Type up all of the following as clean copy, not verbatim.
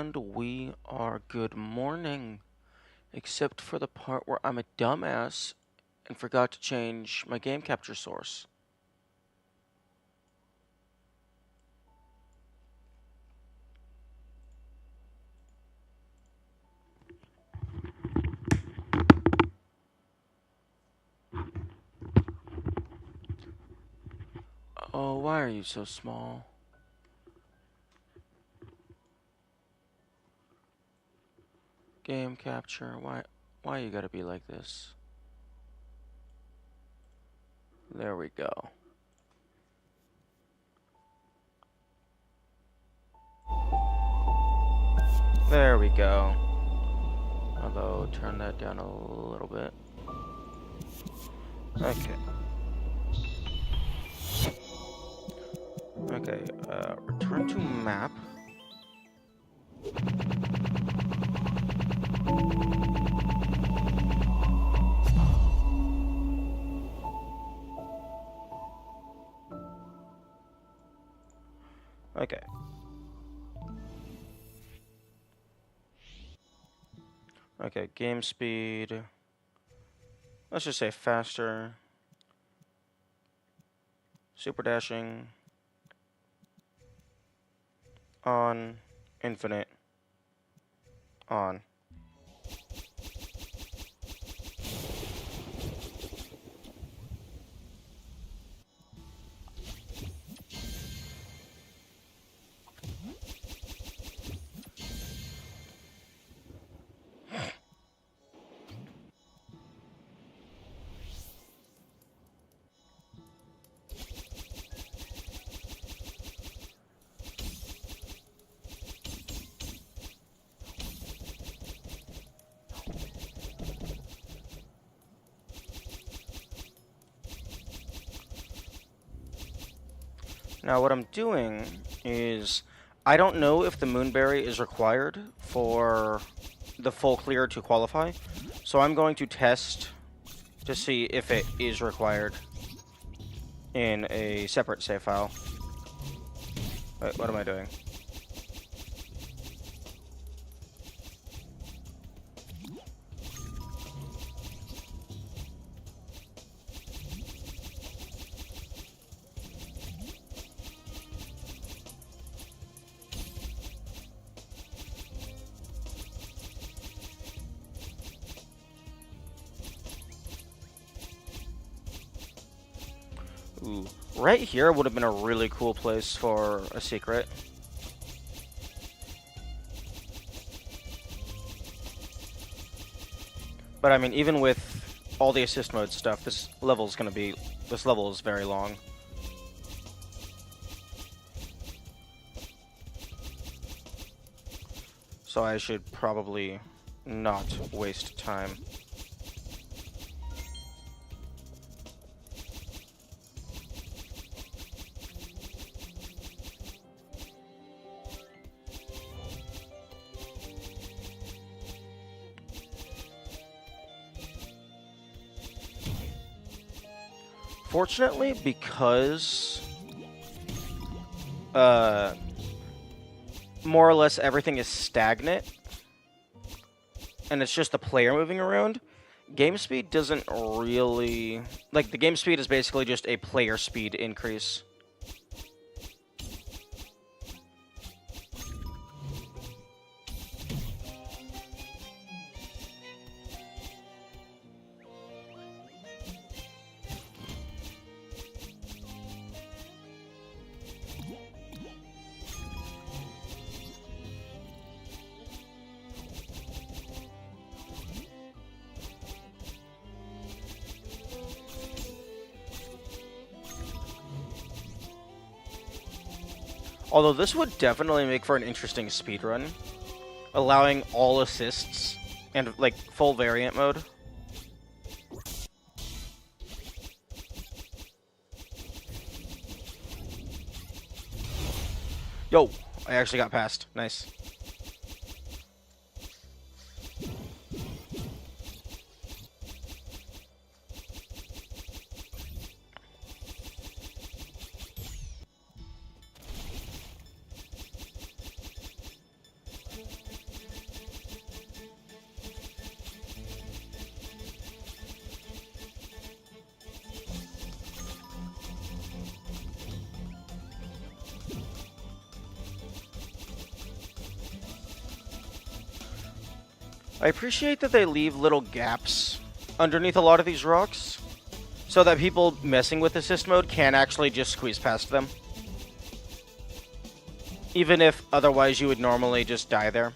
And we are good morning. Except for the part where I'm a dumbass and forgot to change my game capture source. Oh, why are you so small? Game capture, why you gotta be like this? There we go. There we go. Although, turn that down a little bit. Okay. Okay, return to map. Okay. Okay, game speed. Let's just say faster. Super dashing. On. Infinite. On. Now what I'm doing is, I don't know if the Moonberry is required for the full clear to qualify, so I'm going to test to see if it is required in a separate save file. Wait, what am I doing? Ooh, right here would have been a really cool place for a secret. But I mean, even with all the assist mode stuff, this level is very long. So I should probably not waste time. Fortunately, because more or less everything is stagnant, and it's just the player moving around, game speed doesn't really... Like, the game speed is basically just a player speed increase. Although this would definitely make for an interesting speedrun, allowing all assists and, like, full variant mode. Yo, I actually got past. Nice. I appreciate that they leave little gaps underneath a lot of these rocks, so that people messing with assist mode can actually just squeeze past them. Even if otherwise you would normally just die there.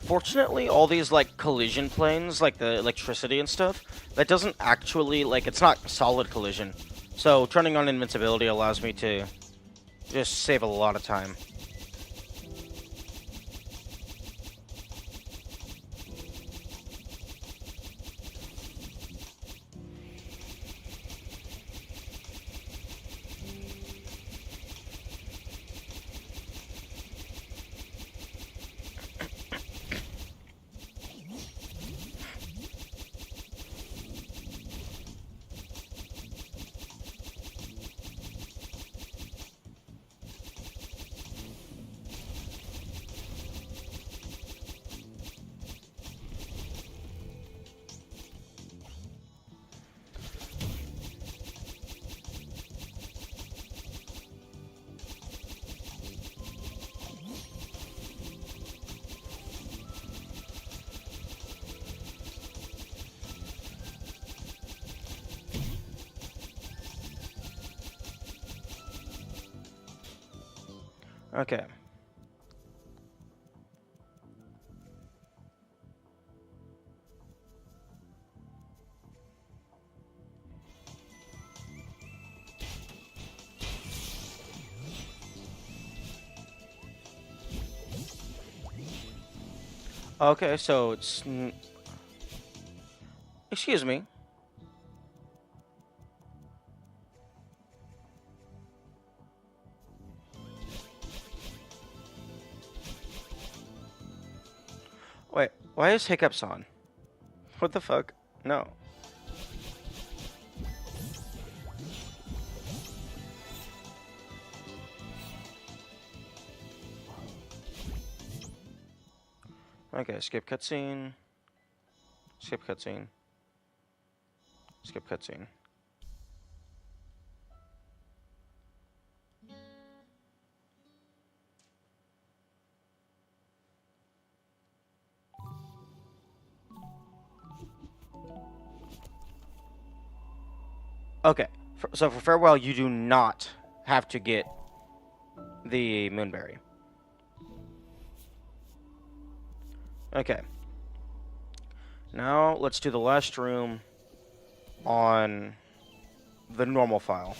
Fortunately, all these, like, collision planes, like the electricity and stuff, that doesn't actually, like, it's not solid collision. So turning on invincibility allows me to Just save a lot of time. Okay. Okay, so it's... Excuse me. Wait, why is Hiccups on? What the fuck? No. Okay, skip cutscene. Skip cutscene. Skip cutscene. Okay, so for Farewell, you do not have to get the Moonberry. Okay. Now, let's do the last room on the normal file.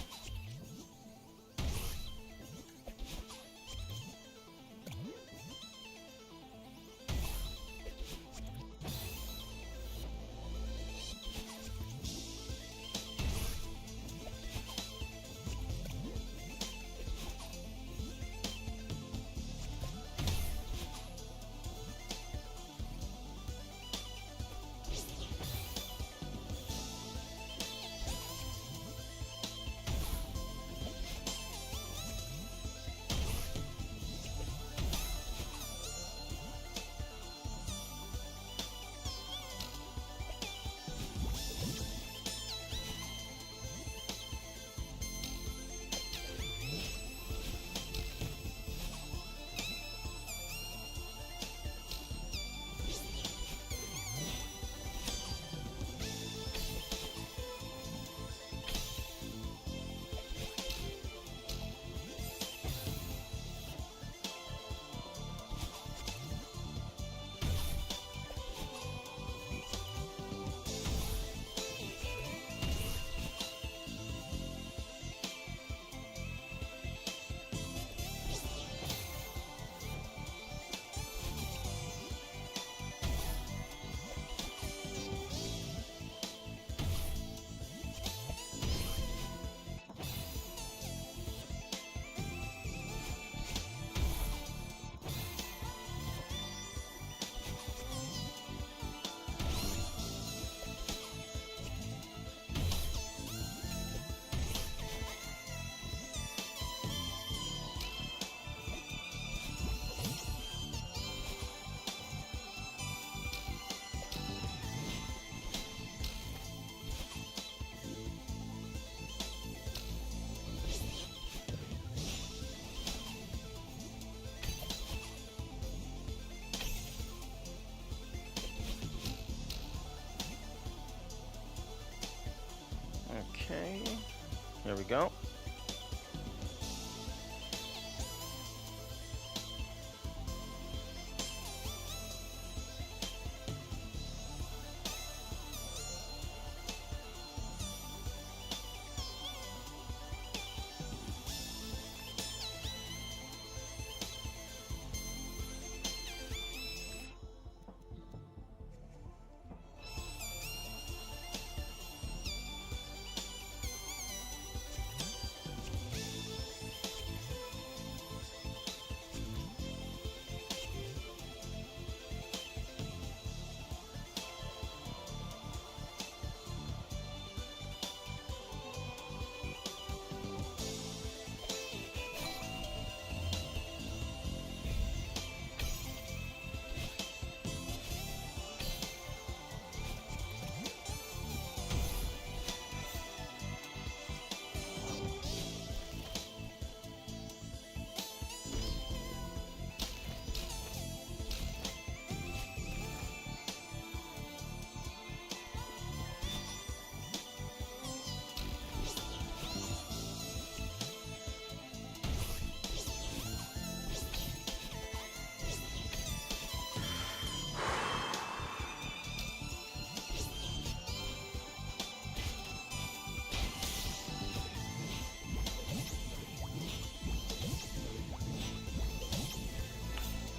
Okay, here we go.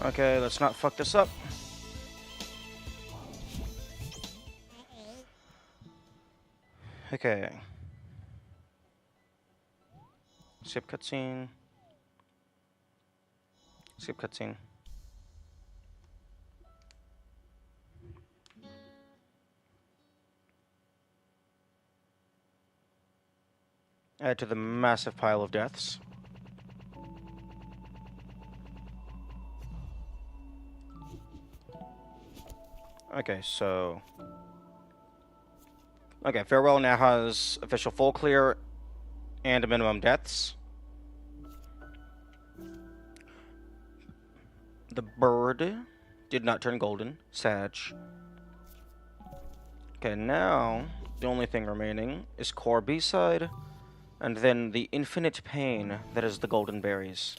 Okay, let's not fuck this up. Okay. Skip cutscene. Skip cutscene. Add to the massive pile of deaths. Okay, so... Okay, Farewell now has official full clear and a minimum deaths. The bird did not turn golden. Sag. Okay, now the only thing remaining is Core B-side, and then the infinite pain that is the golden berries.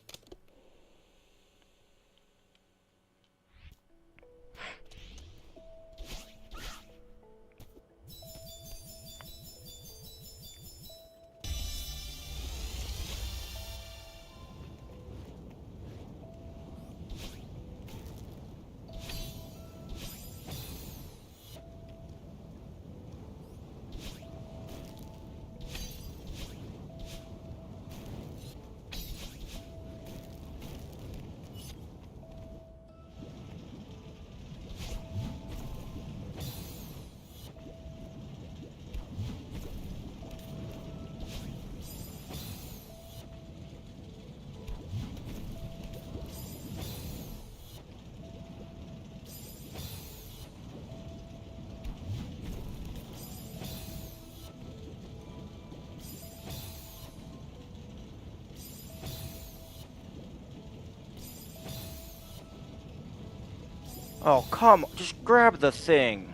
Oh, come on, just grab the thing.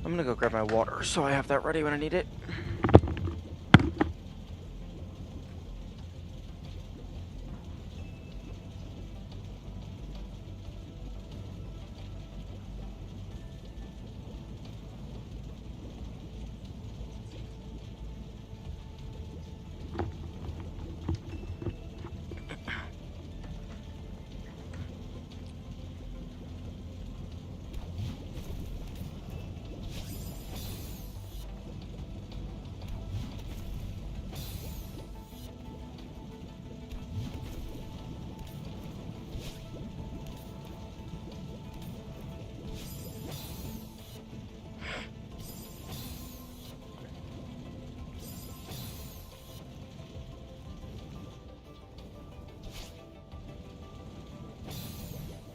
I'm gonna go grab my water so I have that ready when I need it.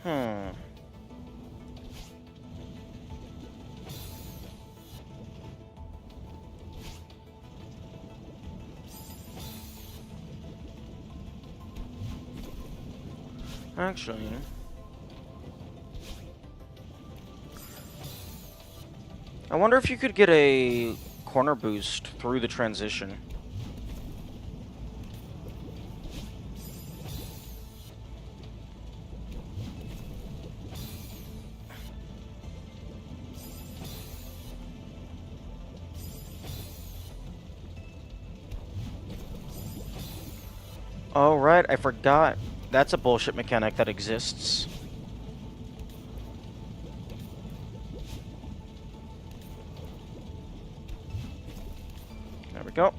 Hmm. Actually... I wonder if you could get a corner boost through the transition. Oh, right, I forgot. That's a bullshit mechanic that exists. There we go.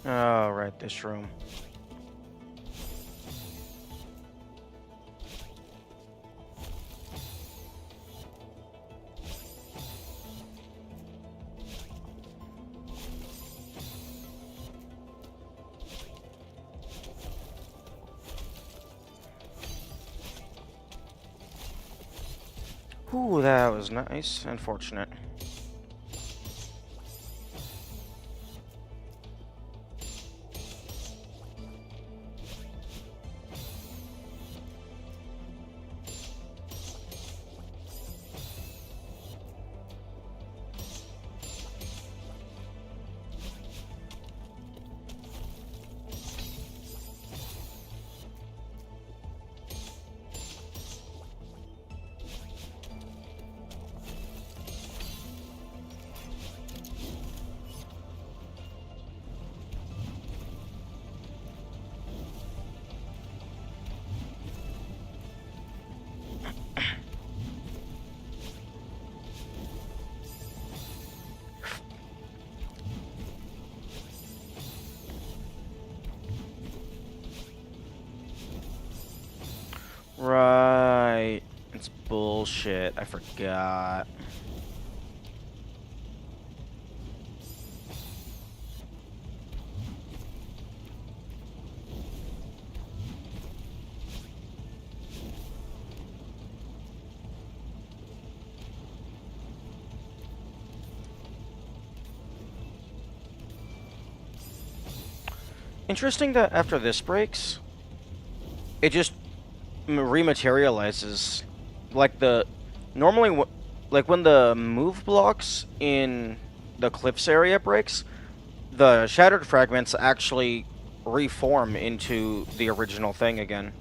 Oh, right, this room. Ooh, that was nice. Unfortunate. Right. It's bullshit. I forgot. Interesting that after this breaks, it just rematerializes. Like the normally, like when the move blocks in the cliffs area breaks, the shattered fragments actually reform into the original thing again.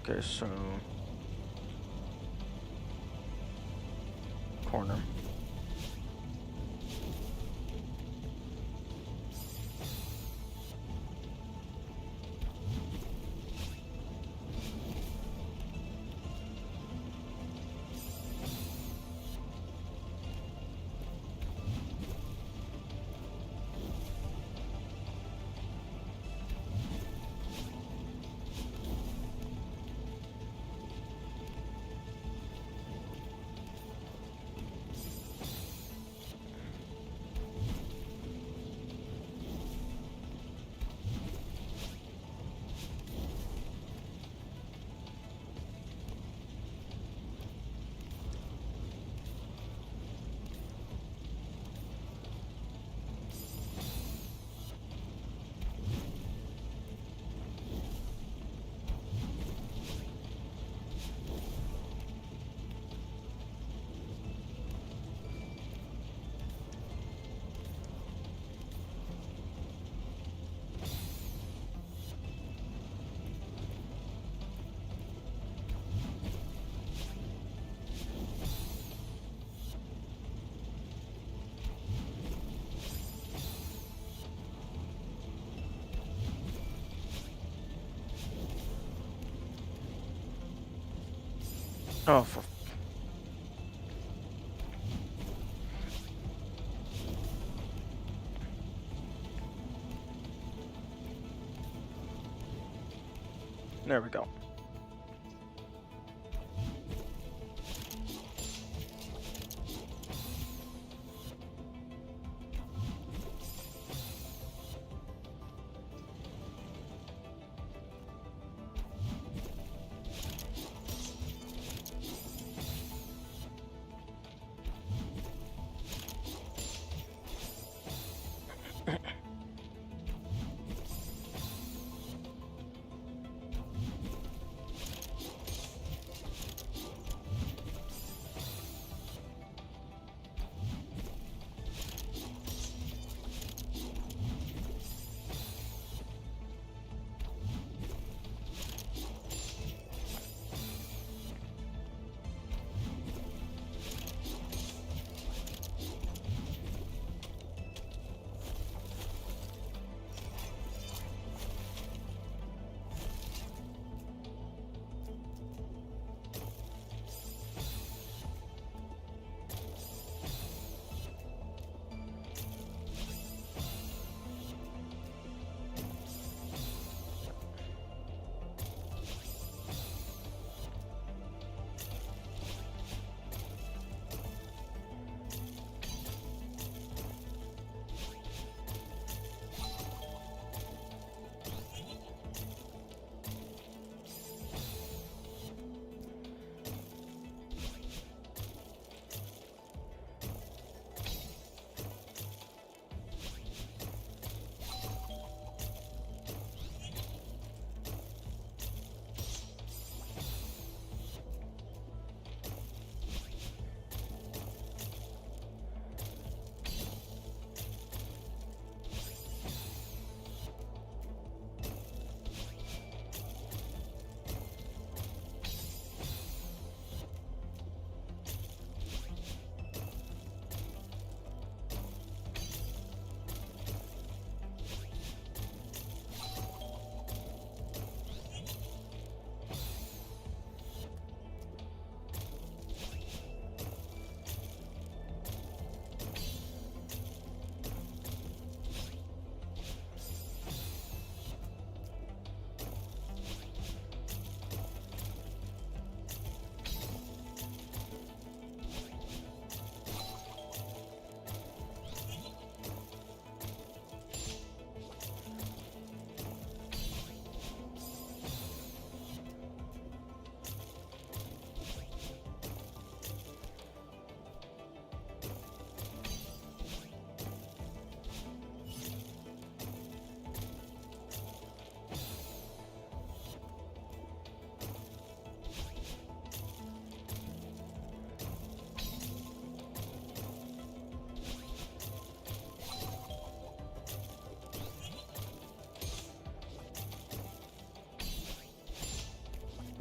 Okay, so corner. Oh, for There we go.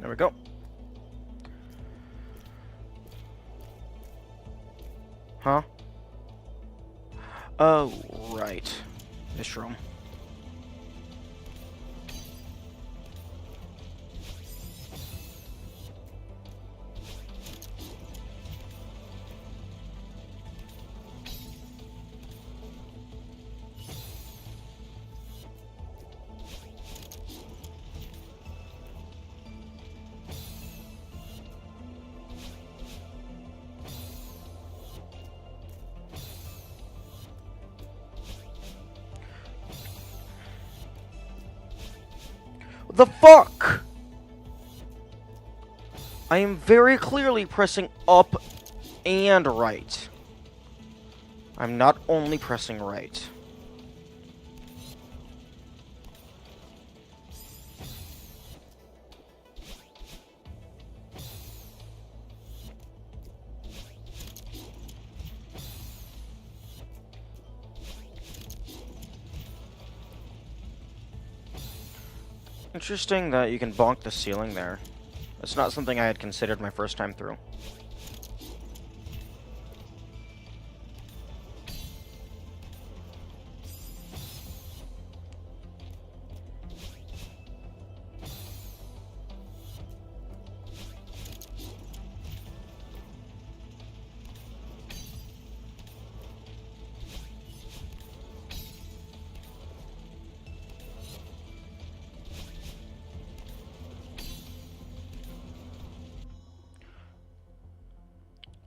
There we go. Huh? Oh, right. This room. The fuck? I am very clearly pressing up and right. I'm not only pressing right. Interesting that you can bonk the ceiling there. It's not something I had considered my first time through.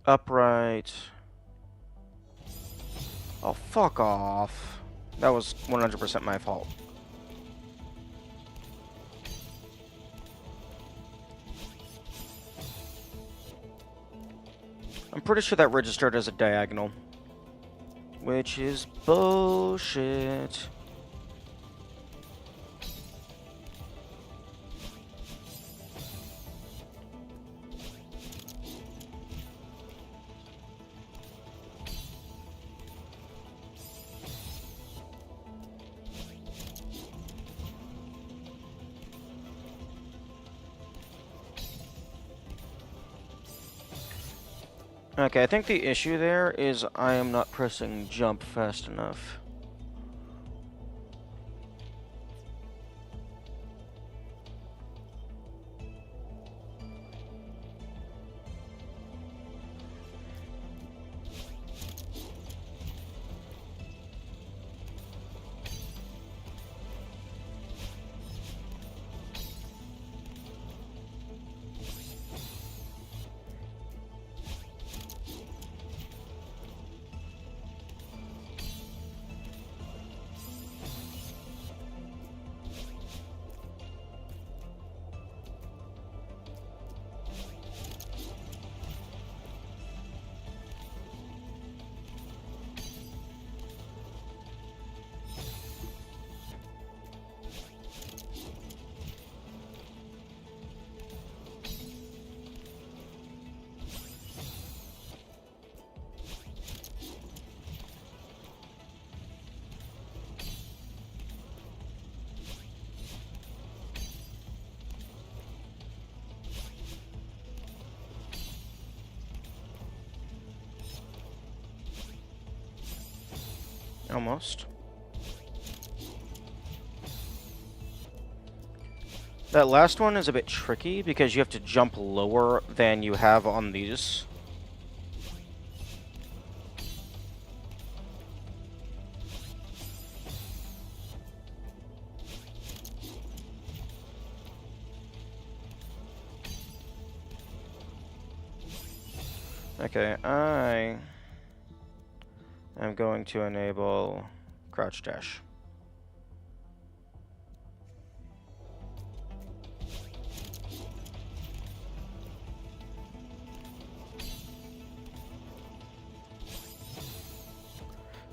Upright. Oh, fuck off. That was 100% my fault. I'm pretty sure that registered as a diagonal. Which is bullshit. Okay, I think the issue there is I am not pressing jump fast enough. Almost. That last one is a bit tricky because you have to jump lower than you have on these. Okay, I am going to enable crouch dash.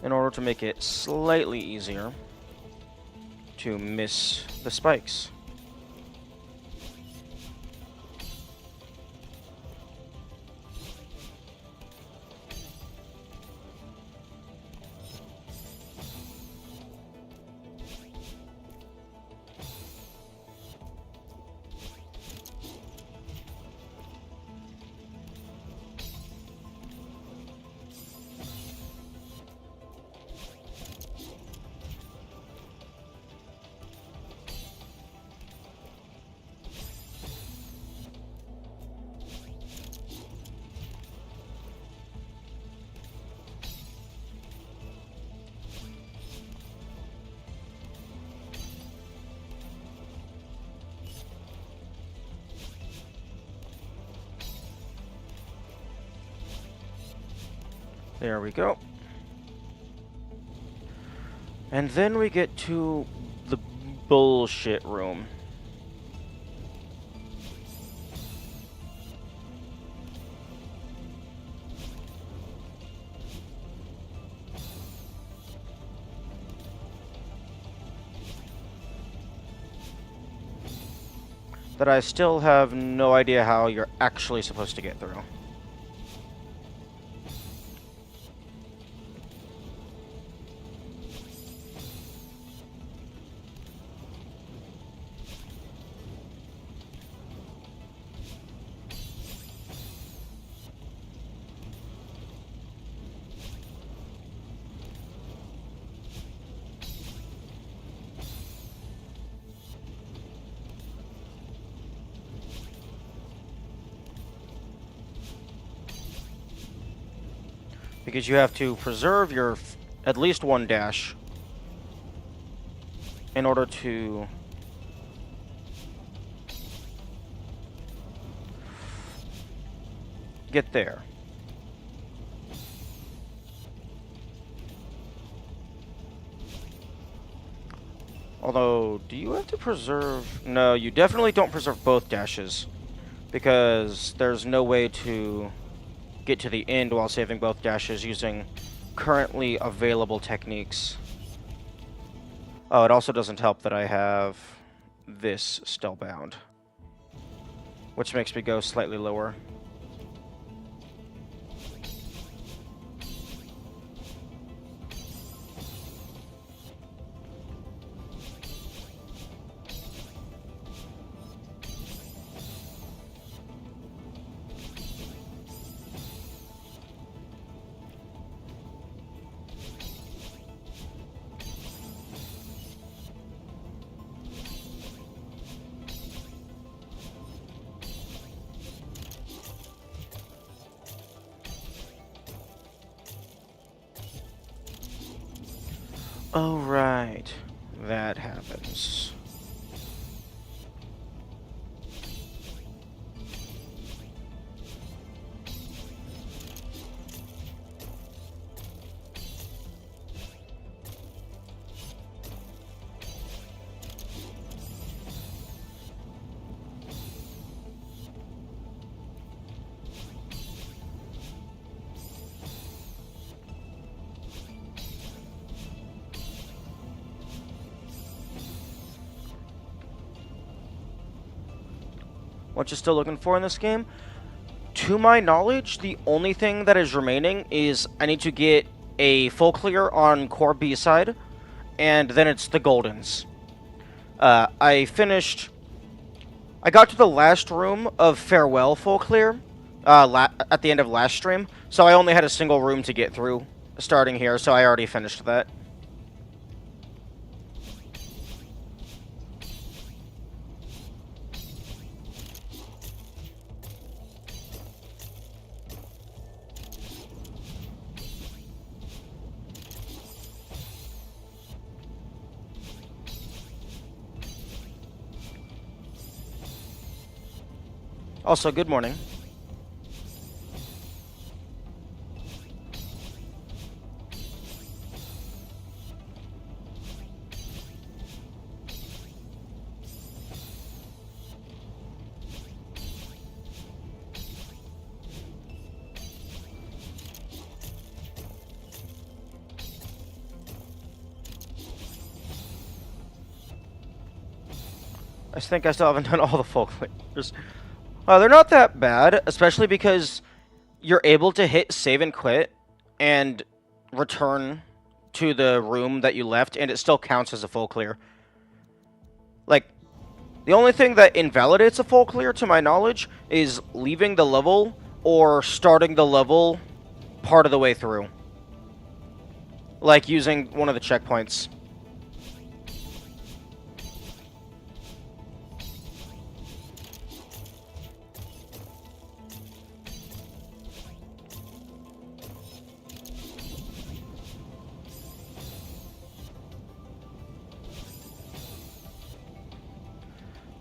In order to make it slightly easier to miss the spikes. There we go. And then we get to the bullshit room. That I still have no idea how you're actually supposed to get through. Because you have to preserve your at least one dash in order to get there. Although, do you have to preserve... No, you definitely don't preserve both dashes. Because there's no way to get to the end while saving both dashes using currently available techniques. Oh, it also doesn't help that I have this still bound, which makes me go slightly lower. Oh, right. That happens. What you're still looking for in this game? To my knowledge, the only thing that is remaining is I need to get a full clear on core B side, and then it's the Goldens. I got to the last room of Farewell full clear at the end of last stream, so I only had a single room to get through starting here, so I already finished that. Also, good morning. I think I still haven't done all the full clears. They're not that bad, especially because you're able to hit save and quit and return to the room that you left, and it still counts as a full clear. Like, the only thing that invalidates a full clear, to my knowledge, is leaving the level or starting the level part of the way through. Like using one of the checkpoints.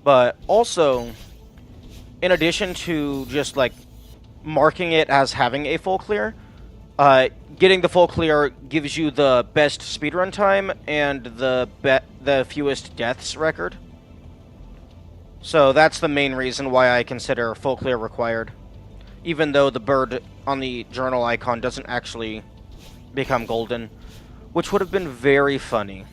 But also, in addition to just like marking it as having a full clear, getting the full clear gives you the best speedrun time and the fewest deaths record. So that's the main reason why I consider full clear required, even though the bird on the journal icon doesn't actually become golden, which would have been very funny.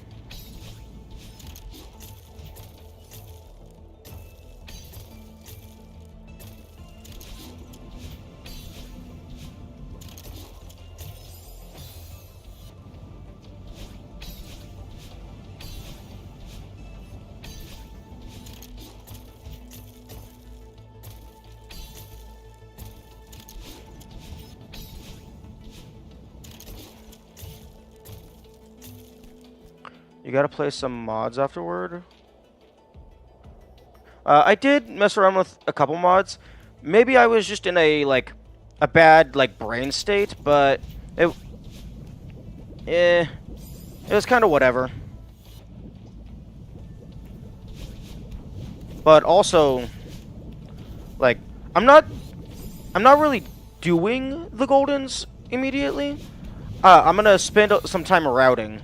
You gotta play some mods afterward. I did mess around with a couple mods. Maybe I was just in a bad brain state, but it was kind of whatever. But also, like, I'm not really doing the Goldens immediately. I'm gonna spend some time routing.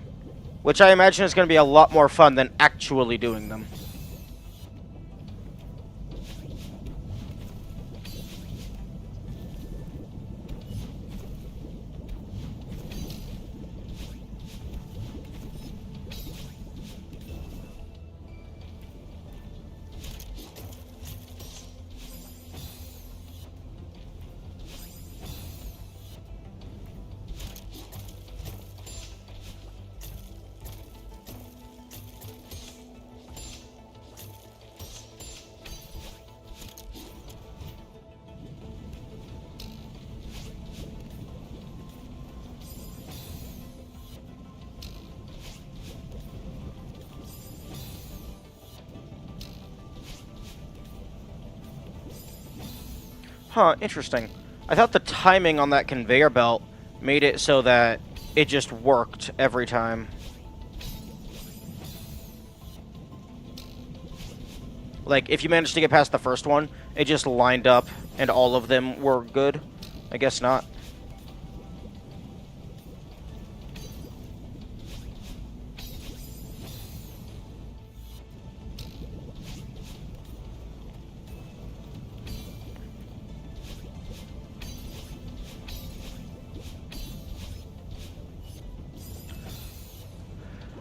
which I imagine is going to be a lot more fun than actually doing them. Huh, interesting. I thought the timing on that conveyor belt made it so that it just worked every time. Like, if you managed to get past the first one, it just lined up and all of them were good. I guess not.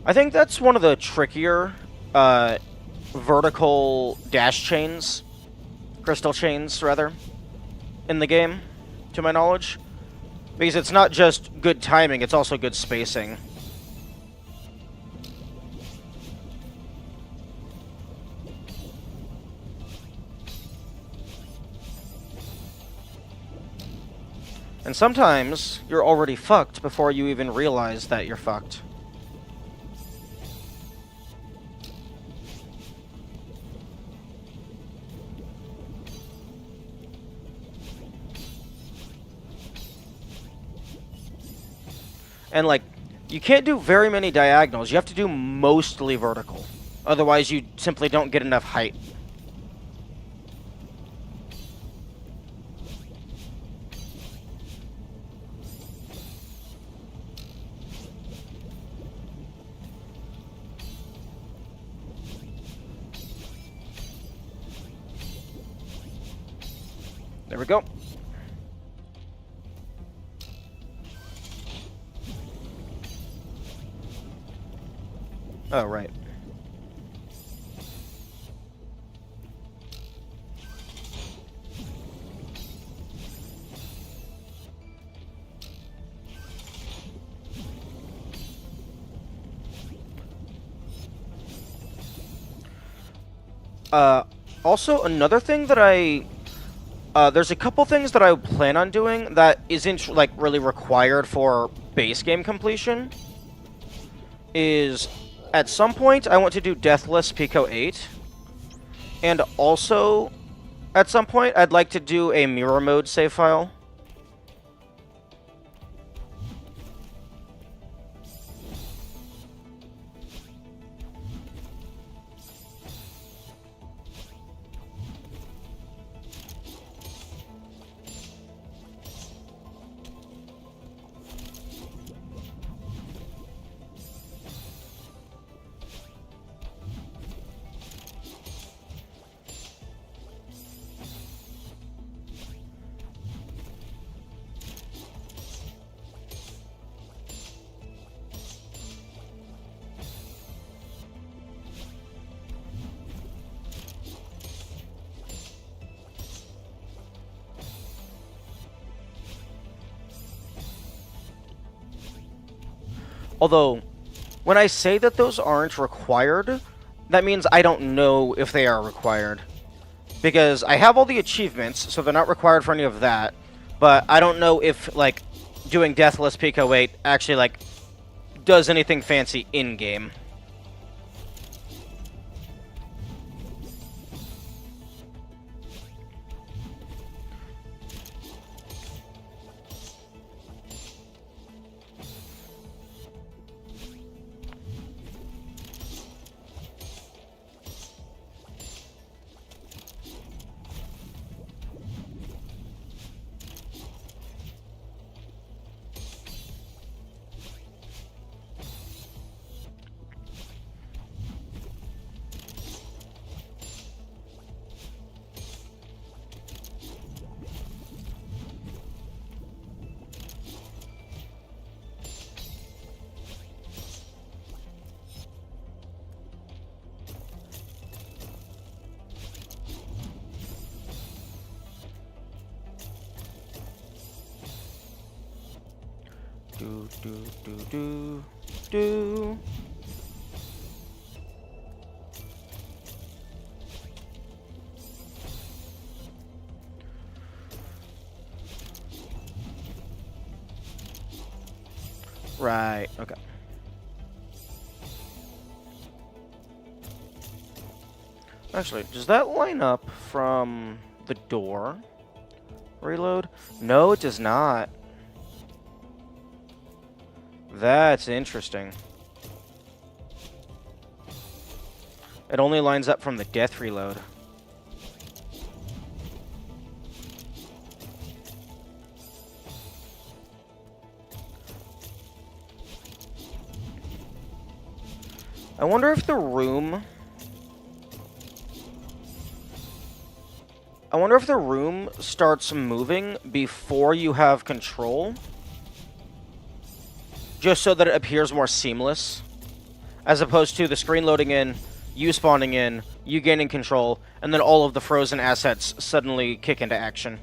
I think that's one of the trickier vertical dash chains, crystal chains, rather, in the game, to my knowledge. Because it's not just good timing, it's also good spacing. And sometimes, you're already fucked before you even realize that you're fucked. And, like, you can't do very many diagonals. You have to do mostly vertical. Otherwise, you simply don't get enough height. There we go. Oh, right. Also, another thing that there's a couple things that I plan on doing that isn't, like, really required for base game completion. Is, at some point, I want to do Deathless Pico 8. And also, at some point, I'd like to do a mirror mode save file. Although, when I say that those aren't required, that means I don't know if they are required. Because I have all the achievements, so they're not required for any of that. But I don't know if, like, doing Deathless Pico 8 actually, like, does anything fancy in-game. Do, do, do, do. Right, okay. Actually, does that line up from the door? Reload? No, it does not. That's interesting. It only lines up from the death reload. I wonder if the room... I wonder if the room starts moving before you have control. Just so that it appears more seamless. As opposed to the screen loading in, you spawning in, you gaining control, and then all of the frozen assets suddenly kick into action.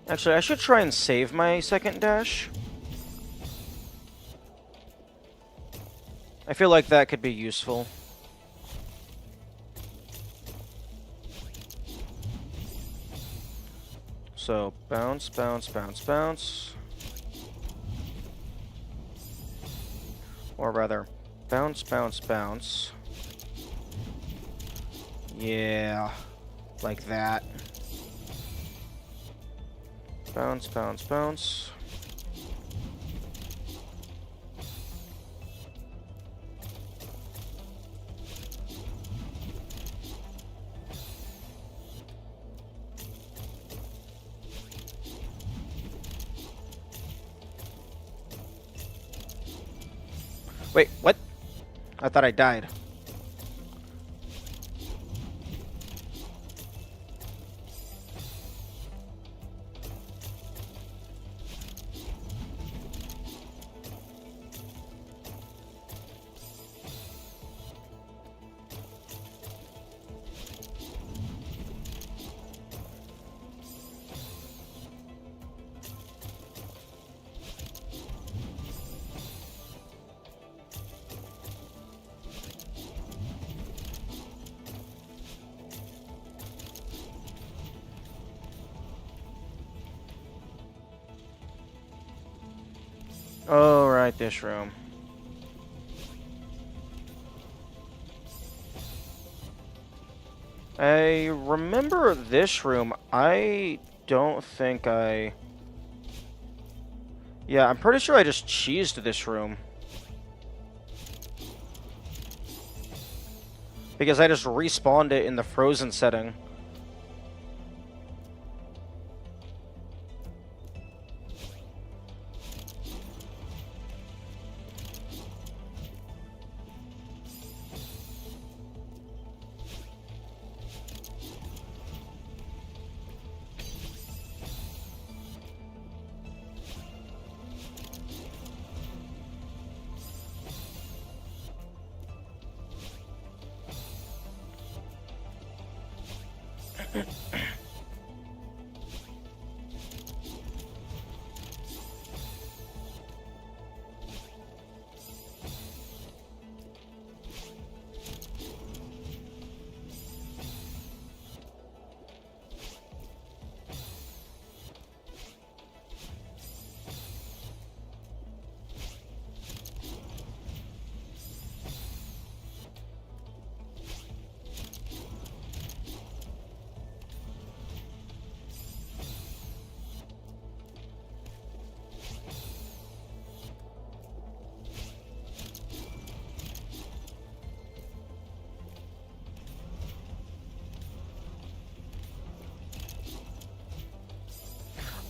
Actually, I should try and save my second dash. I feel like that could be useful. So, bounce, bounce, bounce, bounce. Or rather, bounce, bounce, bounce. Yeah, like that. Bounce, bounce, bounce. Wait, what? I thought I died. Oh, right, this room. I remember this room. I don't think I... Yeah, I'm pretty sure I just cheesed this room. Because I just respawned it in the frozen setting.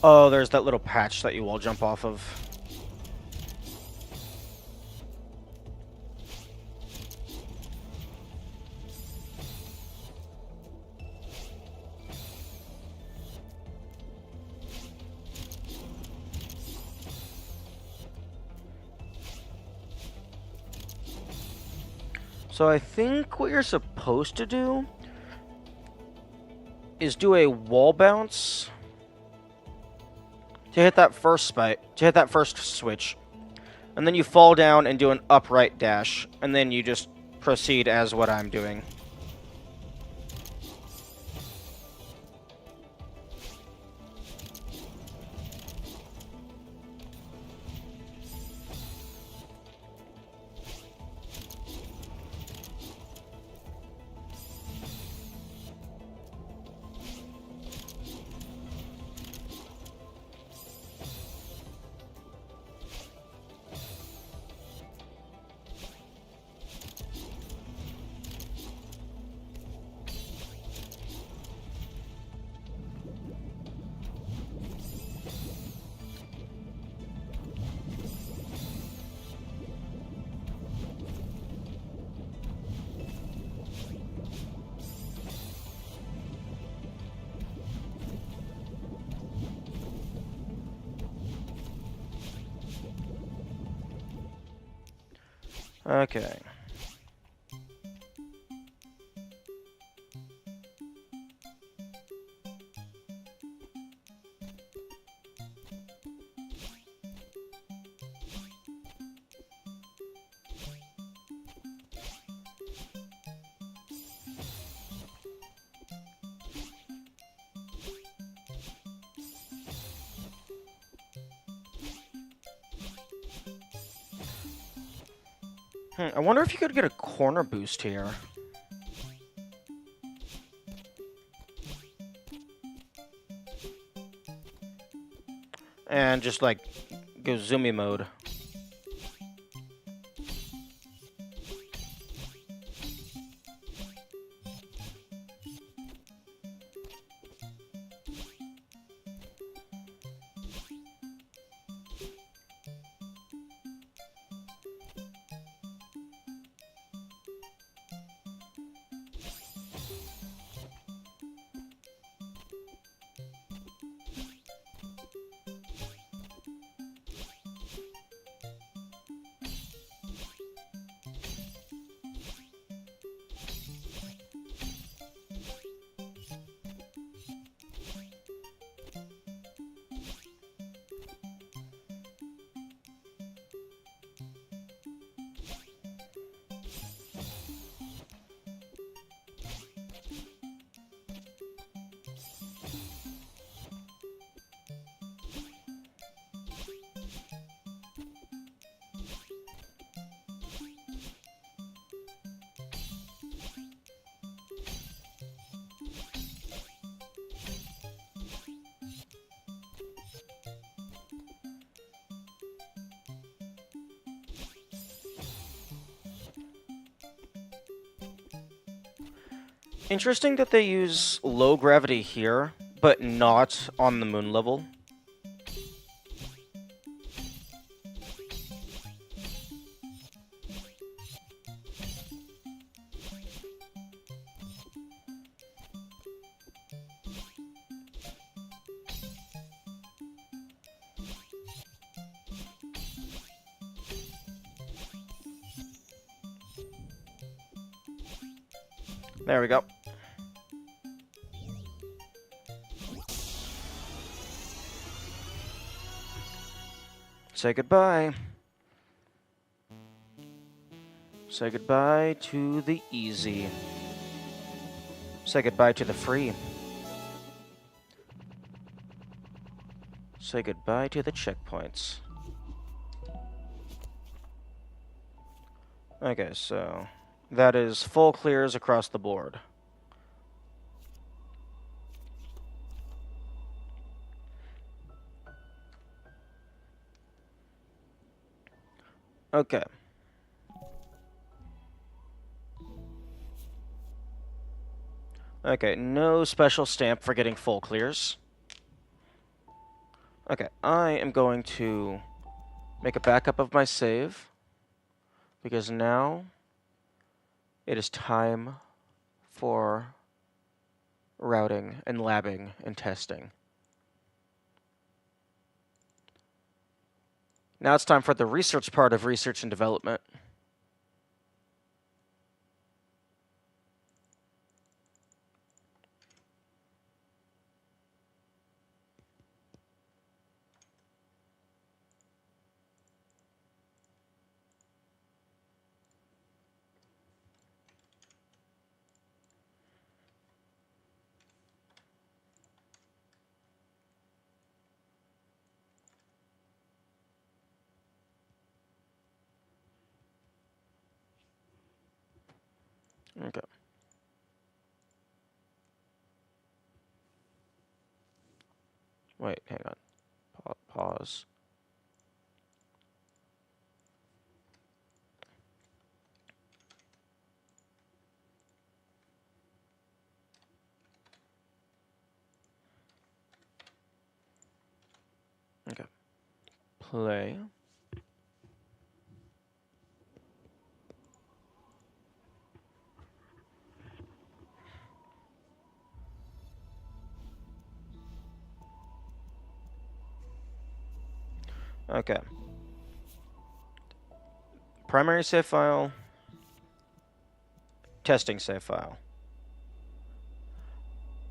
Oh, there's that little patch that you wall jump off of. So I think what you're supposed to do is do a wall bounce to hit that first switch, and then you fall down and do an upright dash, and then you just proceed as what I'm doing. Okay. I wonder if you could get a corner boost here. And just, like, go zoomy mode. Interesting that they use low gravity here, but not on the moon level. There we go. Say goodbye. Say goodbye to the easy. Say goodbye to the free. Say goodbye to the checkpoints. Okay, so that is full clears across the board. Okay. Okay, no special stamp for getting full clears. Okay, I am going to make a backup of my save, because now it is time for routing and labbing and testing. Now it's time for the research part of research and development. Okay. Wait, hang on. Pause. Okay. Play. Okay. Primary save file. Testing save file.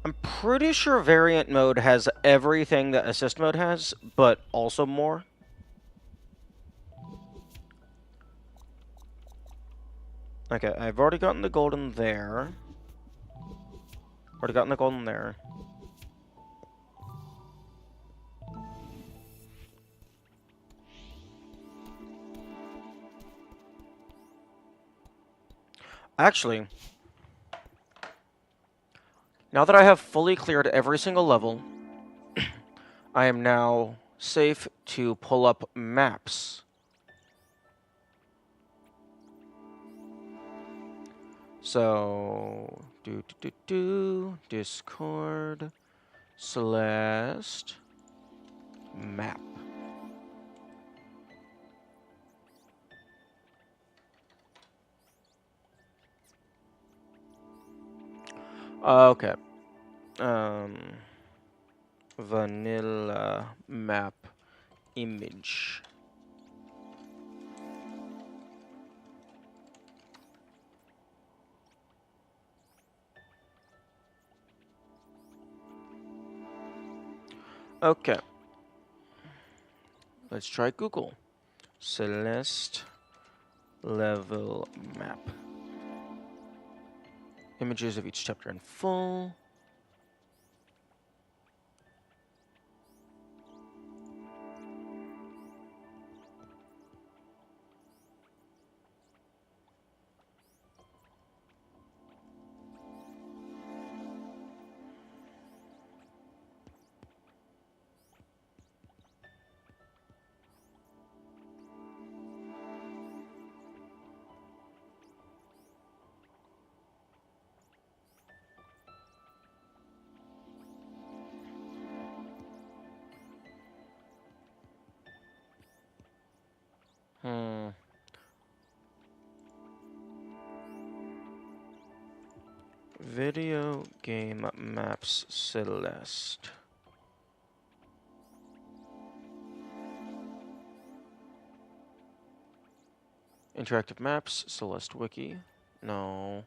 I'm pretty sure variant mode has everything that assist mode has, but also more. Okay, I've already gotten the golden there. Already gotten the golden there. Actually, now that I have fully cleared every single level, I am now safe to pull up maps. So, Discord, Celeste, map. Okay. Vanilla map image. Okay. Let's try Google. Celeste level map. Images of each chapter in full. Video game maps Celeste. Interactive maps Celeste wiki. No.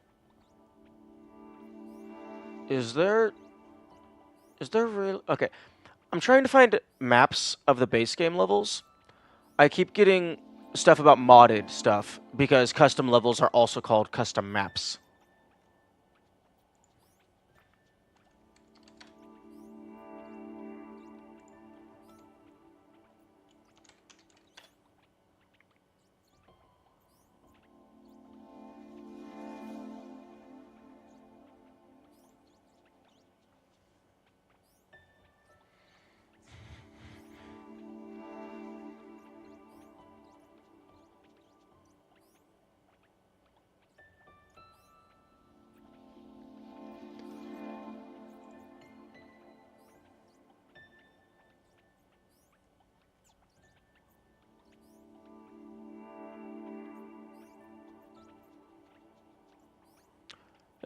Is there real? Okay. I'm trying to find maps of the base game levels. I keep getting stuff about modded stuff because custom levels are also called custom maps.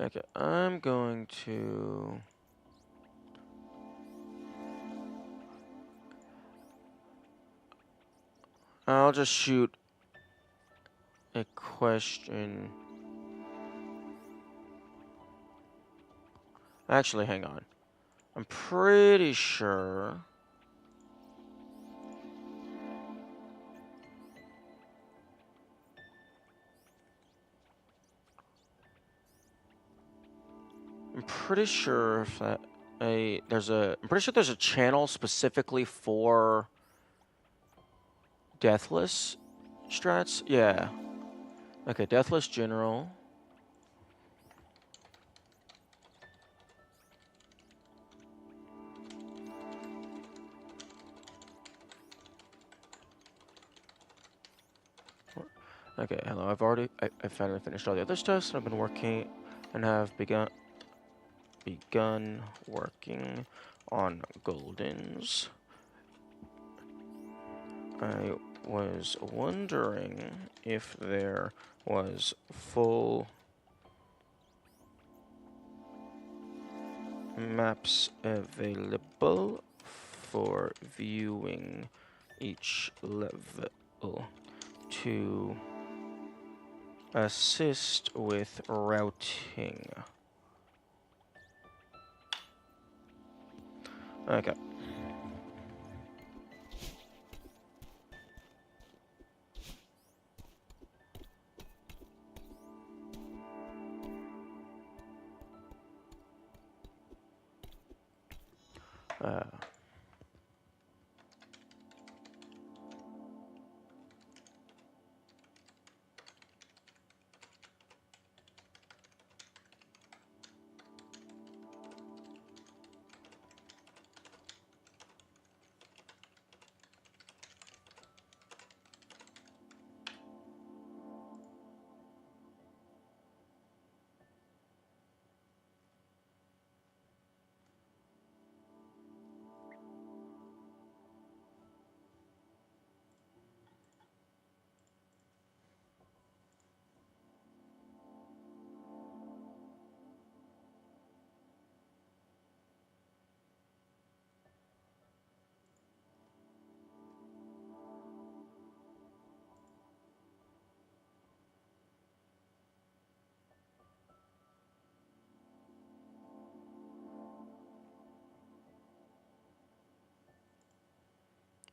Okay, I'm going to... I'll just shoot a question. Actually, hang on. I'm pretty sure... I'm pretty sure if that I'm pretty sure there's a channel specifically for Deathless strats. Yeah. Okay, Deathless General. Okay, hello. I finally finished all the other tests. I've been working and have begun working on Goldens. I was wondering if there was full maps available for viewing each level to assist with routing. Okay.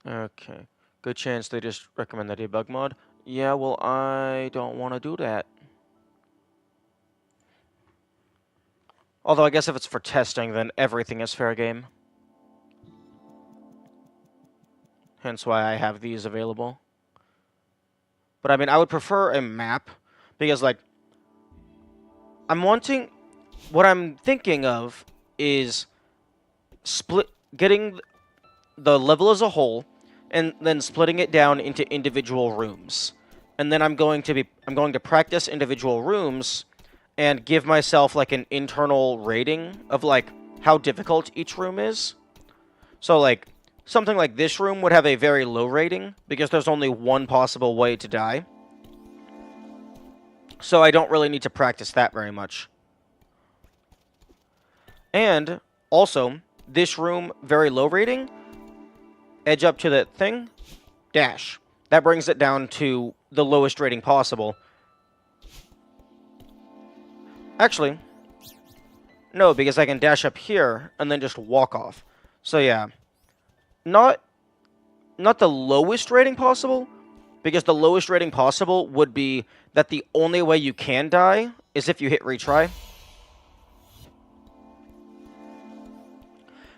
Okay. Good chance they just recommend the debug mod. Yeah, well, I don't want to do that. Although I guess if it's for testing, then everything is fair game. Hence why I have these available. But I mean, I would prefer a map because, like, what I'm thinking of is getting the level as a whole and then splitting it down into individual rooms. And then I'm going to practice individual rooms and give myself like an internal rating of like how difficult each room is. So like something like this room would have a very low rating because there's only one possible way to die. So I don't really need to practice that very much. And also, this room, very low rating, edge up to that thing, dash. That brings it down to the lowest rating possible. Actually, no, because I can dash up here and then just walk off. So yeah, not the lowest rating possible, because the lowest rating possible would be that the only way you can die is if you hit retry.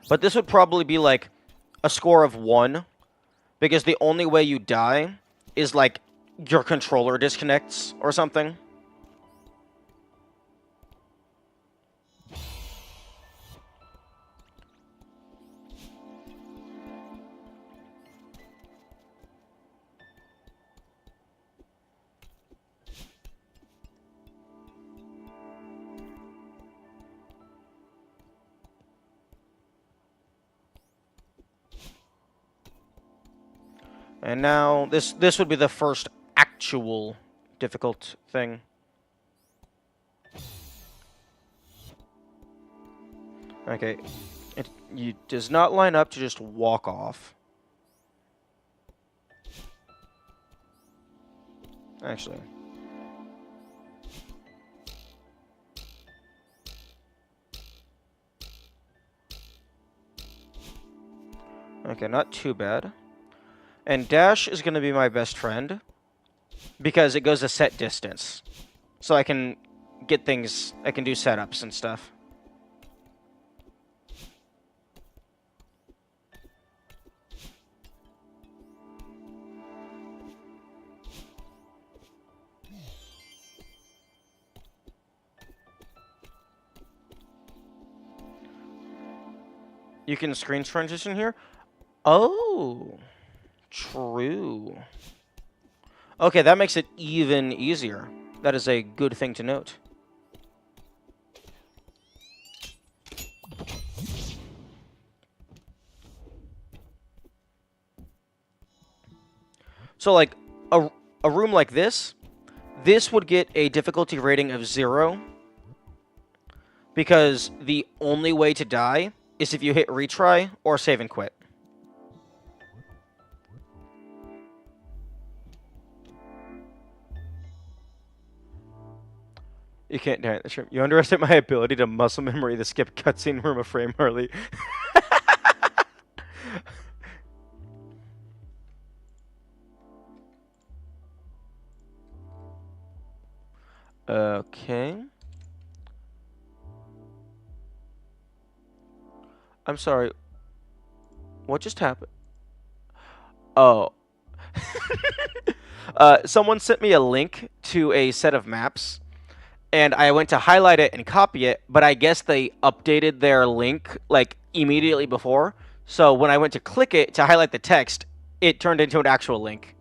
But this would probably be like a score of 1, because the only way you die is like your controller disconnects or something. And now this would be the first actual difficult thing. Okay. You does not line up to just walk off. Actually. Okay, not too bad. And dash is going to be my best friend because it goes a set distance. So I can get things, I can do setups and stuff. You can screen transition here? Oh, true. Okay, that makes it even easier. That is a good thing to note. So, like, a room like this would get a difficulty rating of 0 because the only way to die is if you hit retry or save and quit. You can't die in the stream. You underestimate my ability to muscle memory the skip cutscene room of frame early. Okay. I'm sorry. What just happened? Oh. Someone sent me a link to a set of maps, and I went to highlight it and copy it, but I guess they updated their link, like, immediately before. So when I went to click it to highlight the text, it turned into an actual link.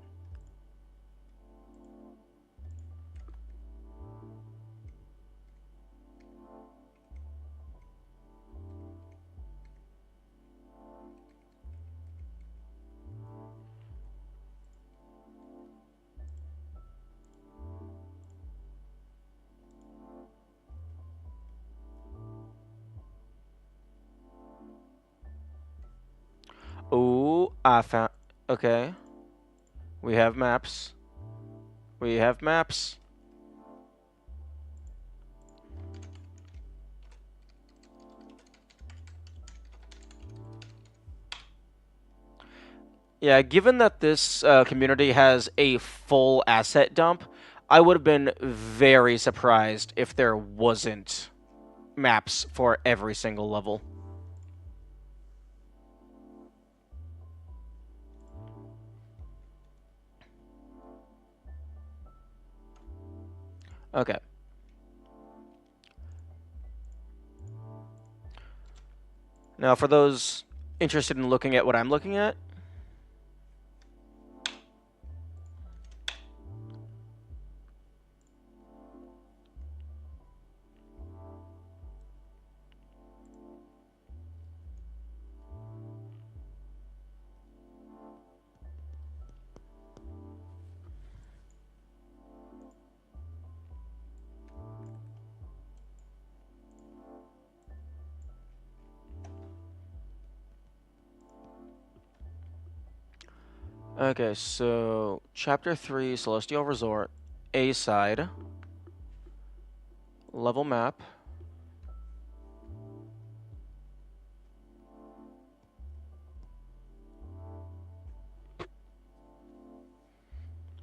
Ooh, I found... Okay. We have maps. We have maps. Yeah, given that this community has a full asset dump, I would have been very surprised if there wasn't maps for every single level. Okay. Now, for those interested in looking at what I'm looking at, okay, so Chapter 3, Celestial Resort, A side, level map.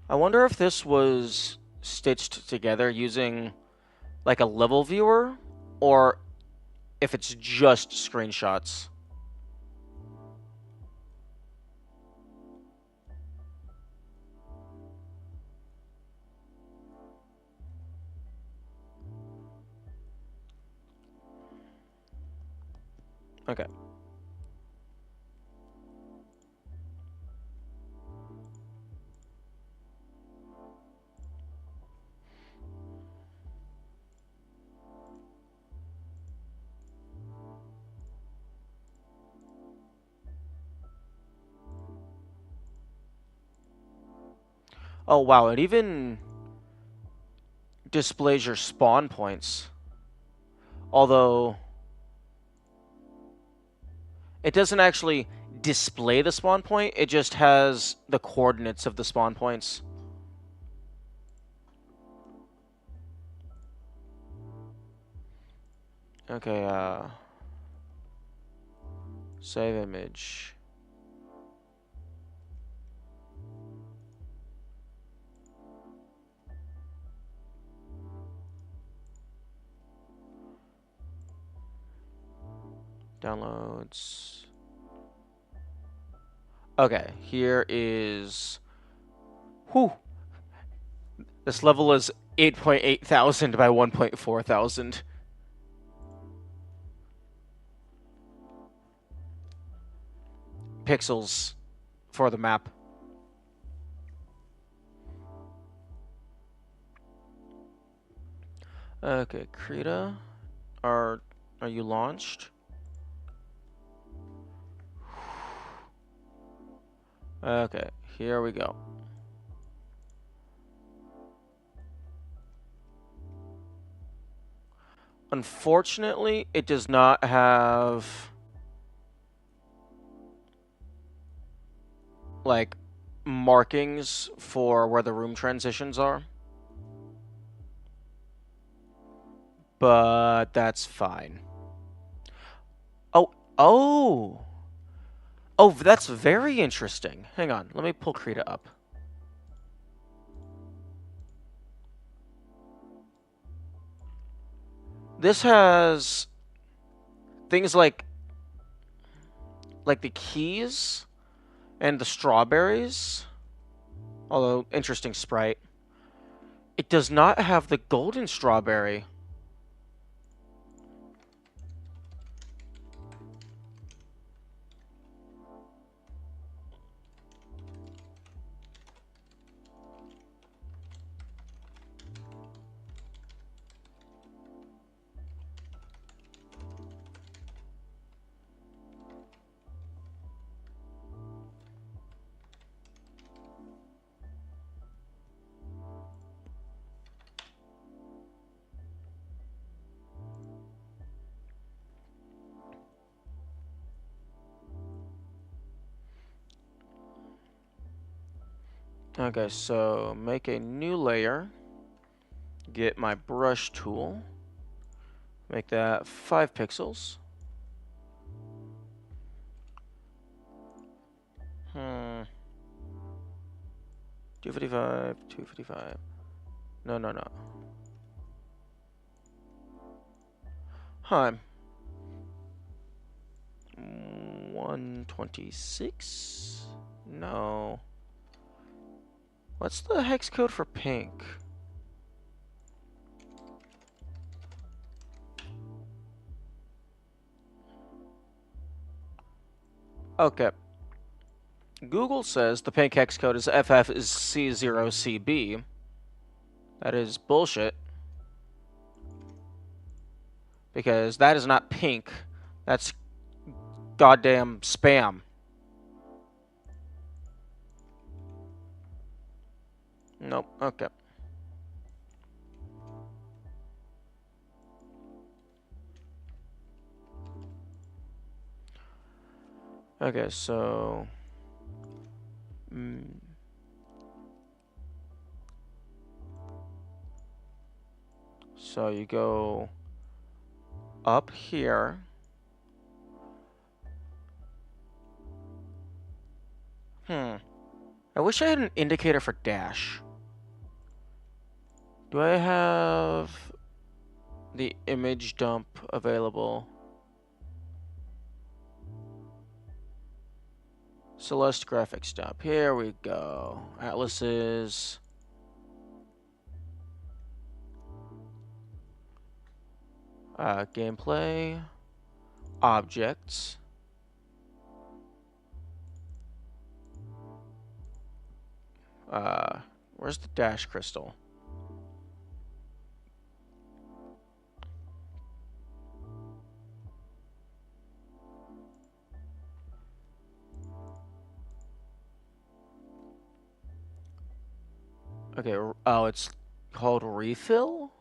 I wonder if this was stitched together using like a level viewer or if it's just screenshots. Okay. Oh, wow, it even displays your spawn points. Although It doesn't actually display the spawn point, it just has the coordinates of the spawn points. Okay, save image. Downloads. Okay, here is... Whew! This level is 8.8 thousand by 1.4 thousand. Pixels for the map. Okay, Krita, are you launched? Okay, here we go. Unfortunately, it does not have like markings for where the room transitions are. But that's fine. Oh, oh. Oh, that's very interesting. Hang on, let me pull Krita up. This has things like the keys and the strawberries. Although, interesting sprite. It does not have the golden strawberry. Okay, so make a new layer. Get my brush tool. Make that 5 pixels. 255, 255. No. Huh. 126? No. What's the hex code for pink? Okay. Google says the pink hex code is FFC0CB. That is bullshit. Because that is not pink. That's goddamn spam. Nope. Okay. Okay, so... So you go up here. I wish I had an indicator for dash. Do I have the image dump available? Celeste graphics dump. Here we go. Atlases. Gameplay. Objects. Where's the dash crystal? Okay, oh, it's called refill?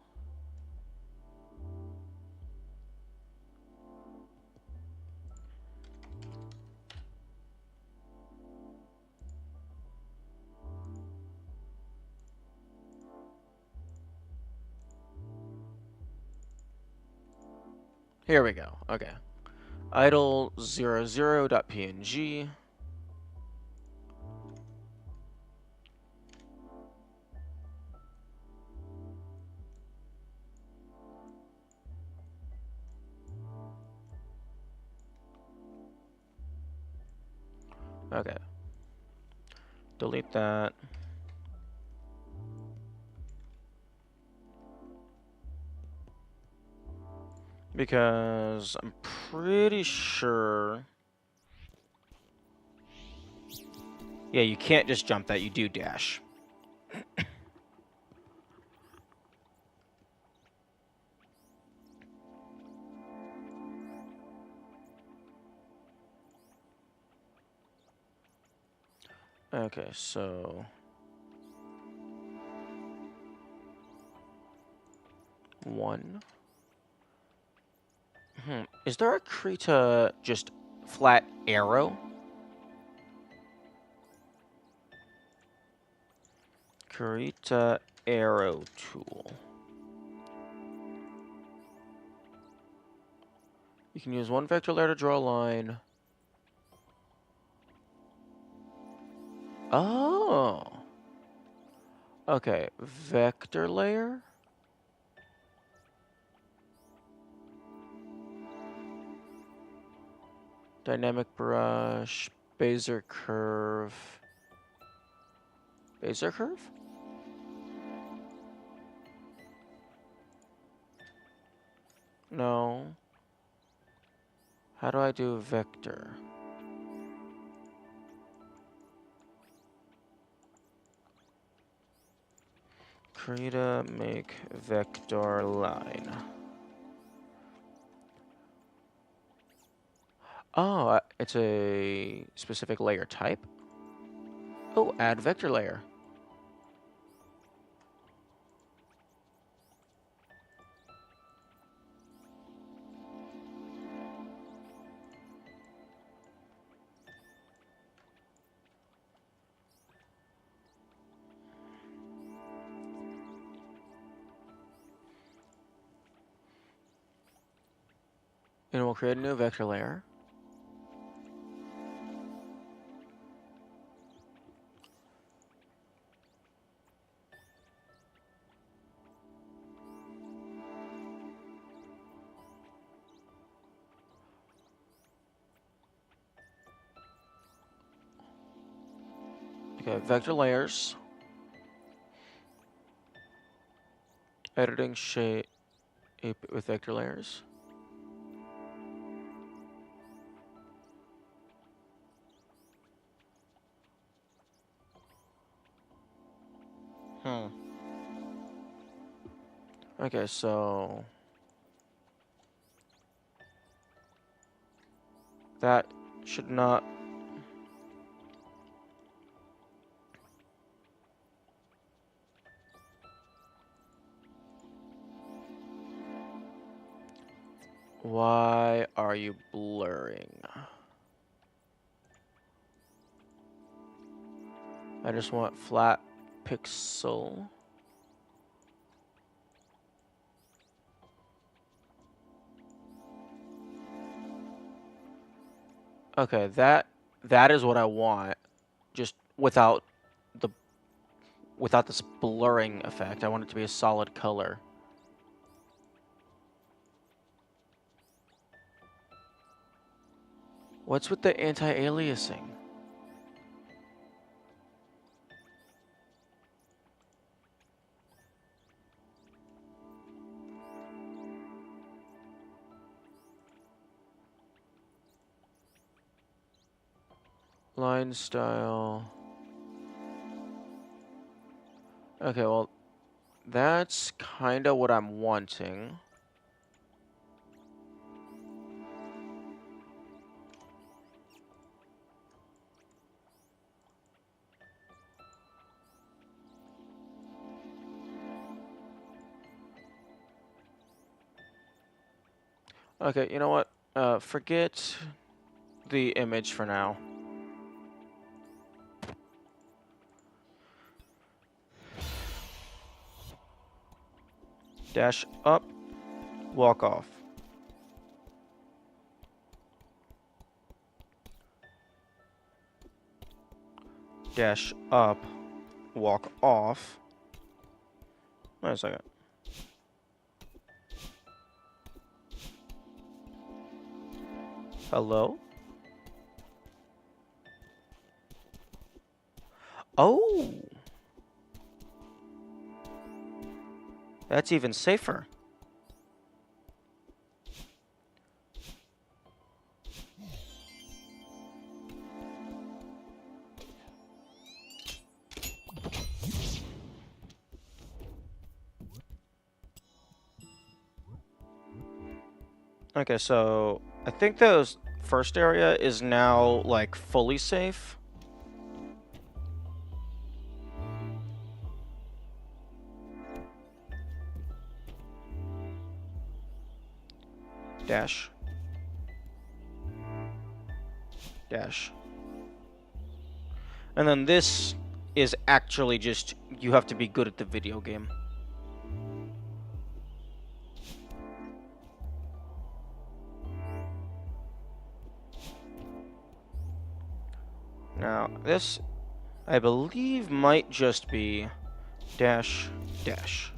Here we go. Okay. Idle 00.png. Okay. Delete that. Because I'm pretty sure... Yeah, you can't just jump that, you do dash. Okay, so... One. Is there a Krita just flat arrow? Krita arrow tool. You can use one vector layer to draw a line. Oh. Okay, vector layer. Dynamic brush, Bezier curve. Bezier curve? No. How do I do vector? Krita make vector line. Oh, it's a specific layer type? Oh, add vector layer. And we'll create a new vector layer. Okay, vector layers. Editing shape with vector layers. Okay, so that should not... Why are you blurring? I just want flat pixel. Okay, that is what I want, just without this blurring effect. I want it to be a solid color. What's with the anti-aliasing? Line style. Okay, well, that's kind of what I'm wanting. Okay, you know what? Forget the image for now. Dash up, walk off. dash up, walk off. Wait a second. Hello? Oh! That's even safer. Okay, so I think the first area is now, like, fully safe. Dash. Dash. And then this is actually just, you have to be good at the video game. Now, this, I believe, might just be dash, dash.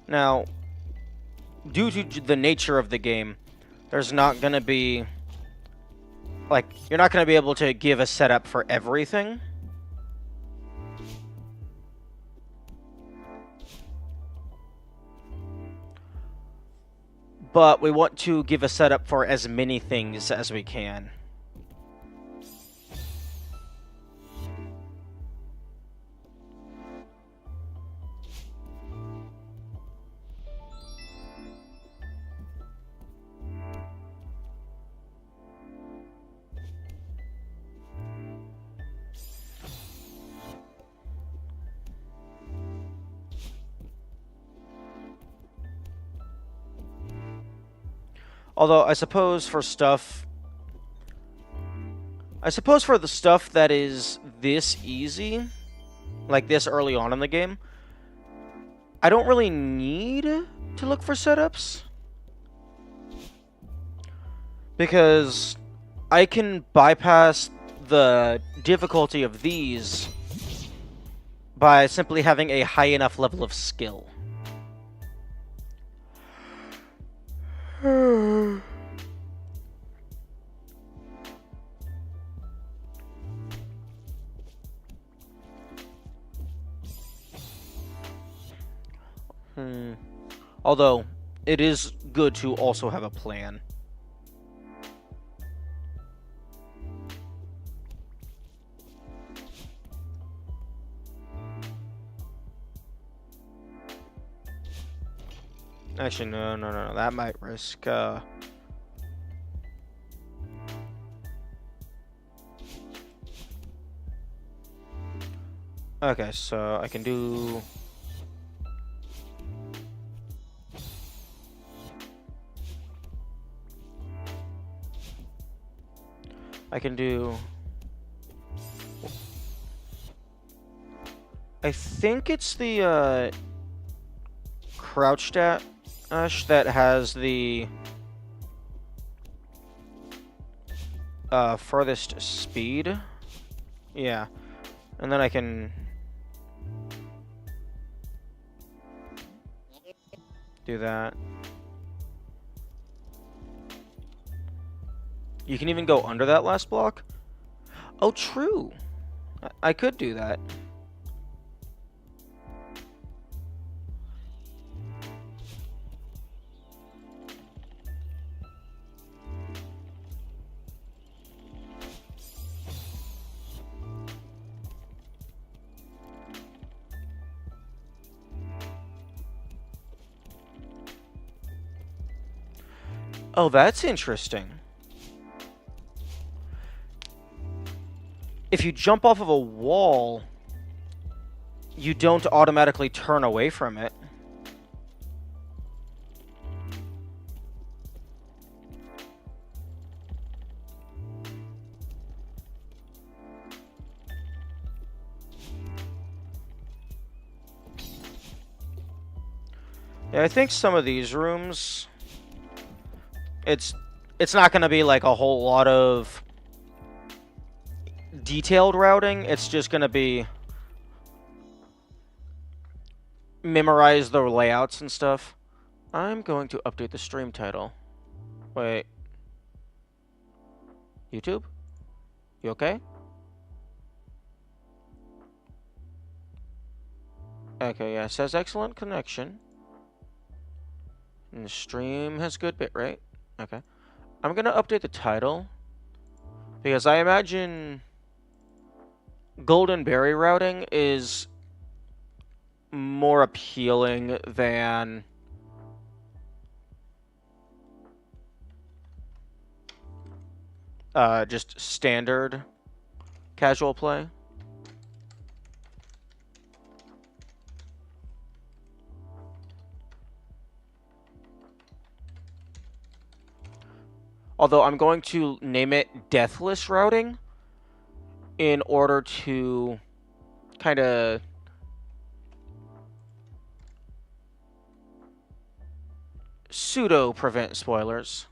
Now, due to the nature of the game, there's not going to be, like, you're not going to be able to give a setup for everything. But we want to give a setup for as many things as we can. Although, I suppose for the stuff that is this easy, like this early on in the game, I don't really need to look for setups. Because I can bypass the difficulty of these by simply having a high enough level of skill. Although, it is good to also have a plan. Actually, no. That might risk, Okay, so I can do... I think it's the, crouch dash that has the furthest speed. Yeah. And then I can do that. You can even go under that last block? Oh, true. I could do that. Oh, that's interesting. If you jump off of a wall, you don't automatically turn away from it. Yeah, I think some of these rooms, it's not going to be like a whole lot of detailed routing. It's just going to be memorize the layouts and stuff. I'm going to update the stream title. Wait. YouTube? You okay? Okay, yeah, it says excellent connection. And the stream has good bitrate. Okay. I'm gonna update the title. Because I imagine Golden Berry routing is more appealing than just standard casual play. Although I'm going to name it Deathless routing in order to kind of pseudo prevent spoilers.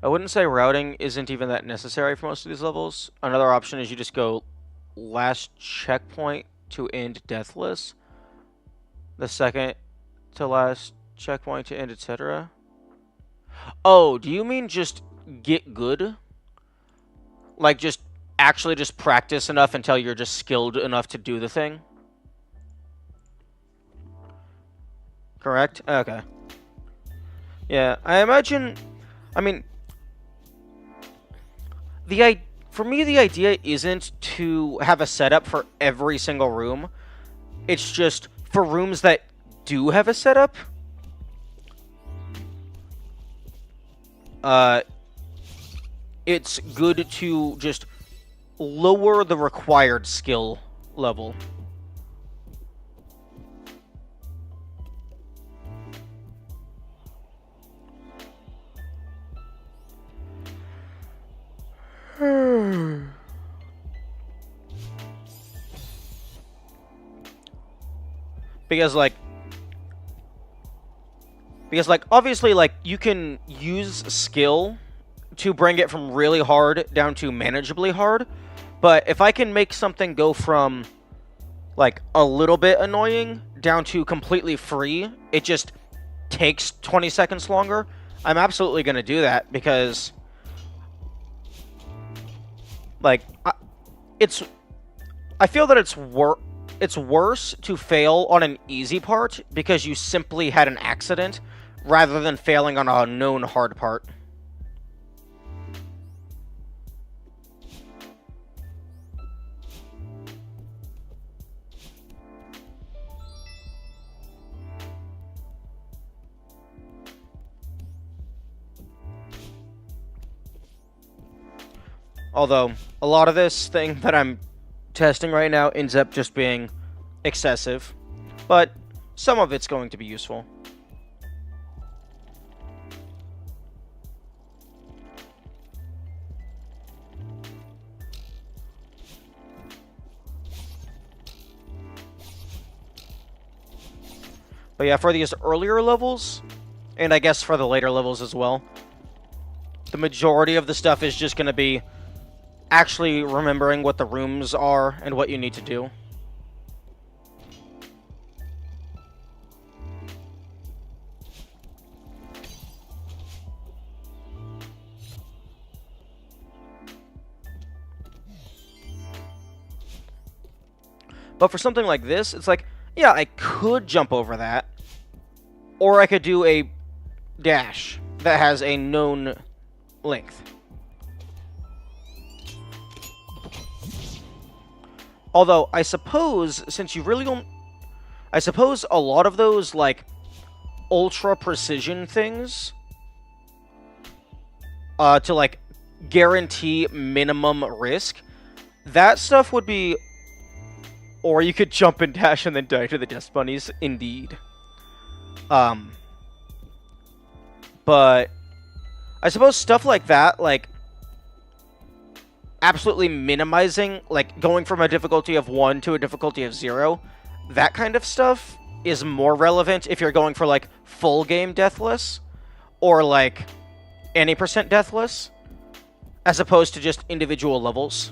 I wouldn't say routing isn't even that necessary for most of these levels. Another option is you just go last checkpoint to end Deathless, the second to last checkpoint to end, etc. Oh, do you mean just get good? Like just actually just practice enough until you're just skilled enough to do the thing? Correct? Okay. Yeah, I imagine... I mean... For me, the idea isn't to have a setup for every single room. It's just for rooms that do have a setup. It's good to just lower the required skill level. Because obviously, like, you can use skill to bring it from really hard down to manageably hard, but if I can make something go from, like, a little bit annoying down to completely free, it just takes 20 seconds longer, I'm absolutely going to do that, because, like, I feel that it's worse to fail on an easy part because you simply had an accident rather than failing on a known hard part. Although, a lot of this thing that I'm testing right now ends up just being excessive, but some of it's going to be useful. But yeah, for these earlier levels, and I guess for the later levels as well, the majority of the stuff is just going to be actually remembering what the rooms are and what you need to do. But for something like this, it's like, yeah, I could jump over that, or I could do a dash that has a known length. Although, I suppose, since you really don't... I suppose a lot of those, like, ultra-precision things, to, like, guarantee minimum risk, that stuff would be... Or you could jump and dash and then die to the dust bunnies, indeed. But I suppose stuff like that, like, absolutely minimizing, like going from a difficulty of 1 to a difficulty of 0, that kind of stuff is more relevant if you're going for like full game deathless or like any percent deathless, as opposed to just individual levels.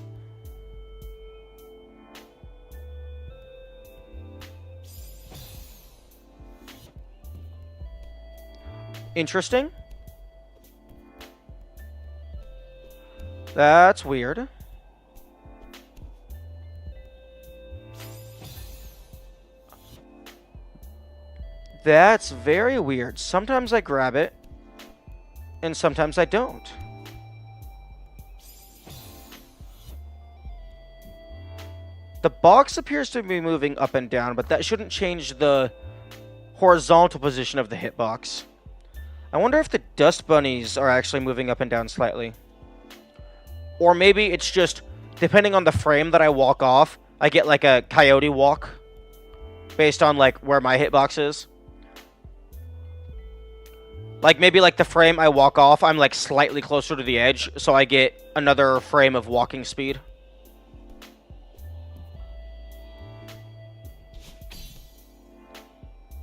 Interesting. That's weird. That's very weird. Sometimes I grab it, and sometimes I don't. The box appears to be moving up and down, but that shouldn't change the horizontal position of the hitbox. I wonder if the dust bunnies are actually moving up and down slightly. Or maybe it's just, depending on the frame that I walk off, I get like a coyote walk based on like where my hitbox is. Like maybe like the frame I walk off, I'm like slightly closer to the edge, so I get another frame of walking speed.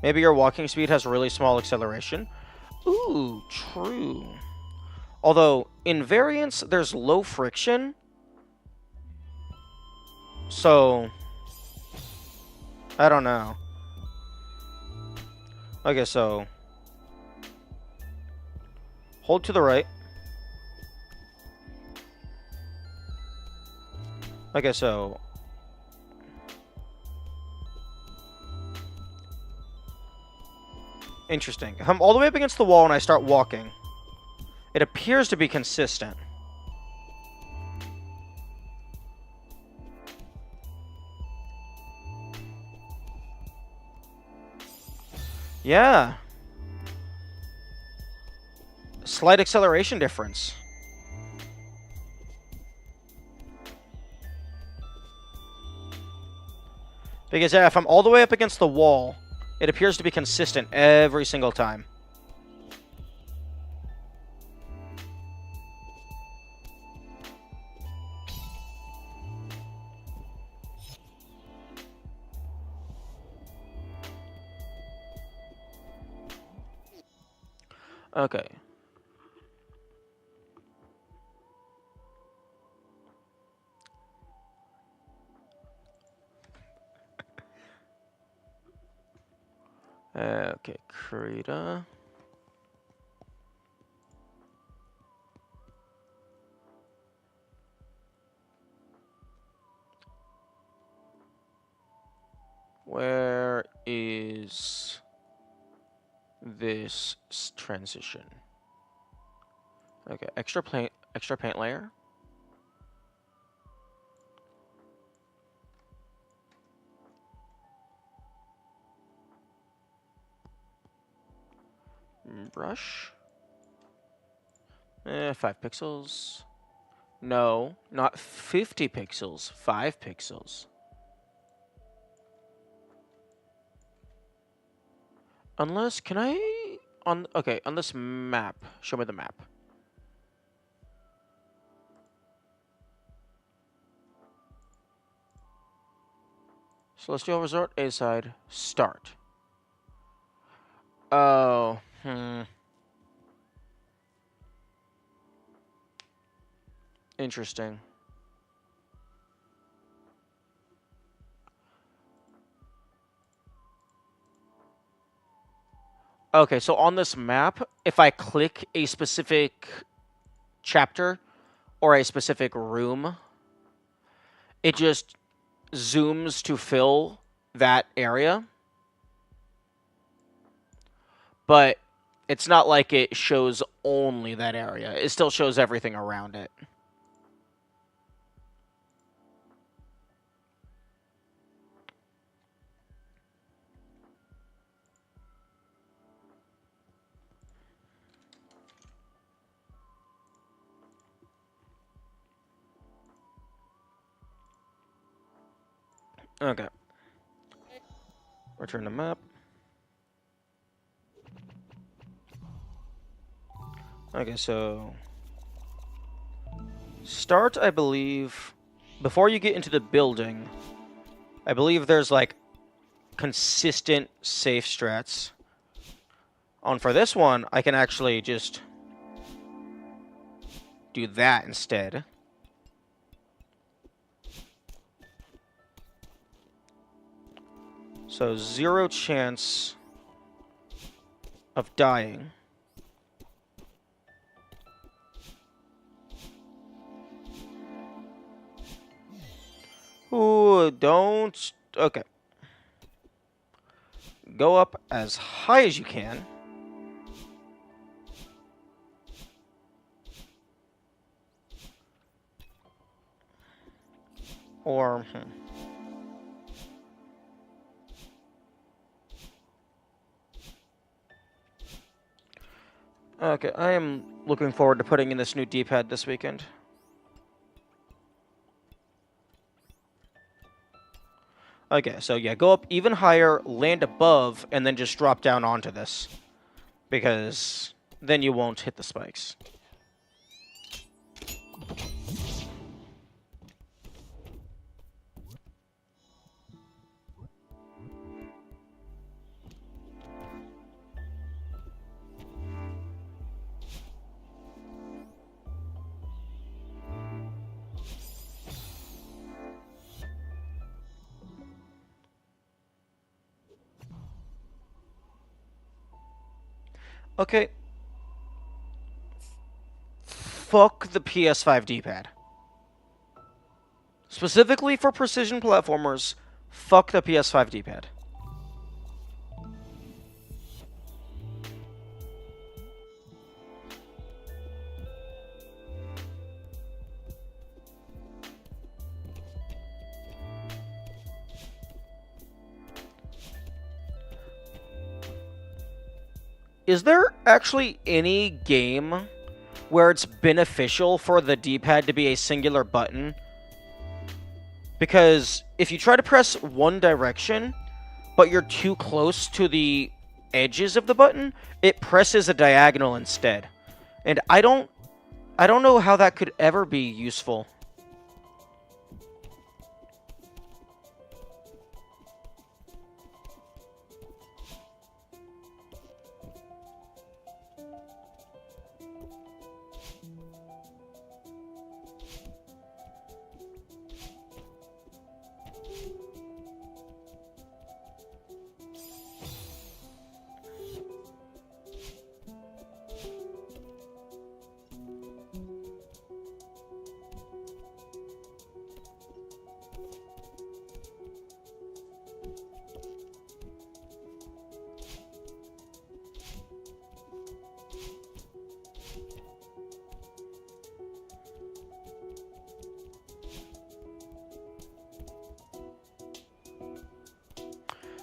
Maybe your walking speed has really small acceleration. Ooh, true. Although, in variance, there's low friction. So, I don't know. Okay, so, hold to the right. Okay, so, interesting. If I'm all the way up against the wall and I start walking, it appears to be consistent. Yeah. Slight acceleration difference. Because, yeah, if I'm all the way up against the wall, it appears to be consistent every single time. Okay. Okay, Krita. Where is this transition? Okay, extra paint layer. Brush. 5 pixels. No, not 50 pixels. 5 pixels. Unless, can I... Okay, on this map. Show me the map. Celestial Resort, A side, start. Oh, interesting. Okay, so on this map, if I click a specific chapter or a specific room, it just zooms to fill that area. But it's not like it shows only that area. It still shows everything around it. Okay. Return the map. Okay, so Start, I believe, before you get into the building, I believe there's like consistent safe strats. For this one, I can actually just do that instead. So 0 chance of dying. Ooh, don't... Okay. Go up as high as you can. Or... Okay, I am looking forward to putting in this new D-pad this weekend. Okay, so yeah, go up even higher, land above, and then just drop down onto this. Because then you won't hit the spikes. Okay. Fuck the PS5 D-pad. Specifically for precision platformers, fuck the PS5 D-pad. Is there actually any game where it's beneficial for the D-pad to be a singular button? Because if you try to press one direction, but you're too close to the edges of the button, it presses a diagonal instead. And I don't know how that could ever be useful.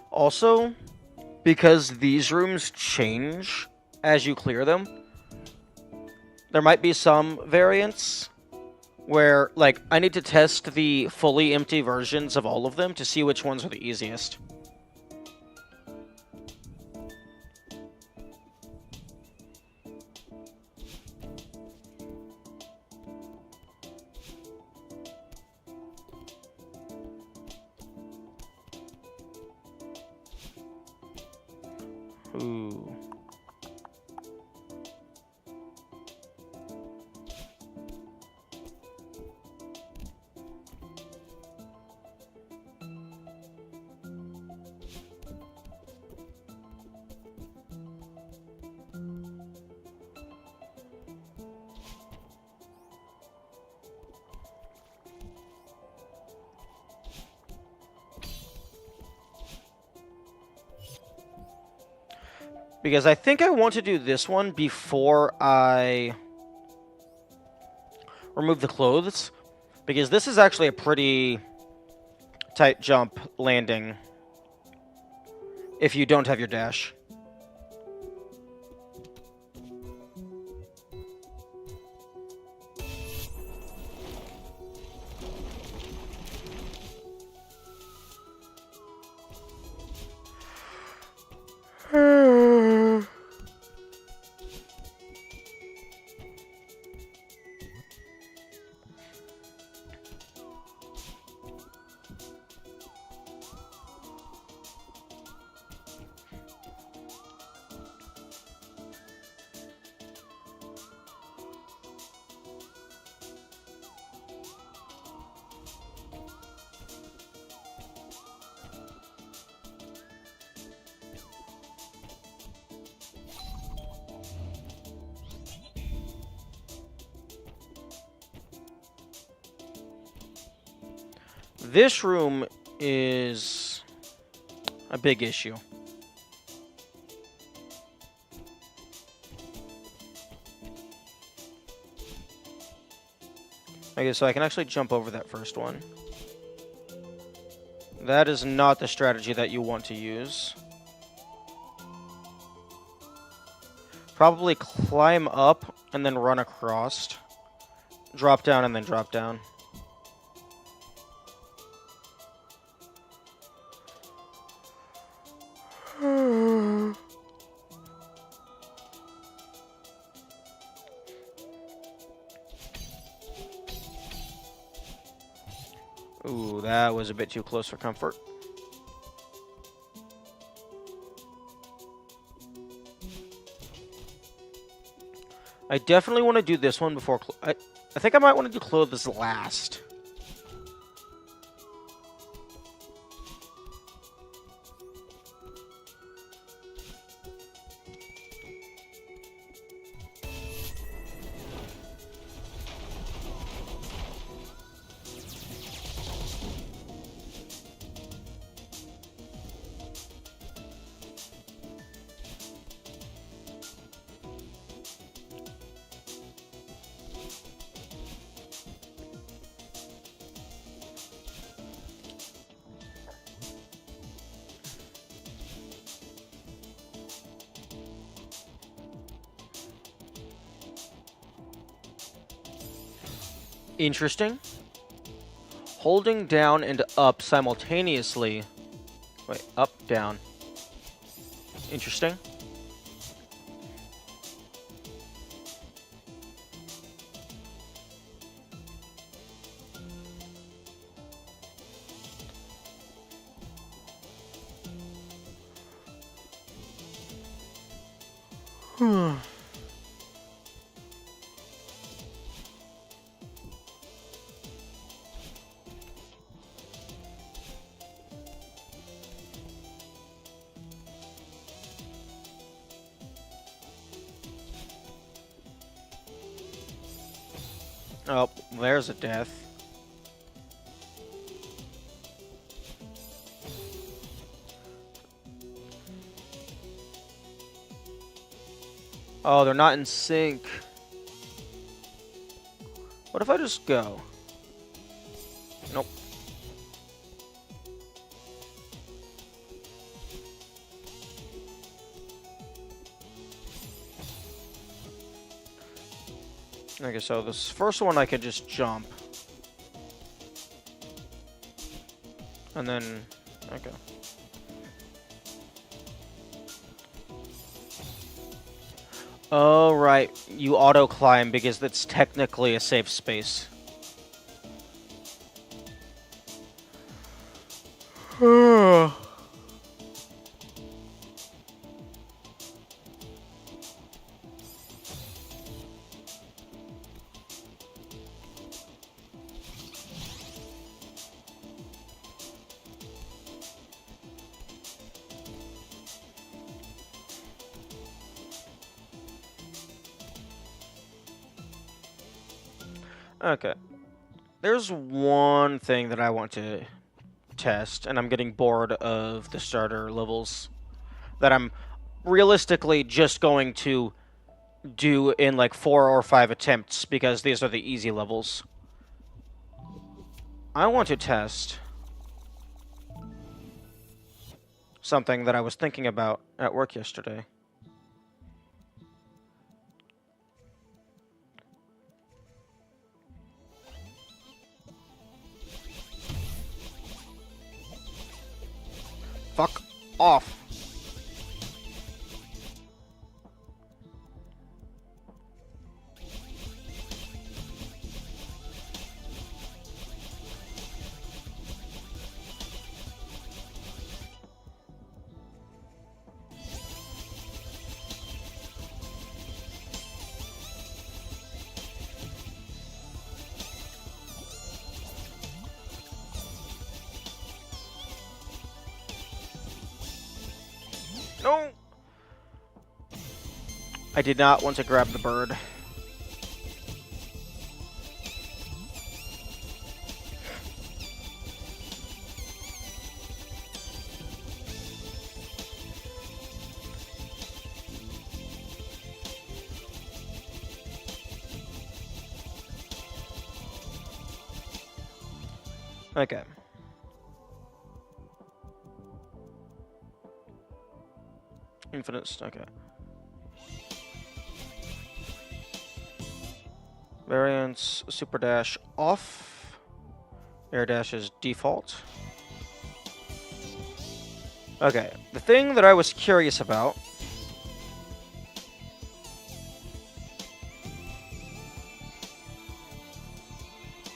Also, because these rooms change as you clear them, there might be some variants where, like, I need to test the fully empty versions of all of them to see which ones are the easiest. Ooh. Because I think I want to do this one before I remove the clothes. Because this is actually a pretty tight jump landing if you don't have your dash. This room is a big issue. Okay, so I can actually jump over that first one. That is not the strategy that you want to use. Probably climb up and then run across. Drop down and then drop down. Ooh, that was a bit too close for comfort. I definitely want to do this one before... I think I might want to do clothes last. Interesting. Holding down and up simultaneously. Wait, up, down. Interesting. Oh, there's a death. Oh, they're not in sync. What if I just go? Nope. Okay, so this first one I could just jump. And then, okay. Oh, right. You auto-climb because that's technically a safe space. Okay. There's one thing that I want to test, and I'm getting bored of the starter levels that I'm realistically just going to do in like 4 or 5 attempts because these are the easy levels. I want to test something that I was thinking about at work yesterday. Fuck off. No! I did not want to grab the bird. Okay. Infinite, okay. Variance, super dash off. Air dash is default. Okay, the thing that I was curious about.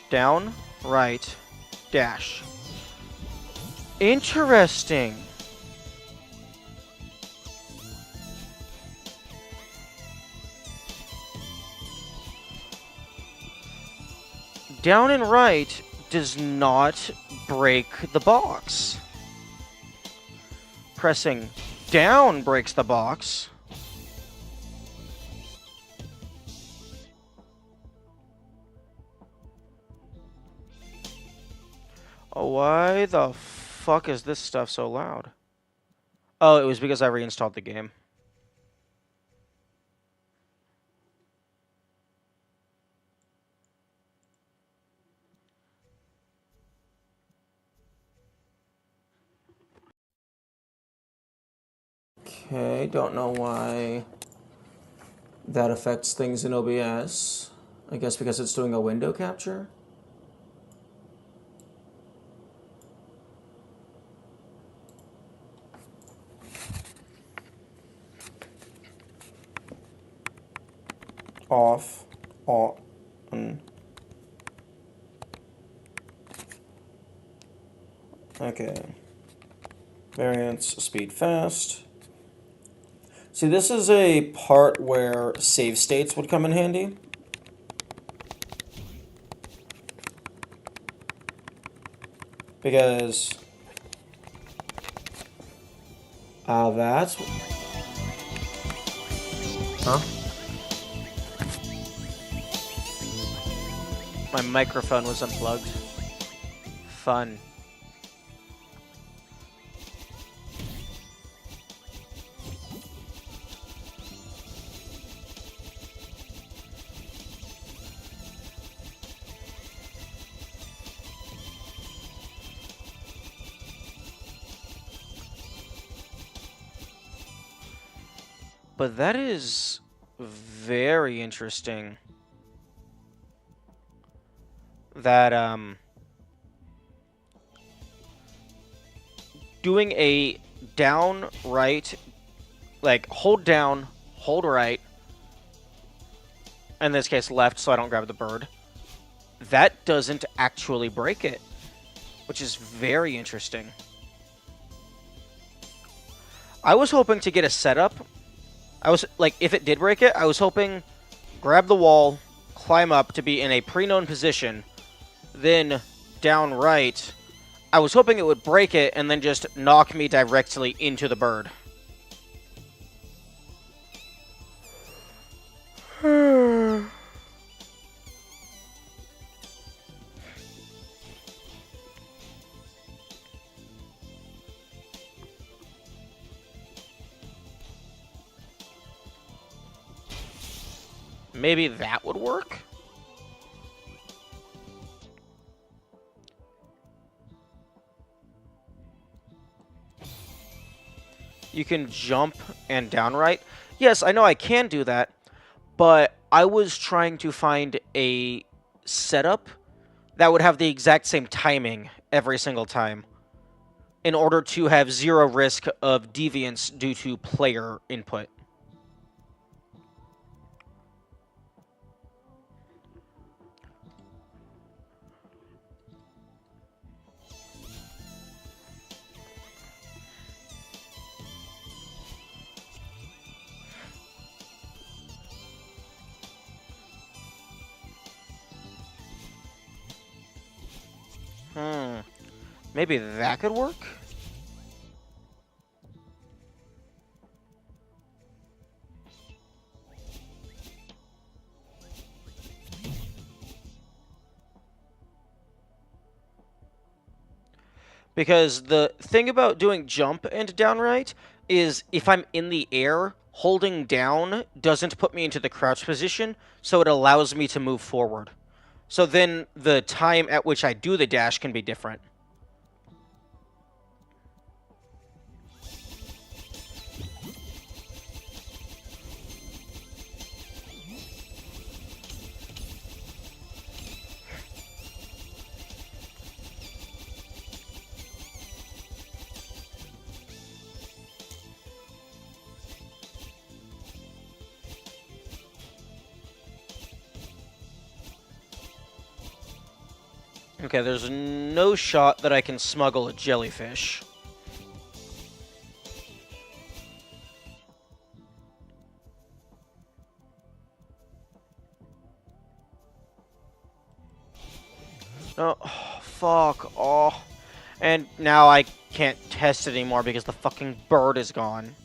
Down, right, dash. Interesting. Down and right does not break the box. Pressing down breaks the box. Oh, why the fuck is this stuff so loud? Oh, it was because I reinstalled the game. Okay, don't know why that affects things in OBS. I guess because it's doing a window capture. Off, on. Okay. Variance, speed fast. See, this is a part where save states would come in handy. Because that's... Huh? My microphone was unplugged. Fun. But that is very interesting. That, doing a down, right, like, hold down, hold right, in this case left so I don't grab the bird, that doesn't actually break it, which is very interesting. I was hoping to get a setup. I was, like, if it did break it, I was hoping grab the wall, climb up to be in a pre-known position, then down right. I was hoping it would break it and then just knock me directly into the bird. Maybe that would work? You can jump and down right. Yes, I know I can do that, but I was trying to find a setup that would have the exact same timing every single time in order to have zero risk of deviance due to player input. Maybe that could work? Because the thing about doing jump and downright is if I'm in the air, holding down doesn't put me into the crouch position, so it allows me to move forward. So then the time at which I do the dash can be different. Okay, there's no shot that I can smuggle a jellyfish. Oh, fuck. Oh. And now I can't test it anymore because the fucking bird is gone.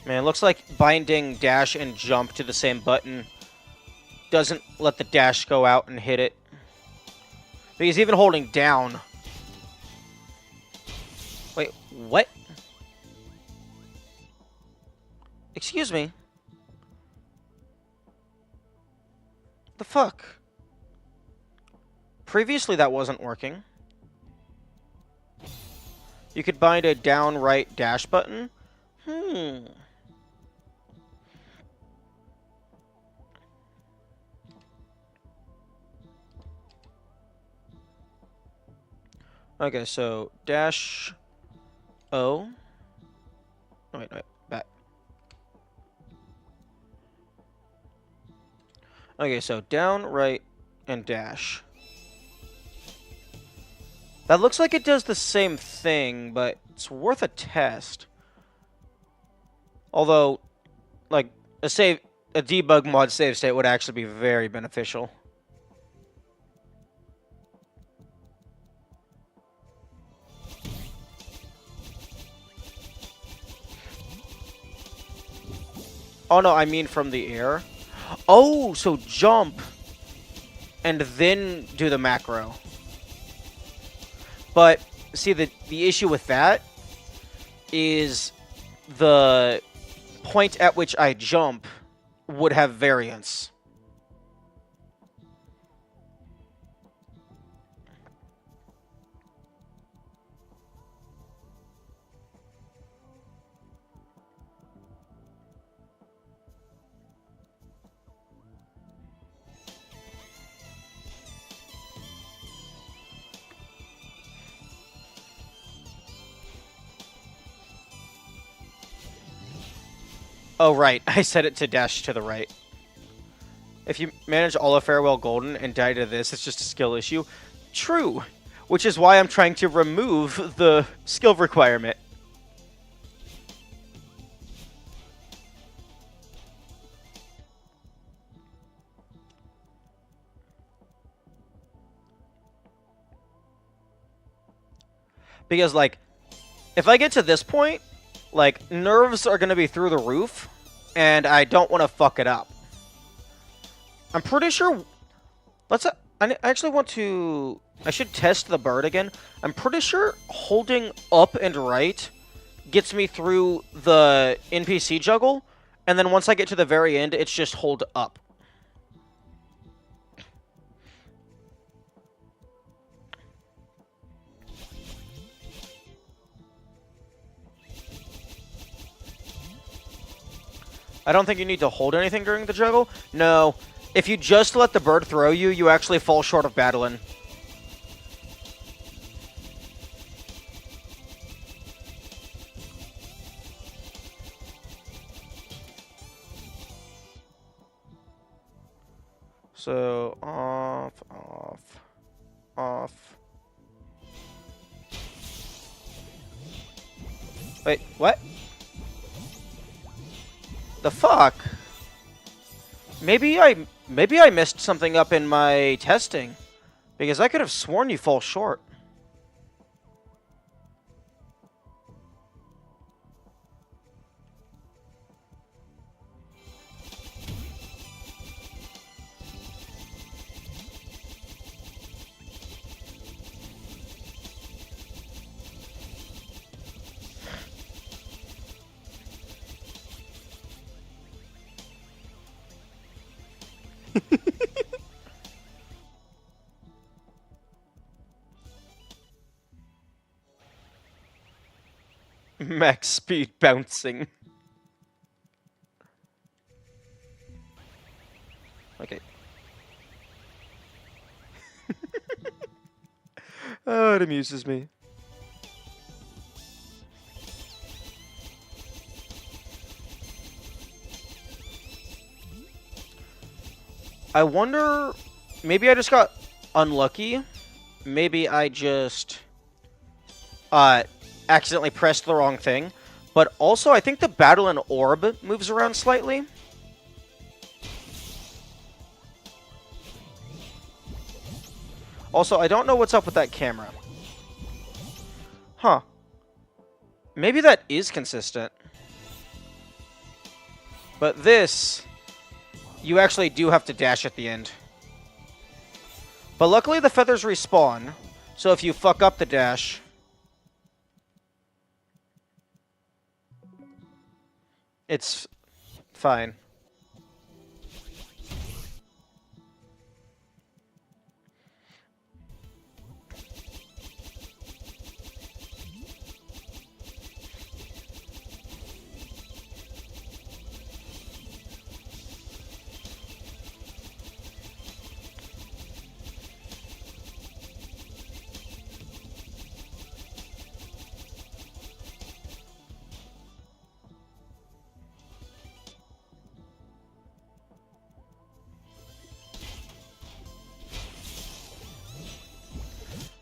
Man, it looks like binding dash and jump to the same button doesn't let the dash go out and hit it. Because even holding down... Wait, what? Excuse me? The fuck? Previously that wasn't working. You could bind a down right dash button? Okay, so dash O. Oh, wait, back. Okay, so down, right, and dash. That looks like it does the same thing, but it's worth a test. Although, like, a debug mod save state would actually be very beneficial. Oh no, I mean from the air. Oh, so jump and then do the macro. But see, the issue with that is the point at which I jump would have variance. Oh, right. I set it to dash to the right. If you manage all of Farewell Golden and die to this, it's just a skill issue. True. Which is why I'm trying to remove the skill requirement. Because, like, if I get to this point, like, nerves are going to be through the roof, and I don't want to fuck it up. I'm pretty sure... I actually want to... I should test the bird again. I'm pretty sure holding up and right gets me through the NPC juggle, and then once I get to the very end, it's just hold up. I don't think you need to hold anything during the juggle. No. If you just let the bird throw you, you actually fall short of battling. So, off, off, off. Wait, what? The fuck? Maybe I messed something up in my testing. Because I could have sworn you fall short. Max speed bouncing. Okay. Oh, it amuses me. I wonder... Maybe I just got unlucky. Maybe I just... accidentally pressed the wrong thing. But also, I think the Battle and Orb moves around slightly. Also, I don't know what's up with that camera. Huh. Maybe that is consistent. But this, you actually do have to dash at the end. But luckily the feathers respawn, so if you fuck up the dash... It's fine.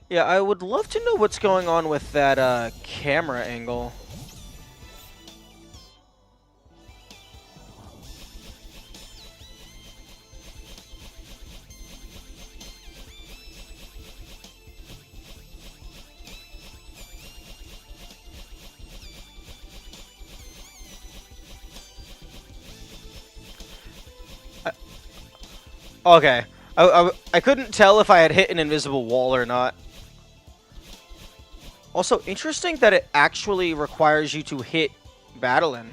Yeah, I would love to know what's going on with that camera angle. Okay. I couldn't tell if I had hit an invisible wall or not. Also, interesting that it actually requires you to hit Battlein.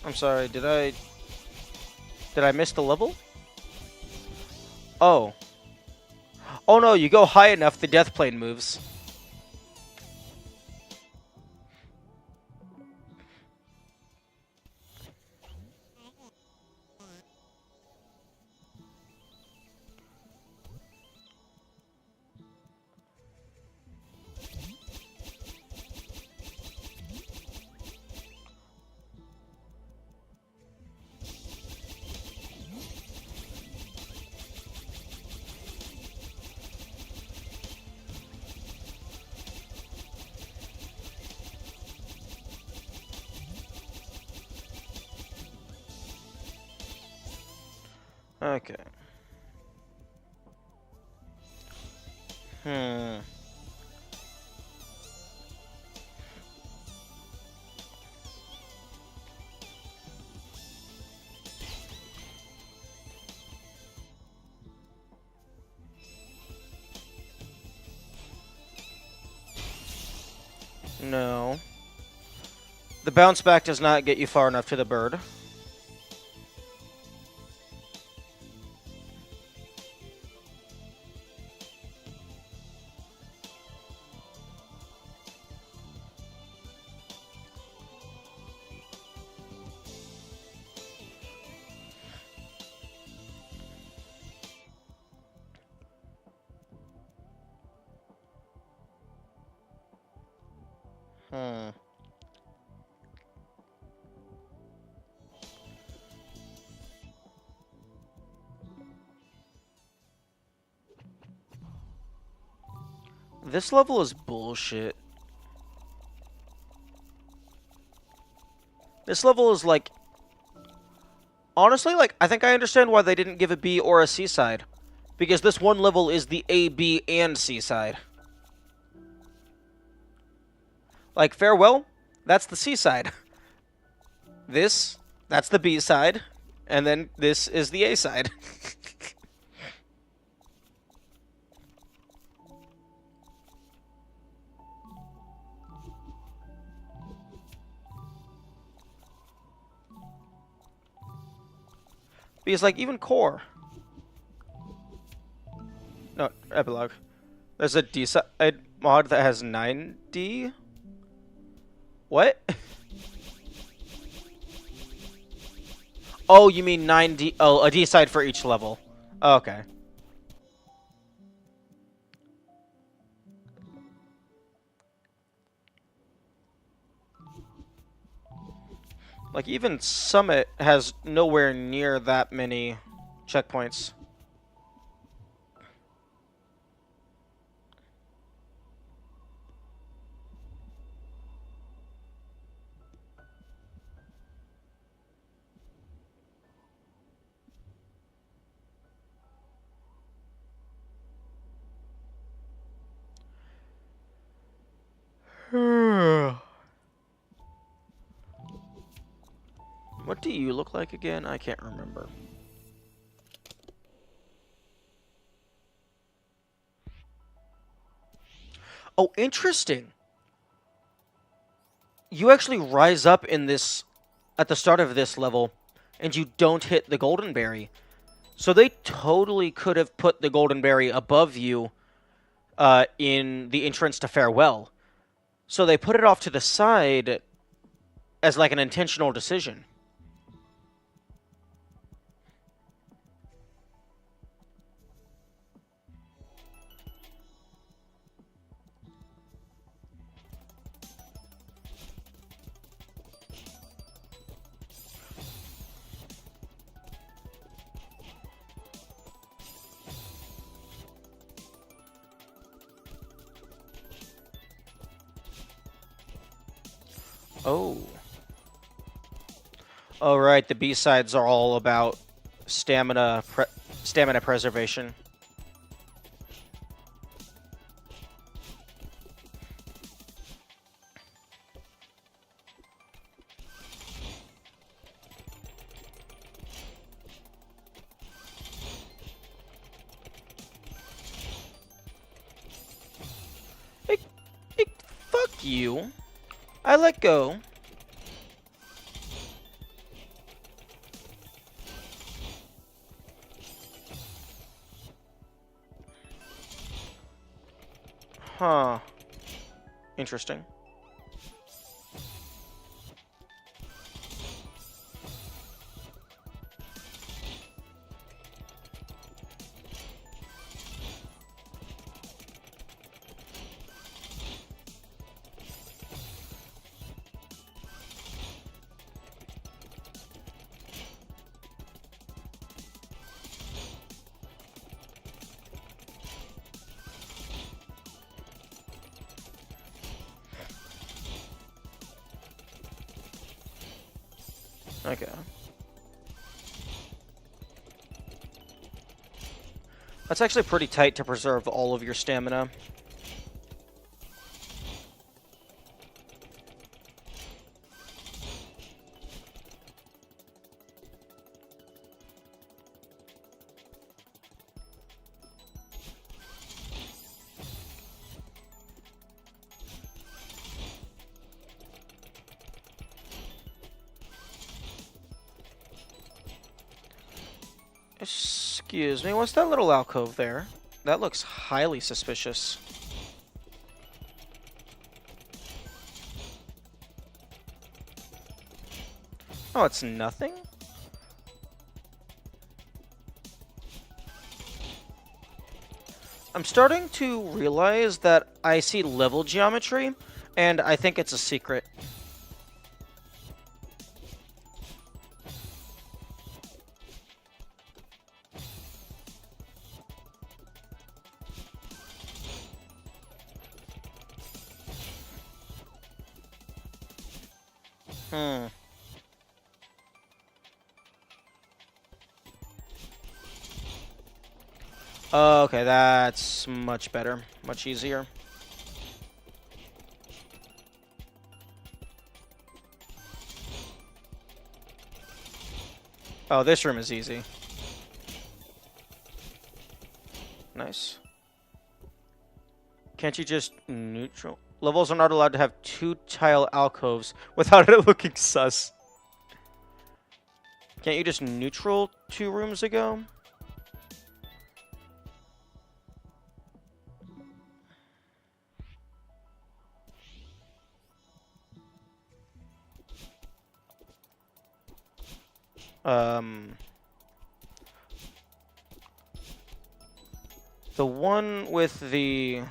I'm sorry, did I miss the level? Oh. Oh no, you go high enough, the death plane moves. Okay. No. The bounce back does not get you far enough to the bird. This level is bullshit. This level is like... Honestly, like, I think I understand why they didn't give a B or a C side. Because this one level is the A, B, and C side. Like, Farewell, that's the C side. This, that's the B side. And then this is the A side. Because, like, even core. No, epilogue. There's a D-side mod that has 9D? What? Oh, you mean 9D? Oh, a D-side for each level. Oh, okay. Like, even Summit has nowhere near that many checkpoints. What do you look like again? I can't remember. Oh, interesting. You actually rise up in this at the start of this level, and you don't hit the golden berry. So they totally could have put the golden berry above you in the entrance to Farewell. So they put it off to the side as like an intentional decision. Oh. Oh, right. The B-sides are all about stamina preservation. Hey, hey, fuck you. I let go. Huh. Interesting. Okay. That's actually pretty tight to preserve all of your stamina. Excuse me, what's that little alcove there? That looks highly suspicious. Oh, it's nothing? I'm starting to realize that I see level geometry, and I think it's a secret. Hmm. Okay, that's much better. Much easier. Oh, this room is easy. Nice. Can't you just neutral? Levels are not allowed to have 2 tile alcoves without it looking sus. Can't you just neutral 2 rooms ago? The one with the...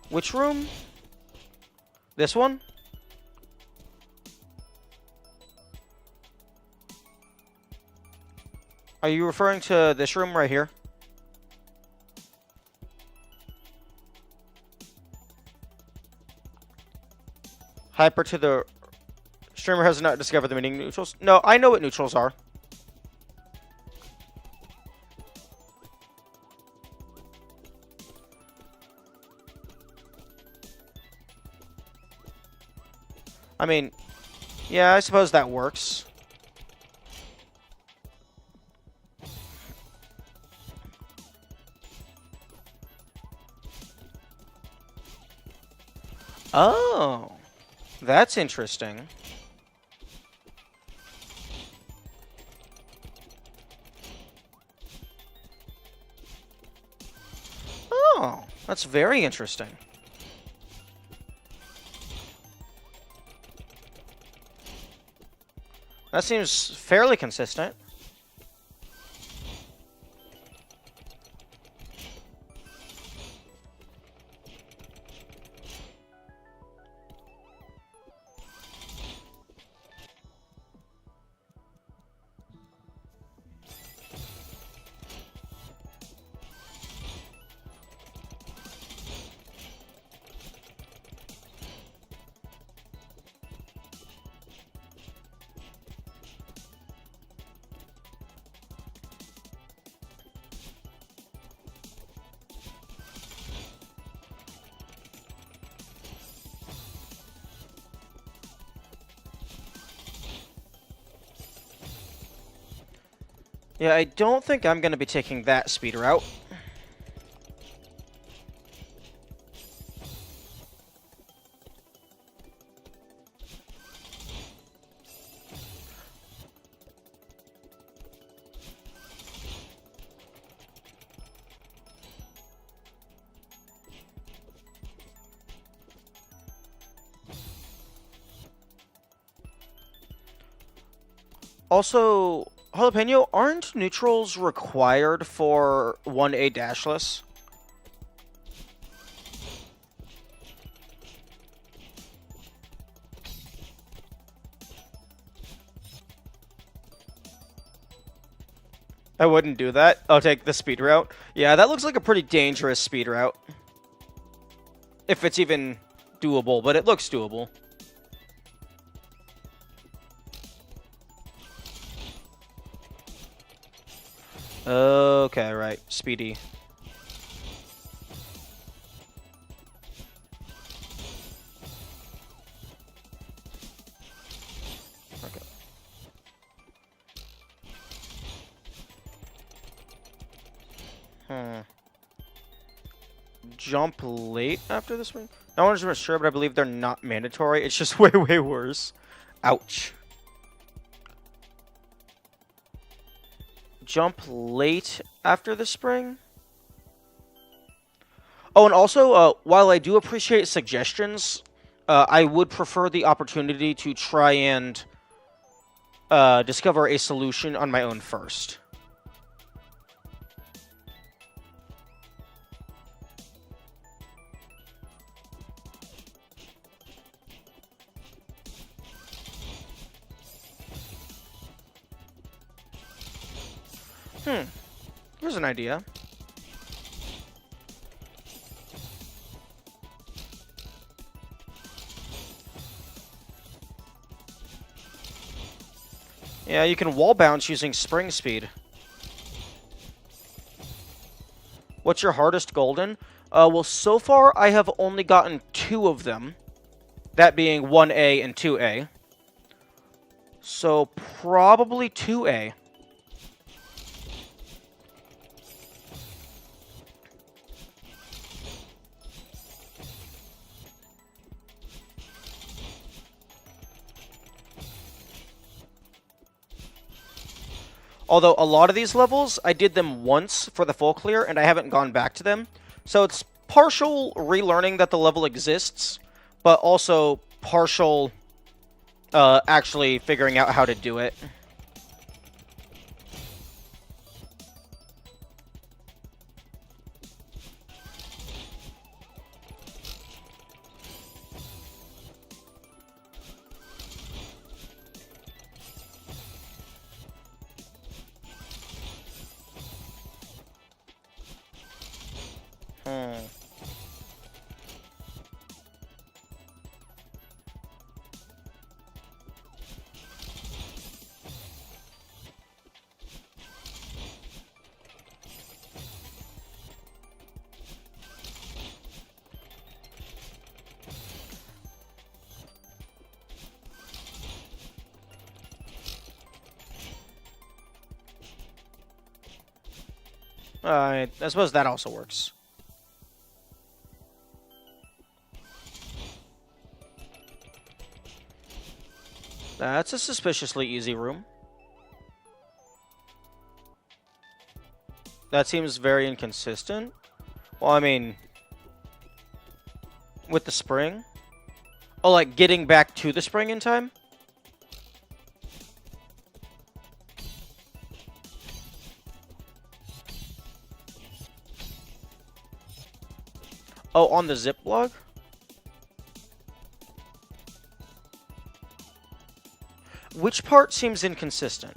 Which room? This one? Are you referring to this room right here? Hyper to the... Streamer has not discovered the meaning of neutrals. No, I know what neutrals are. I mean, yeah, I suppose that works. Oh, that's interesting. Oh, that's very interesting. That seems fairly consistent. Yeah, I don't think I'm going to be taking that speed route. Also, Jalapeno, aren't neutrals required for 1A dashless? I wouldn't do that. I'll take the speed route. Yeah, that looks like a pretty dangerous speed route. If it's even doable, but it looks doable. Okay, right. Speedy. Okay. Jump late after this one? No one's sure, but I believe they're not mandatory. It's just way, way worse. Ouch. Jump late after the spring? Oh, and also, while I do appreciate suggestions, I would prefer the opportunity to try and discover a solution on my own first. Here's an idea. Yeah, you can wall bounce using spring speed. What's your hardest golden? Well, so far I have only gotten 2 of them. That being 1A and 2A. So probably 2A. Although a lot of these levels, I did them once for the full clear, and I haven't gone back to them. So it's partial relearning that the level exists, but also partial actually figuring out how to do it. I suppose that also works. That's a suspiciously easy room. That seems very inconsistent. Well, I mean, with the spring? Oh, like getting back to the spring in time? Oh, on the zip log? Which part seems inconsistent?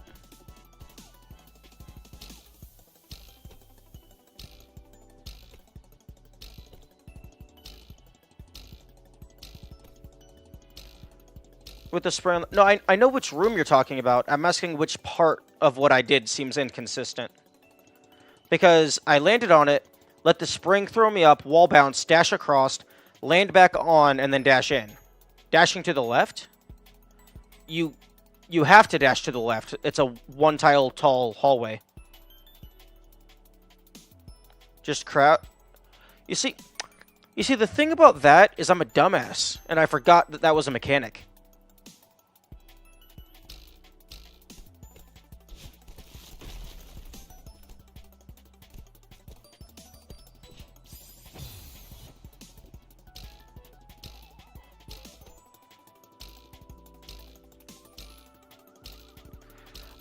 With the spring... No, I know which room you're talking about. I'm asking which part of what I did seems inconsistent. Because I landed on it, let the spring throw me up, wall bounce, dash across, land back on, and then dash in. Dashing to the left? You have to dash to the left. It's a one-tile tall hallway. Just crap. You see, the thing about that is I'm a dumbass, and I forgot that that was a mechanic.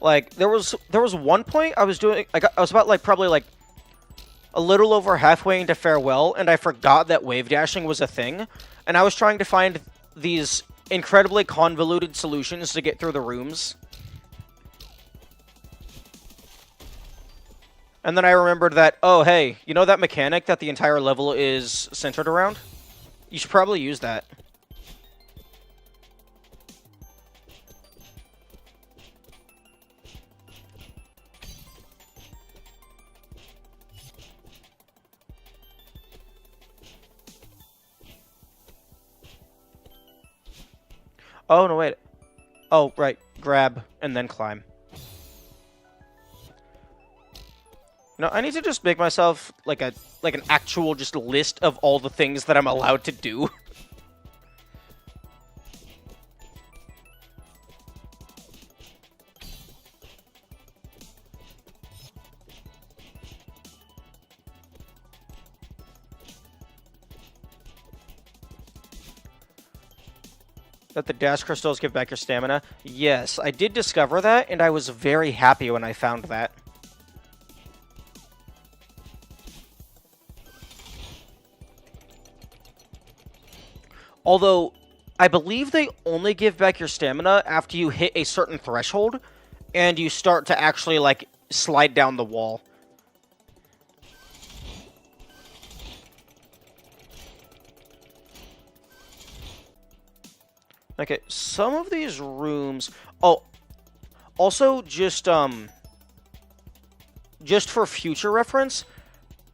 Like, there was one point I was doing, I was about, like, probably, like, a little over halfway into Farewell, and I forgot that wave dashing was a thing, and I was trying to find these incredibly convoluted solutions to get through the rooms. And then I remembered that, oh, hey, you know that mechanic that the entire level is centered around? You should probably use that. Oh, no, wait. Oh, right. Grab and then climb. No, I need to just make myself like an actual just list of all the things that I'm allowed to do. That the dash crystals give back your stamina. Yes, I did discover that, and I was very happy when I found that. Although, I believe they only give back your stamina after you hit a certain threshold, and you start to actually, like, slide down the wall. Okay, some of these rooms... Oh, also, just for future reference,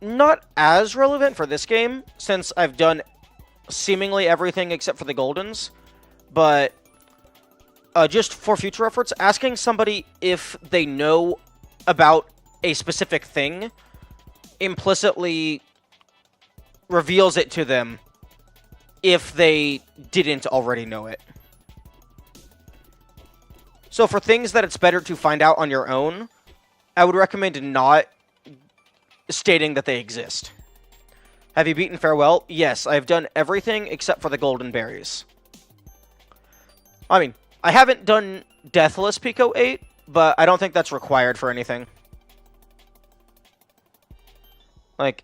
not as relevant for this game, since I've done seemingly everything except for the Goldens, but just for future reference, asking somebody if they know about a specific thing implicitly reveals it to them if they didn't already know it. So for things that it's better to find out on your own, I would recommend not stating that they exist. Have you beaten Farewell? Yes, I've done everything except for the golden berries. I mean, I haven't done Deathless Pico 8, but I don't think that's required for anything. Like...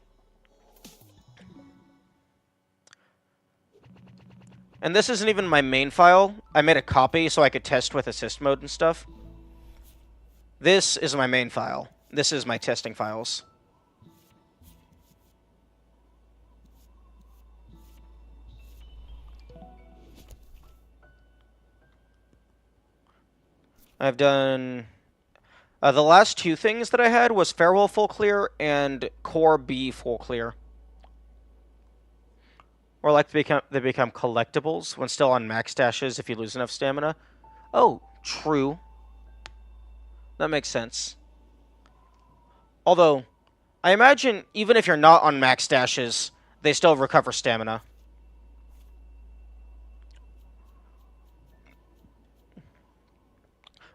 And this isn't even my main file. I made a copy so I could test with assist mode and stuff. This is my main file. This is my testing files. I've done... the last two things that I had was Farewell Full Clear and Core B Full Clear. Or like they become collectibles when still on max dashes if you lose enough stamina. Oh, true. That makes sense. Although, I imagine even if you're not on max dashes, they still recover stamina.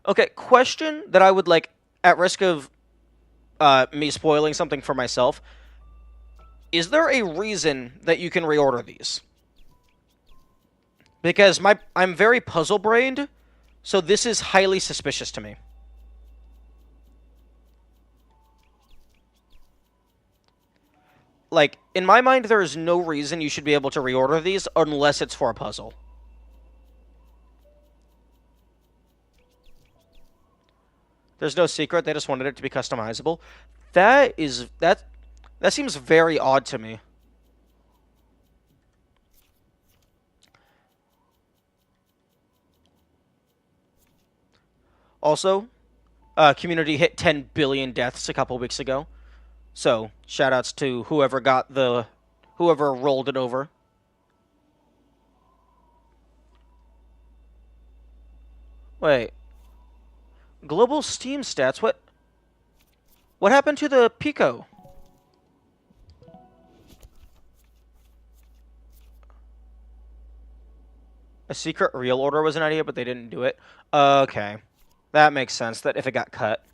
Okay, question that I would like, at risk of me spoiling something for myself. Is there a reason that you can reorder these? Because I'm very puzzle-brained, so this is highly suspicious to me. Like, in my mind, there is no reason you should be able to reorder these unless it's for a puzzle. There's no secret, they just wanted it to be customizable. That seems very odd to me. Also, community hit 10 billion deaths a couple weeks ago. So, shoutouts to whoever rolled it over. Wait. Global Steam stats, what happened to the Pico? A secret real order was an idea, but they didn't do it. Okay. That makes sense, that if it got cut.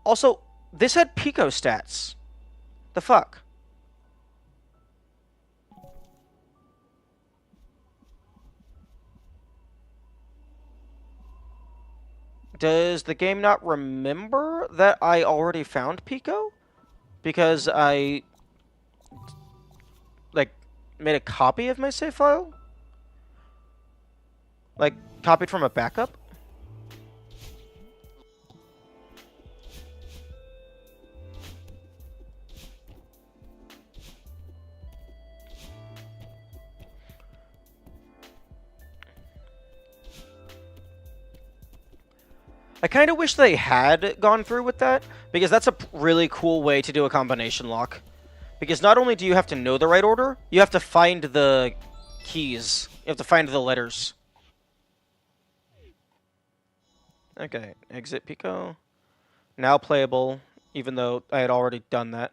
Also, this had Pico stats. The fuck? Does the game not remember that I already found Pico? Because I, like, made a copy of my save file? Like, copied from a backup? I kind of wish they had gone through with that, because that's a really cool way to do a combination lock. Because not only do you have to know the right order, you have to find the keys. You have to find the letters. Okay, exit Pico. Now playable, even though I had already done that.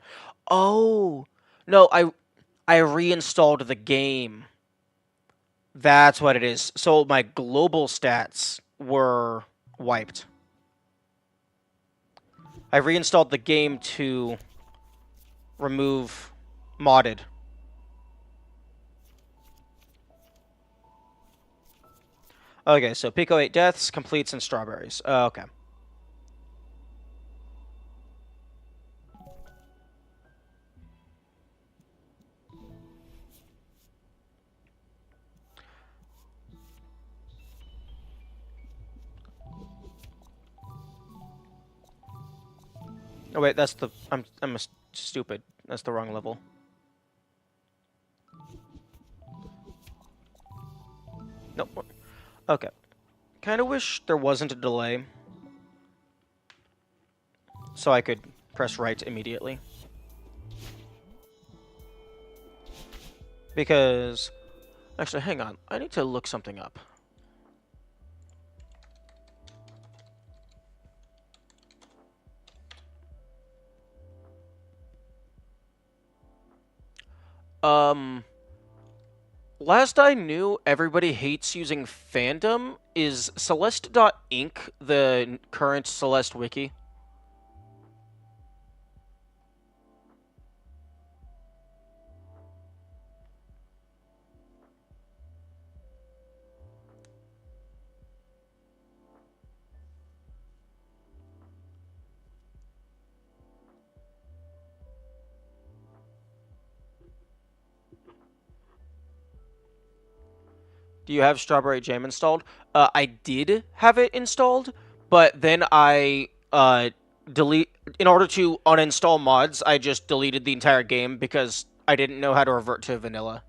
Oh! No, I reinstalled the game. That's what it is. So my global stats were wiped. I reinstalled the game to remove modded. Okay, so Pico 8 deaths, completes, and strawberries. Okay. Oh wait, that's the... I'm stupid. That's the wrong level. Nope. Okay. Kinda wish there wasn't a delay. So I could press right immediately. Because... Actually, hang on. I need to look something up. Last I knew, everybody hates using fandom. Is Celeste.inc the current Celeste wiki? Do you have Strawberry Jam installed? I did have it installed, but then I delete. In order to uninstall mods, I just deleted the entire game because I didn't know how to revert to vanilla.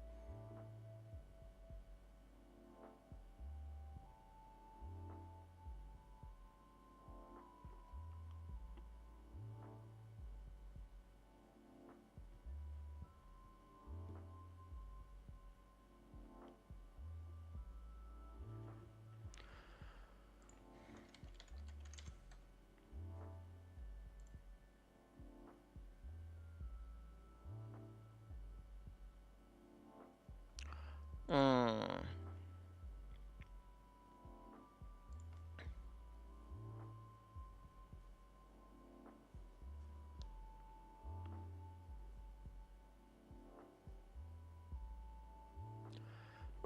Mm.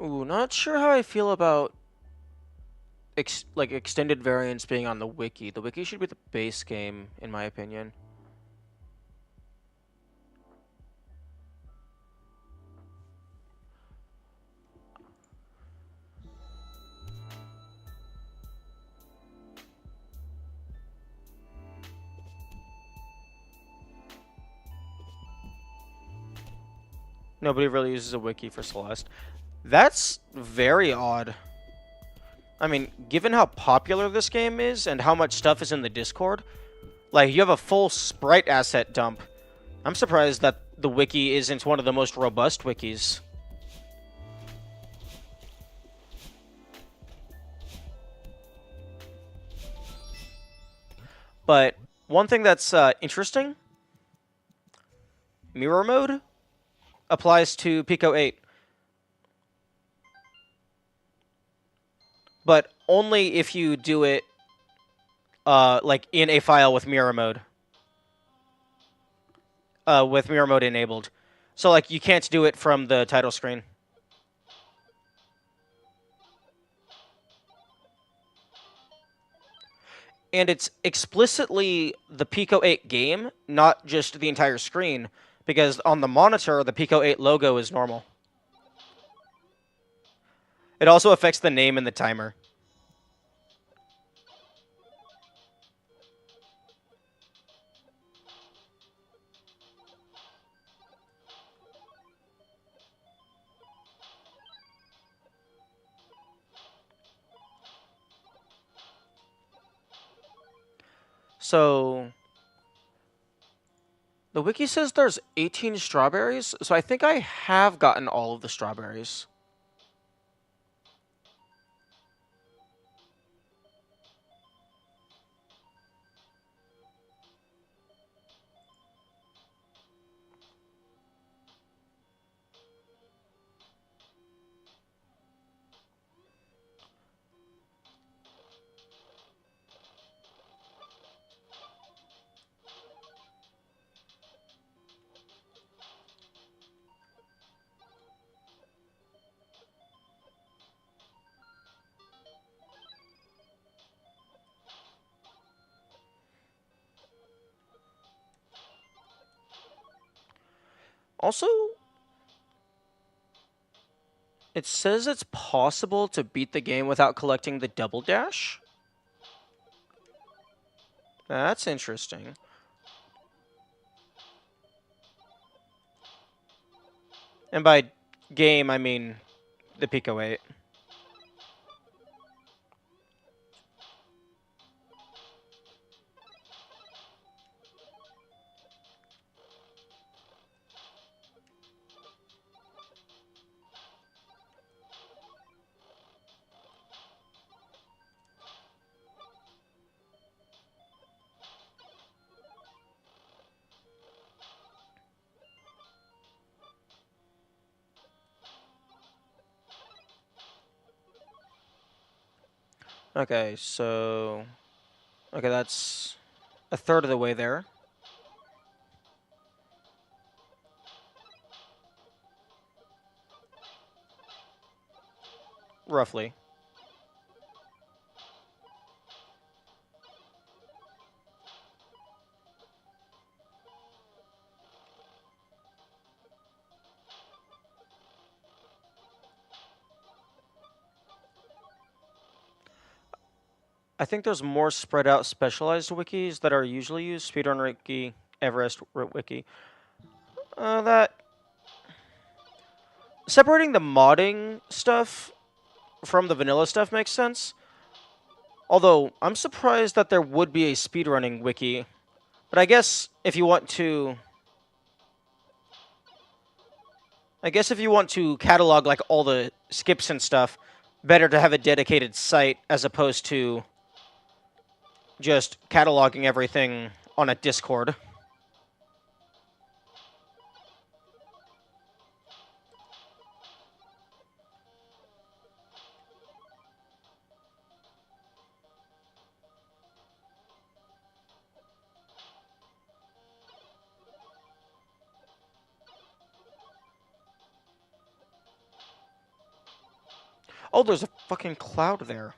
Ooh, not sure how I feel about like extended variants being on the wiki. The wiki should be the base game, in my opinion. Nobody really uses a wiki for Celeste. That's very odd. I mean, given how popular this game is and how much stuff is in the Discord, like, you have a full sprite asset dump. I'm surprised that the wiki isn't one of the most robust wikis. But one thing that's interesting, mirror mode applies to Pico 8, but only if you do it like in a file with mirror mode. With mirror mode enabled. So, like, you can't do it from the title screen. And it's explicitly the Pico 8 game, not just the entire screen, because on the monitor, the Pico 8 logo is normal. It also affects the name and the timer. So, the wiki says there's 18 strawberries, so I think I have gotten all of the strawberries. Also, it says it's possible to beat the game without collecting the double dash. That's interesting. And by game, I mean the Pico 8. Okay, so... Okay, that's a third of the way there. Roughly. I think there's more spread out specialized wikis that are usually used. Speedrun Wiki, Everest Wiki. That separating the modding stuff from the vanilla stuff makes sense. Although I'm surprised that there would be a speedrunning wiki. But I guess if you want to catalog like all the skips and stuff, better to have a dedicated site as opposed to just cataloging everything on a Discord. Oh, there's a fucking cloud there.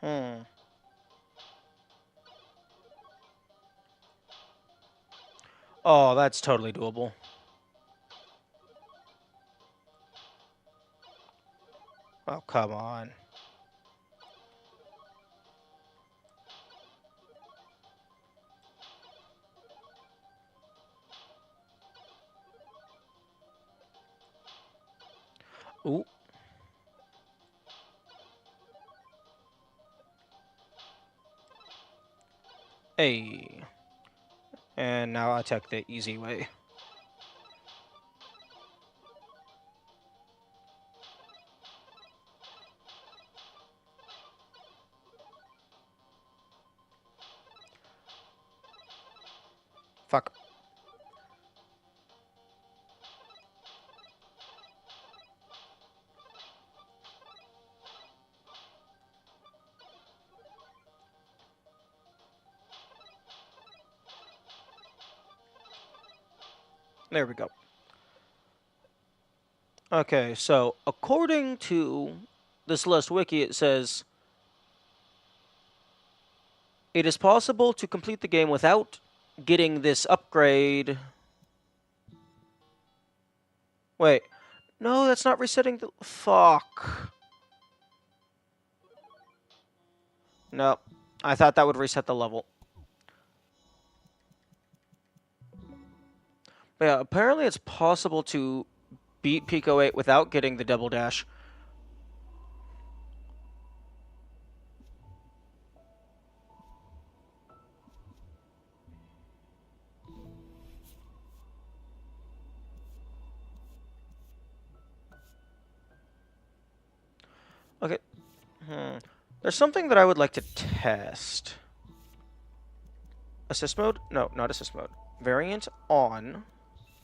Hmm. Oh, that's totally doable. Oh, come on. Ooh. Hey. And now I take the easy way. Fuck. There we go. Okay, so according to the Celeste wiki, it says it is possible to complete the game without getting this upgrade. Wait, no, that's not resetting the. Fuck. No, I thought that would reset the level. But yeah, apparently it's possible to beat Pico 8 without getting the double dash. Okay. There's something that I would like to test. Assist mode? No, not assist mode. Variant on.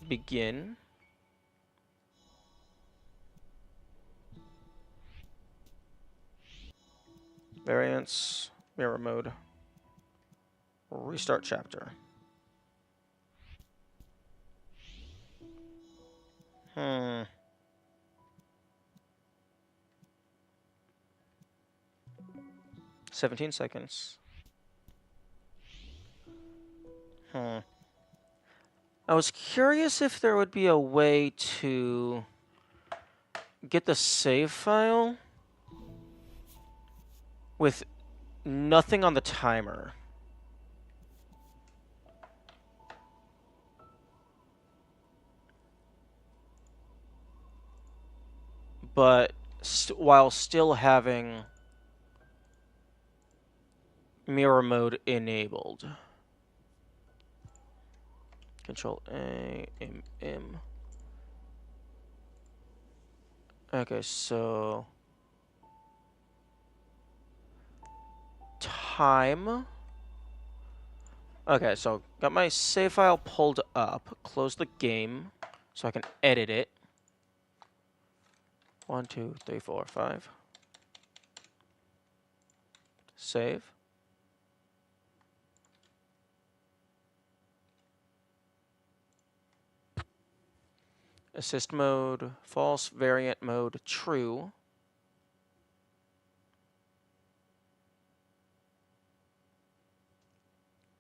Begin. Variants. Mirror mode. Restart chapter. 17 seconds. I was curious if there would be a way to get the save file with nothing on the timer. But while still having mirror mode enabled. Control A, M. Okay, so time. Okay, so got my save file pulled up. Close the game so I can edit it. 1, 2, 3, 4, 5. Save. Assist mode, false. Variant mode, true.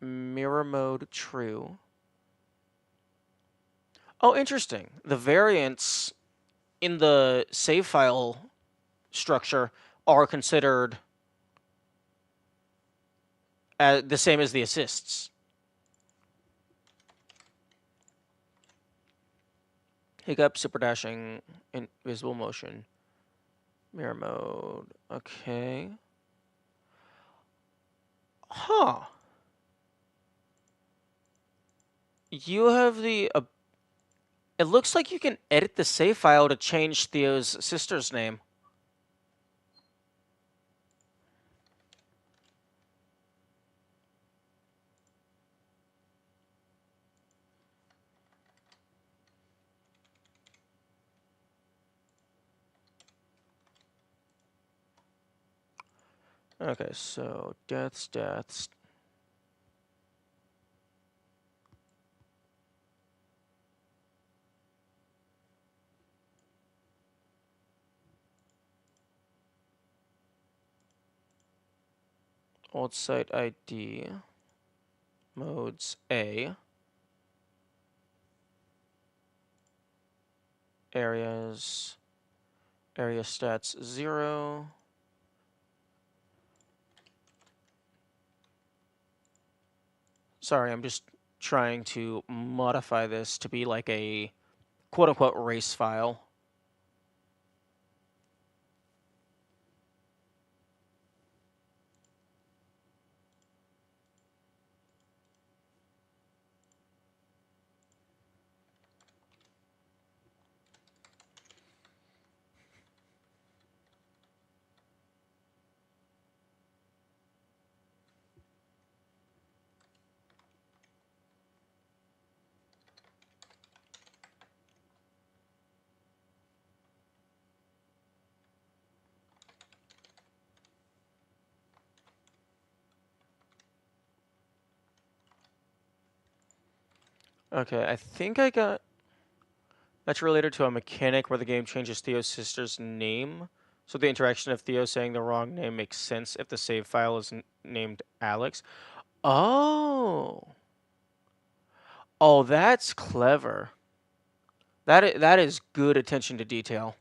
Mirror mode, true. Oh, interesting. The variants in the save file structure are considered the same as the assists. Hiccup, super dashing, invisible motion, mirror mode. Okay. Huh. You have the... it looks like you can edit the save file to change Theo's sister's name. Okay, so deaths. Old site ID. Modes A. Areas. Area stats 0. Sorry, I'm just trying to modify this to be like a quote-unquote race file. Okay, I think I got... that's related to a mechanic where the game changes Theo's sister's name. So the interaction of Theo saying the wrong name makes sense if the save file is named Alex. Oh. Oh, that's clever. That is good attention to detail.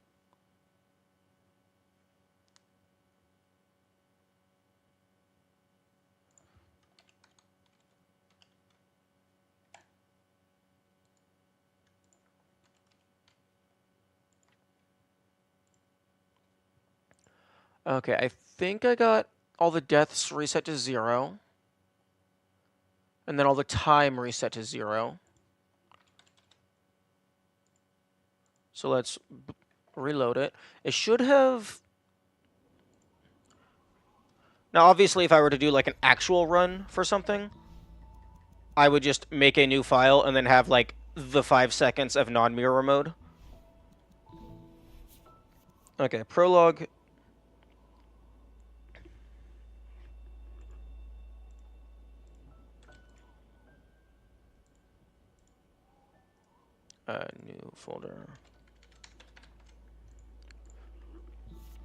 Okay, I think I got all the deaths reset to 0. And then all the time reset to 0. So let's reload it. It should have... now, obviously, if I were to do like an actual run for something, I would just make a new file and then have like the 5 seconds of non-mirror mode. Okay, prologue. New folder.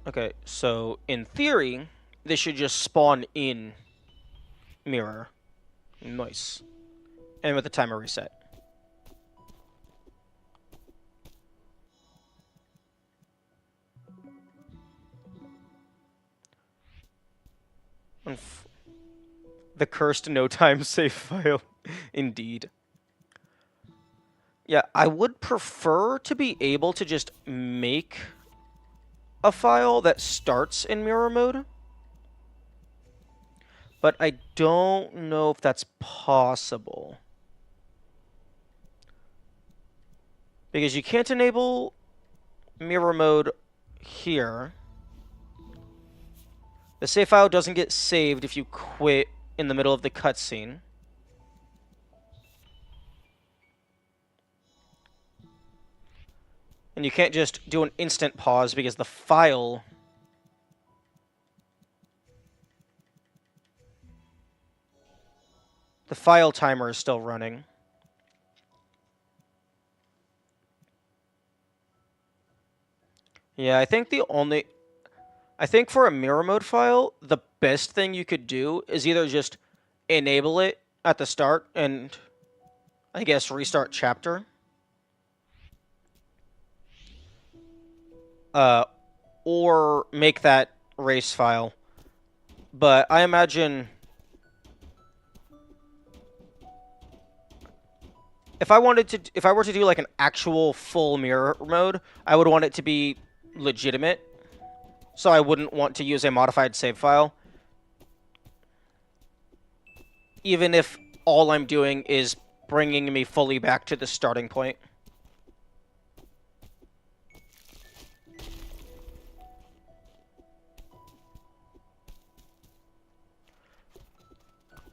Okay, so in theory, this should just spawn in mirror. Nice. And with the timer reset. The cursed no time save file. Indeed. Yeah, I would prefer to be able to just make a file that starts in mirror mode. But I don't know if that's possible. Because you can't enable mirror mode here. The save file doesn't get saved if you quit in the middle of the cutscene. And you can't just do an instant pause because the file... The file timer is still running. Yeah, I think for a mirror mode file, the best thing you could do is either just enable it at the start and, I guess, restart chapter. Or make that race file. But I imagine if I were to do like an actual full mirror mode, I would want it to be legitimate. So I wouldn't want to use a modified save file. Even if all I'm doing is bringing me fully back to the starting point.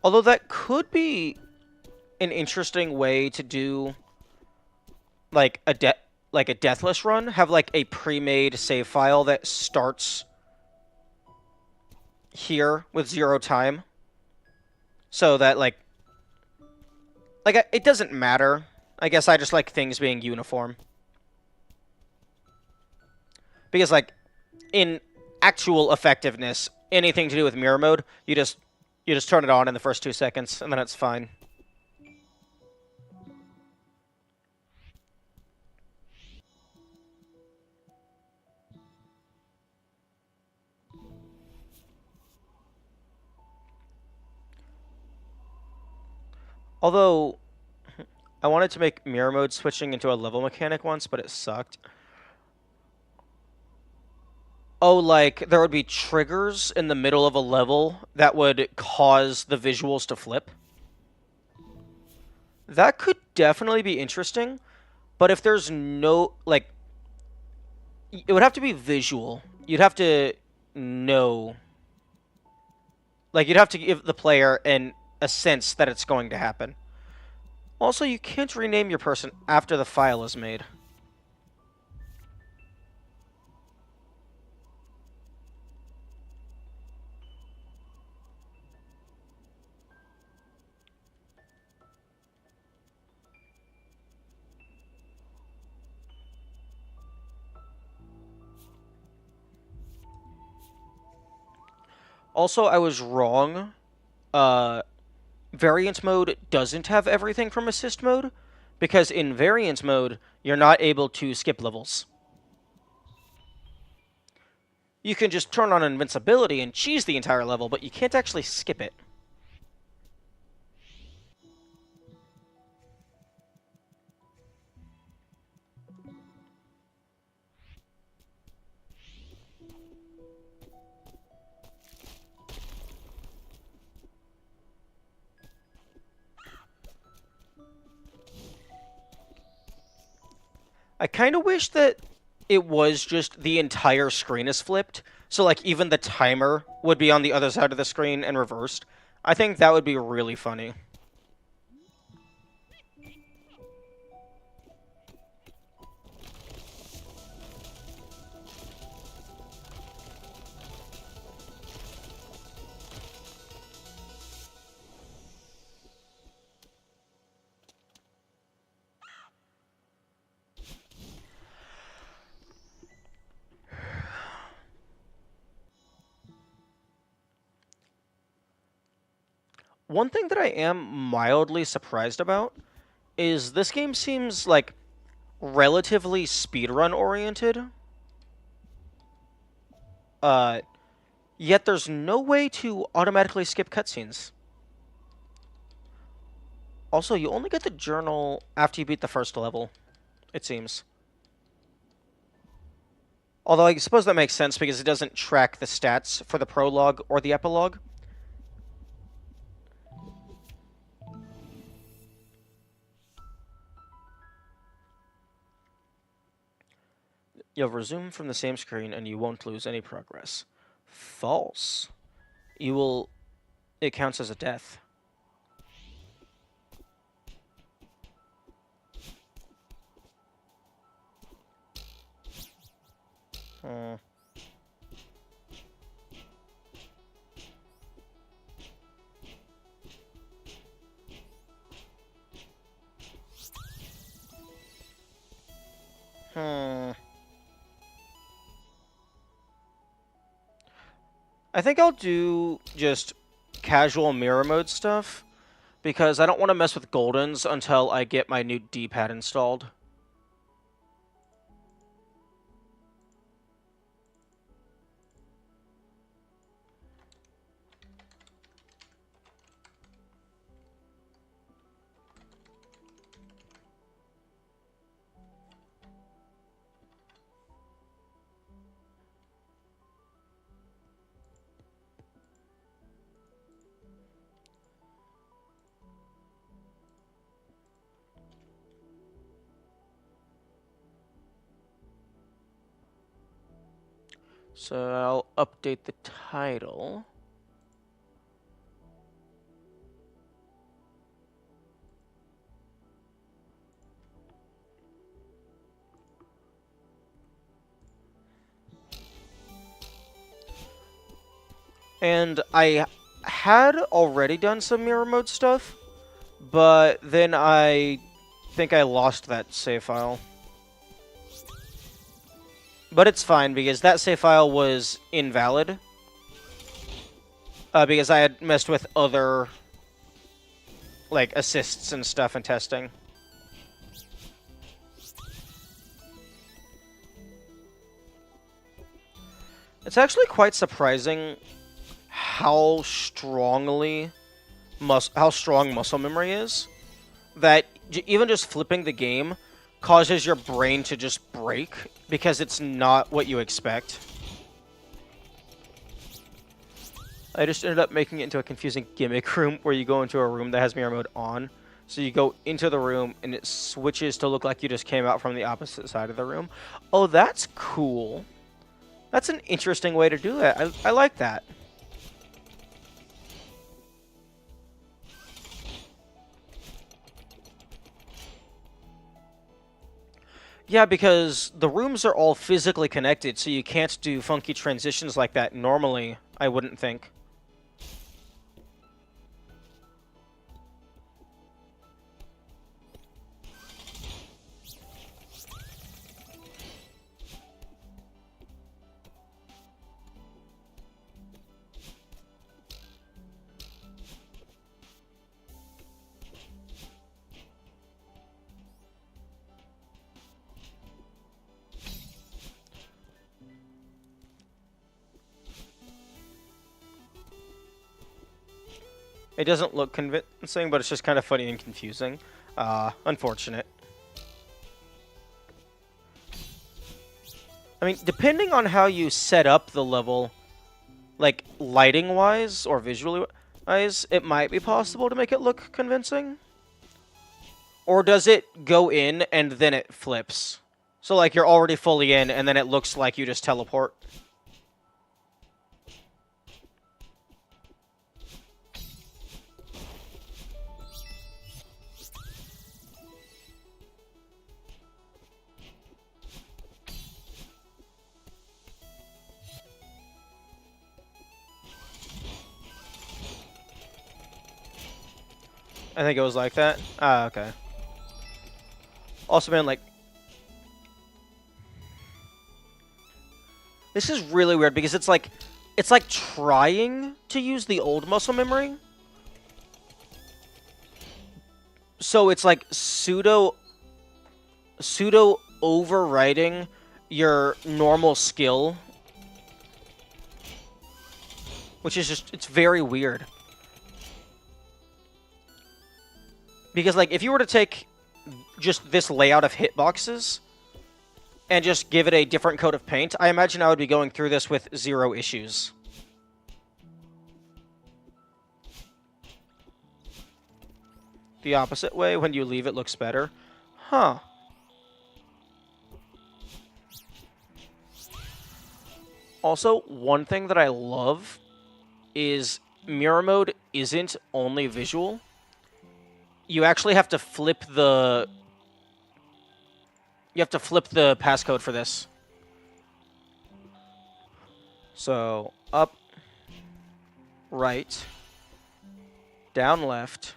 Although that could be an interesting way to do like a deathless run, have like a pre-made save file that starts here with 0 time, so that like it doesn't matter. I guess I just like things being uniform, because like in actual effectiveness, anything to do with mirror mode, you just turn it on in the first 2 seconds and then it's fine. Although, I wanted to make mirror mode switching into a level mechanic once, but it sucked. Oh, like, there would be triggers in the middle of a level that would cause the visuals to flip. That could definitely be interesting, but if there's no, like, it would have to be visual. You'd have to know. Like, you'd have to give the player a sense that it's going to happen. Also, you can't rename your person after the file is made. Also, I was wrong. Variant mode doesn't have everything from assist mode, because in variant mode, you're not able to skip levels. You can just turn on invincibility and cheese the entire level, but you can't actually skip it. I kind of wish that it was just the entire screen is flipped, so like even the timer would be on the other side of the screen and reversed. I think that would be really funny. One thing that I am mildly surprised about is this game seems like relatively speedrun oriented. Uh, Yet there's no way to automatically skip cutscenes. Also, you only get the journal after you beat the first level, it seems. Although I suppose that makes sense because it doesn't track the stats for the prologue or the epilogue. You'll resume from the same screen and you won't lose any progress. False. You will... It counts as a death. Hmm. Hmm. I think I'll do just casual mirror mode stuff, because I don't want to mess with Goldens until I get my new D-pad installed. So I'll update the title. And I had already done some mirror mode stuff, but then I think I lost that save file. But it's fine, because that save file was invalid. Because I had messed with other, like, assists and stuff and testing. It's actually quite surprising how strong muscle memory is. That even just flipping the game causes your brain to just break, because it's not what you expect. I just ended up making it into a confusing gimmick room where you go into a room that has mirror mode on. So you go into the room and it switches to look like you just came out from the opposite side of the room. Oh, that's cool. That's an interesting way to do it. I like that. Yeah, because the rooms are all physically connected, so you can't do funky transitions like that normally, I wouldn't think. It doesn't look convincing, but it's just kind of funny and confusing. Unfortunate. I mean, depending on how you set up the level, like lighting-wise or visually-wise, it might be possible to make it look convincing. Or does it go in and then it flips? So like you're already fully in and then it looks like you just teleport. I think it was like that. Ah, okay. Also, man, like, this is really weird because it's like trying to use the old muscle memory. So it's like pseudo overriding your normal skill, which is just, it's very weird. Because like if you were to take just this layout of hitboxes and just give it a different coat of paint, I imagine I would be going through this with 0 issues. The opposite way, when you leave it looks better. Huh. Also, one thing that I love is mirror mode isn't only visual. You actually have to flip the... You have to flip the passcode for this. So, up, right, down left,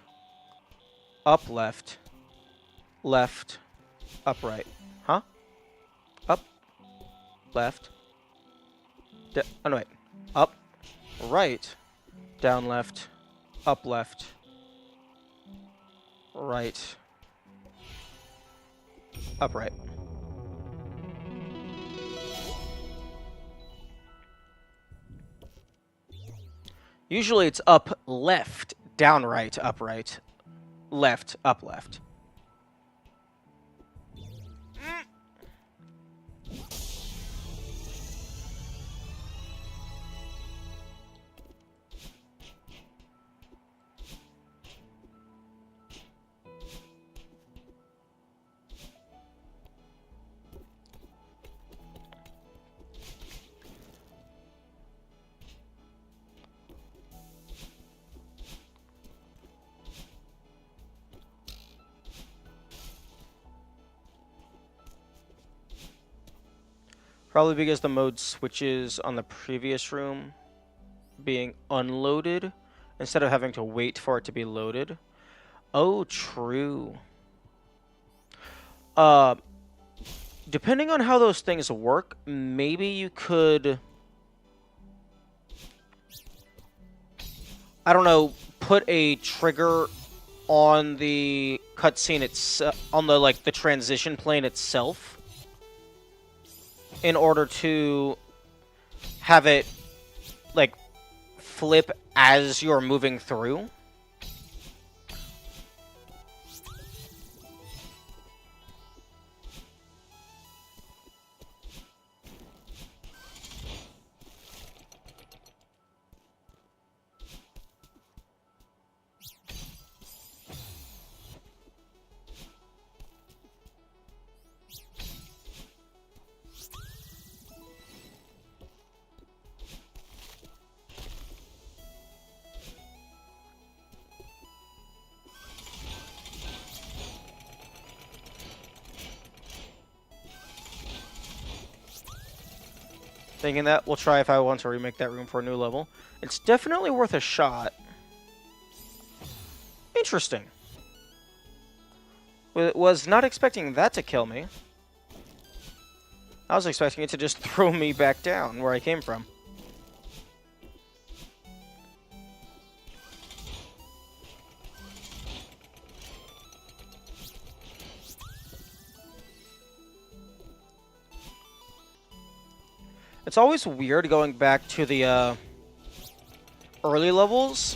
up left, left, up right. Huh? Up, left, oh no wait. Up, right, down left, up left, right, up right. Usually it's up left, down right, up right, left, up left. Probably because the mode switches on the previous room being unloaded instead of having to wait for it to be loaded. Oh, true. Uh, depending on how those things work, maybe you could, I don't know, put a trigger on the cutscene itself, on the the transition plane itself, in order to have it like flip as you're moving through. Thinking that, we'll try if I want to remake that room for a new level. It's definitely worth a shot. Interesting. Was not expecting that to kill me. I was expecting it to just throw me back down where I came from. It's always weird going back to the early levels,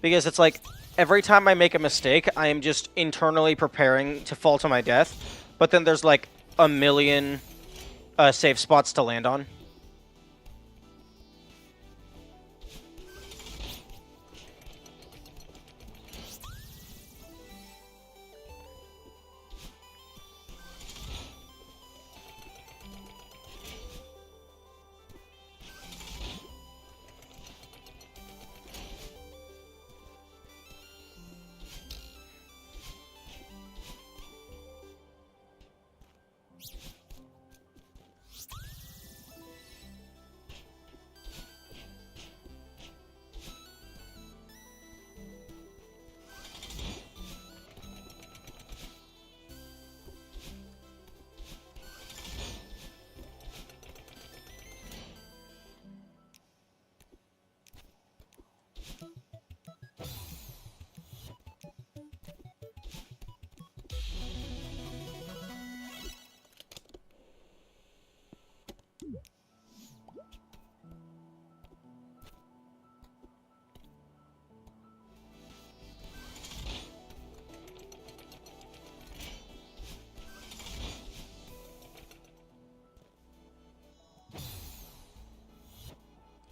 because it's like every time I make a mistake, I am just internally preparing to fall to my death, but then there's like a million safe spots to land on.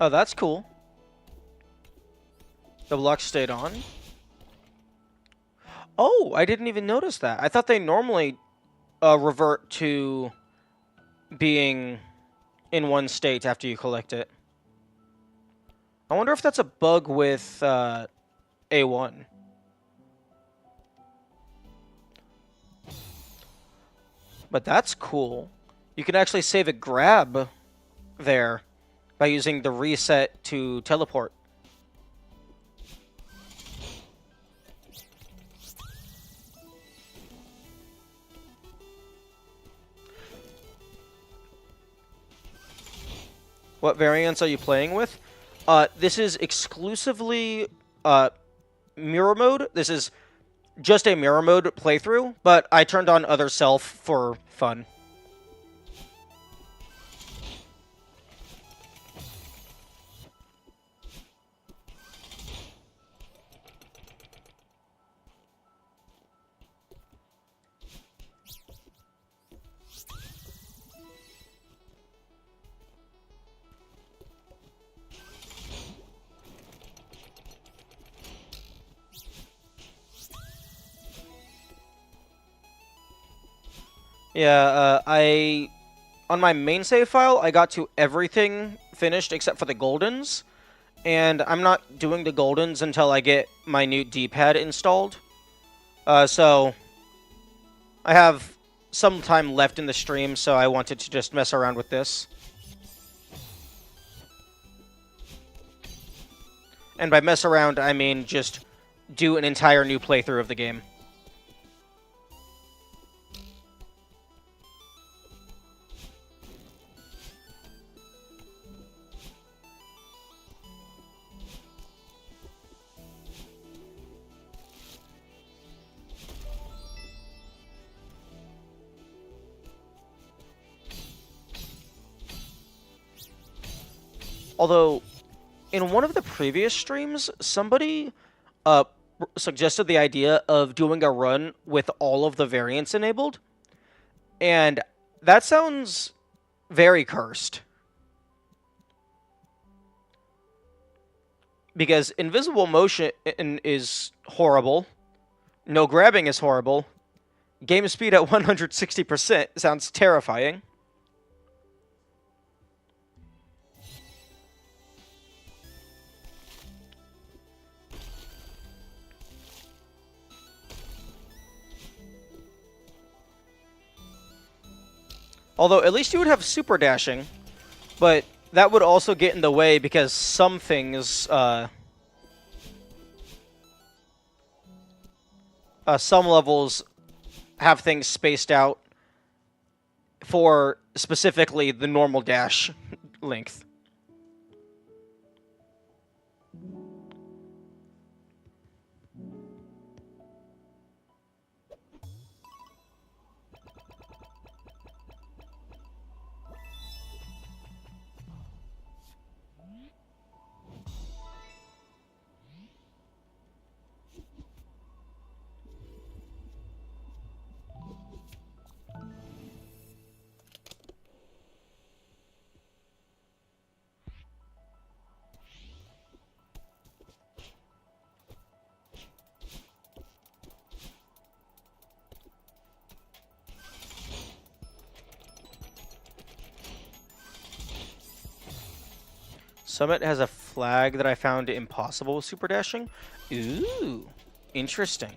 Oh, that's cool. The block stayed on. Oh, I didn't even notice that. I thought they normally revert to being in one state after you collect it. I wonder if that's a bug with A1. But that's cool. You can actually save a grab there by using the reset to teleport. What variants are you playing with? This is exclusively mirror mode. This is just a mirror mode playthrough, but I turned on other self for fun. Yeah, on my main save file, I got to everything finished except for the Goldens, and I'm not doing the Goldens until I get my new D-pad installed. So I have some time left in the stream, so I wanted to just mess around with this. And by mess around, I mean just do an entire new playthrough of the game. Although, in one of the previous streams, somebody suggested the idea of doing a run with all of the variants enabled, and that sounds very cursed. Because invisible motion is horrible, no grabbing is horrible, game speed at 160% sounds terrifying. Although, at least you would have super dashing, but that would also get in the way because some things, some levels have things spaced out for specifically the normal dash length. Summit has a flag that I found impossible with super dashing. Ooh, interesting.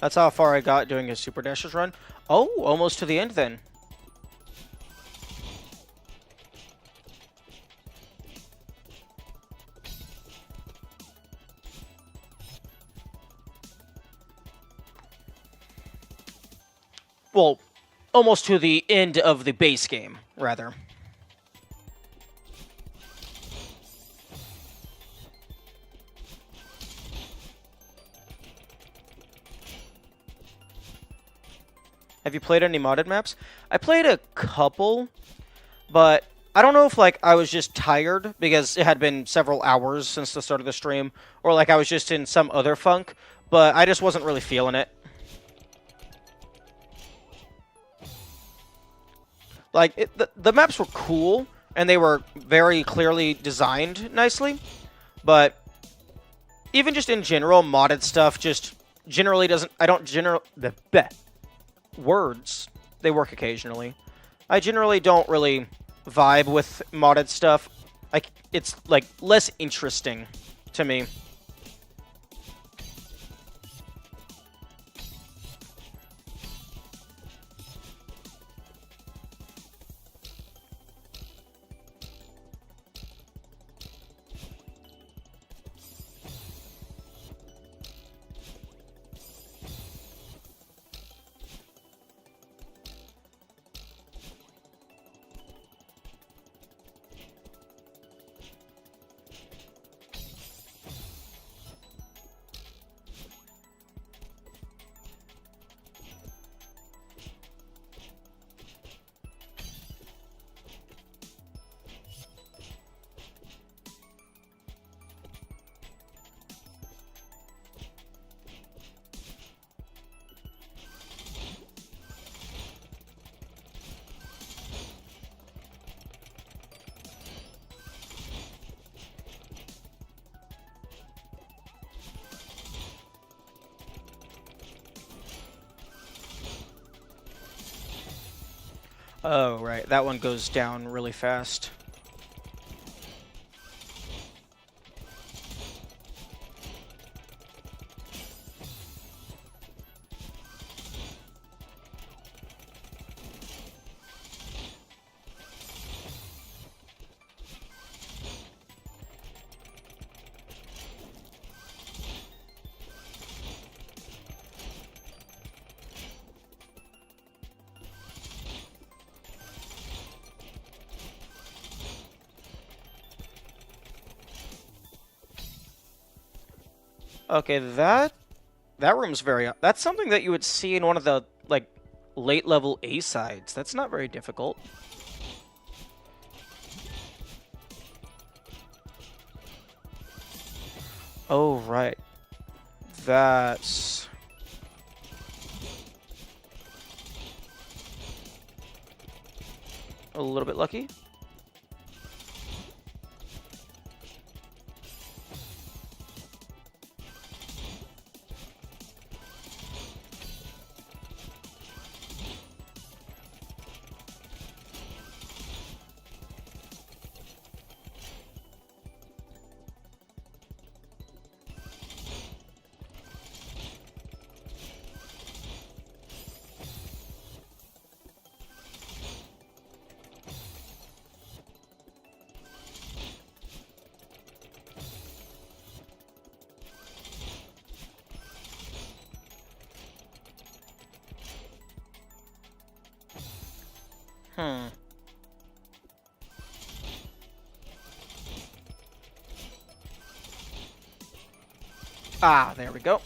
That's how far I got doing a Super Dashes run. Oh, almost to the end then. Well, almost to the end of the base game, rather. Have you played any modded maps? I played a couple, but I don't know if, like, I was just tired because it had been several hours since the start of the stream, or, like, I was just in some other funk, but I just wasn't really feeling it. Like, the maps were cool, and they were very clearly designed nicely, but even just in general, modded stuff just generally doesn't. I don't general the words. They work occasionally. I generally don't really vibe with modded stuff. It's like less interesting to me. Oh, right. That one goes down really fast. Okay, that room's very. That's something that you would see in one of the like late level A sides. That's not very difficult. Oh, right. That's a little bit lucky. Hmm. Ah, there we go.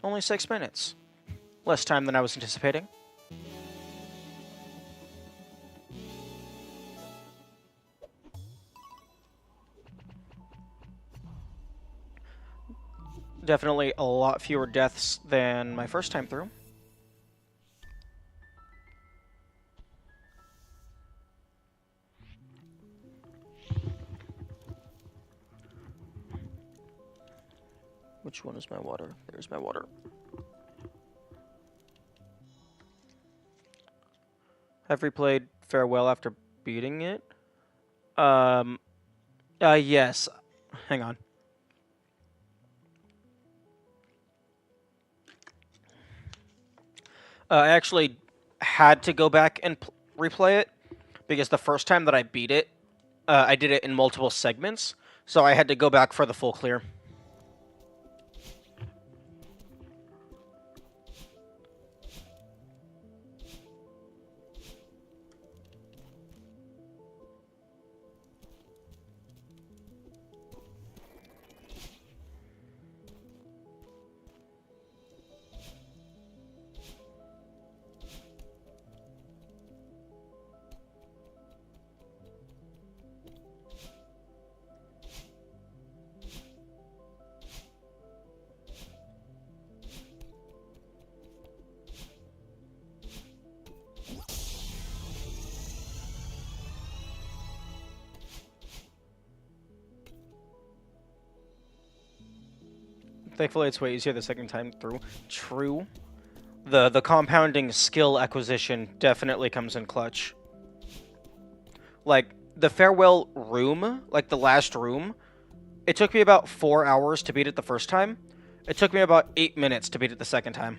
Only 6 minutes. Less time than I was anticipating. Definitely a lot fewer deaths than my first time through. Which one is my water? There's my water. Have replayed Farewell after beating it? Yes. Hang on. I actually had to go back and replay it because the first time that I beat it, I did it in multiple segments, so I had to go back for the full clear. Thankfully, it's way easier the second time through. True. The compounding skill acquisition definitely comes in clutch. Like, the farewell room, like the last room, it took me about 4 hours to beat it the first time. It took me about 8 minutes to beat it the second time.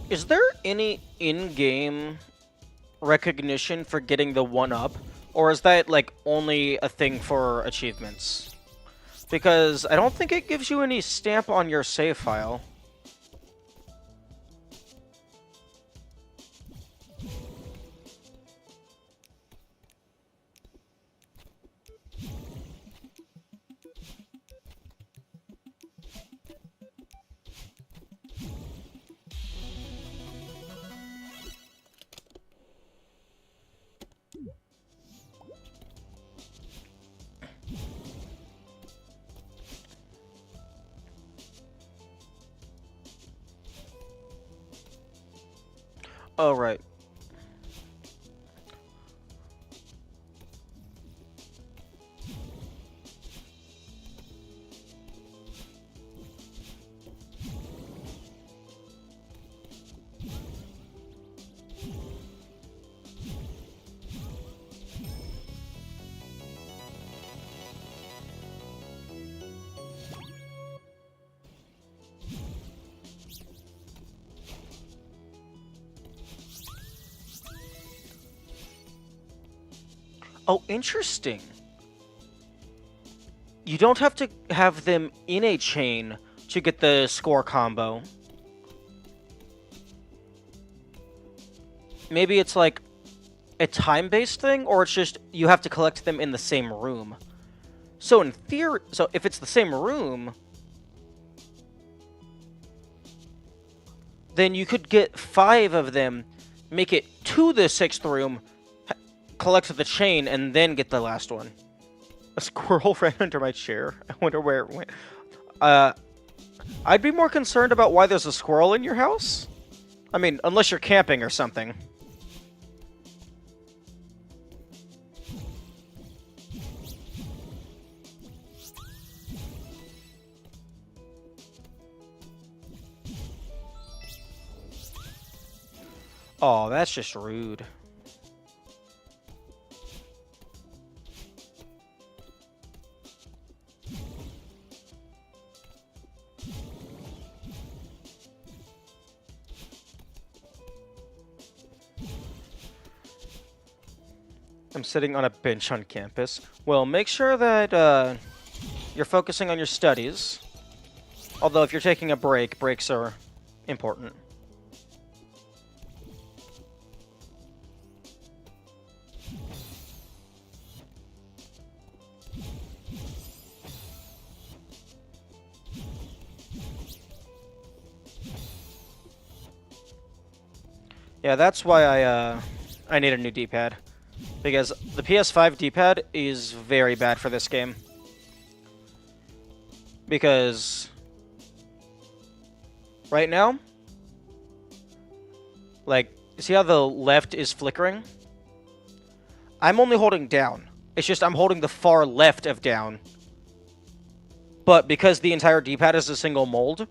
Is there any in-game recognition for getting the 1-up? Or is that, like, only a thing for achievements? Because I don't think it gives you any stamp on your save file. Oh, right. Oh, interesting. You don't have to have them in a chain to get the score combo. Maybe it's like a time-based thing, or it's just you have to collect them in the same room. So in theory, so if it's the same room, then you could get 5 of them, make it to the 6th room, collect the chain, and then get the last one. A squirrel ran under my chair. I wonder where it went. I'd be more concerned about why there's a squirrel in your house. I mean, unless you're camping or something. Oh, that's just rude. I'm sitting on a bench on campus. Well, make sure that you're focusing on your studies. Although if you're taking a break, breaks are important. Yeah, that's why I need a new D-pad. Because the PS5 D-pad is very bad for this game. Because right now, like, see how the left is flickering? I'm only holding down. It's just I'm holding the far left of down. But because the entire D-pad is a single mold,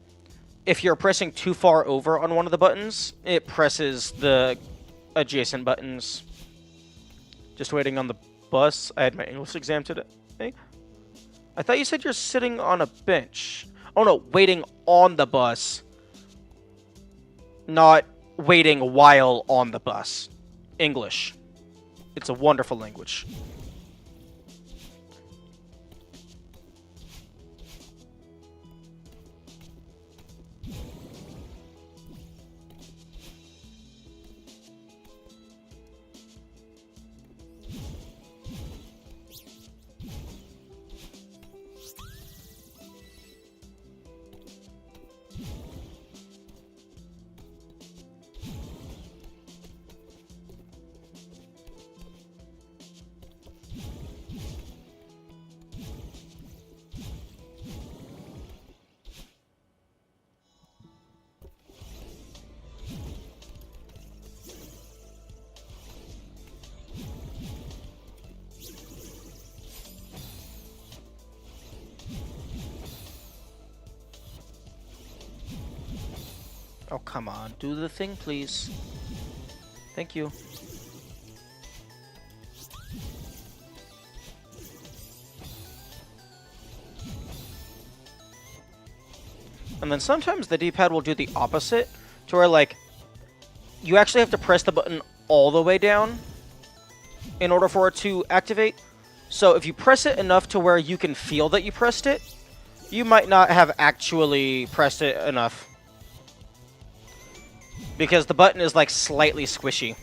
if you're pressing too far over on one of the buttons, it presses the adjacent buttons. Just waiting on the bus. I had my English exam today. I thought you said you're sitting on a bench. Oh no, waiting on the bus. Not waiting while on the bus. English. It's a wonderful language. Oh, come on. Do the thing, please. Thank you. And then sometimes the D-pad will do the opposite, to where, like, you actually have to press the button all the way down in order for it to activate. So if you press it enough to where you can feel that you pressed it, you might not have actually pressed it enough. Because the button is, like, slightly squishy.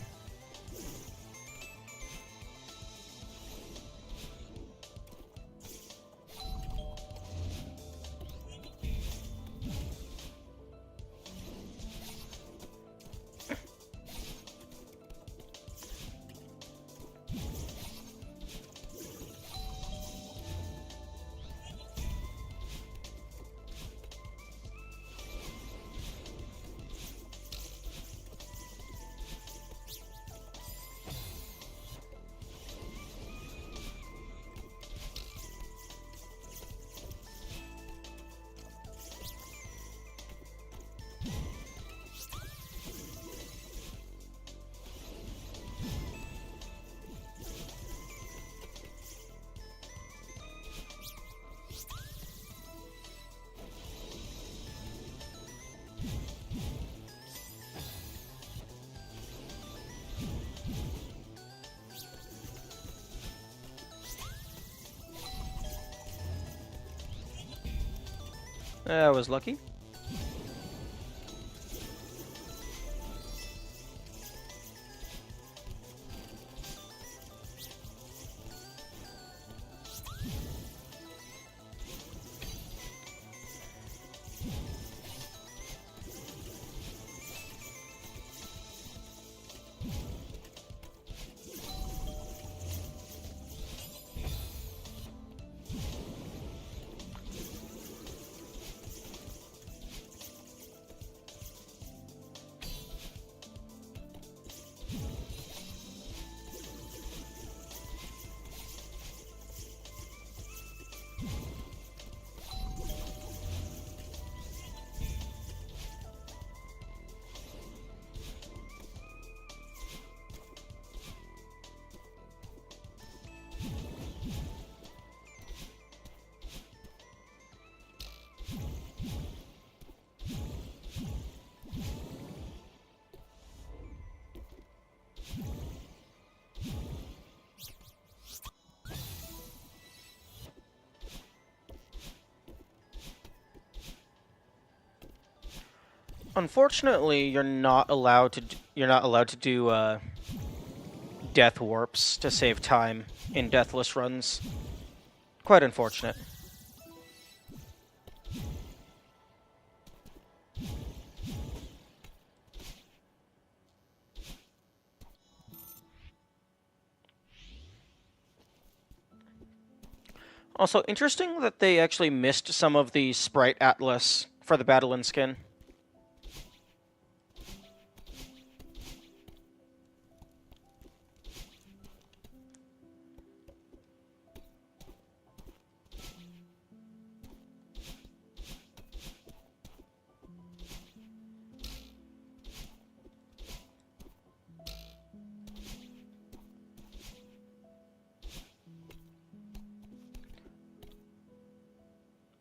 I was lucky. Unfortunately, you're not allowed to do death warps to save time in deathless runs. Quite unfortunate. Also, interesting that they actually missed some of the Sprite Atlas for the Battlein skin.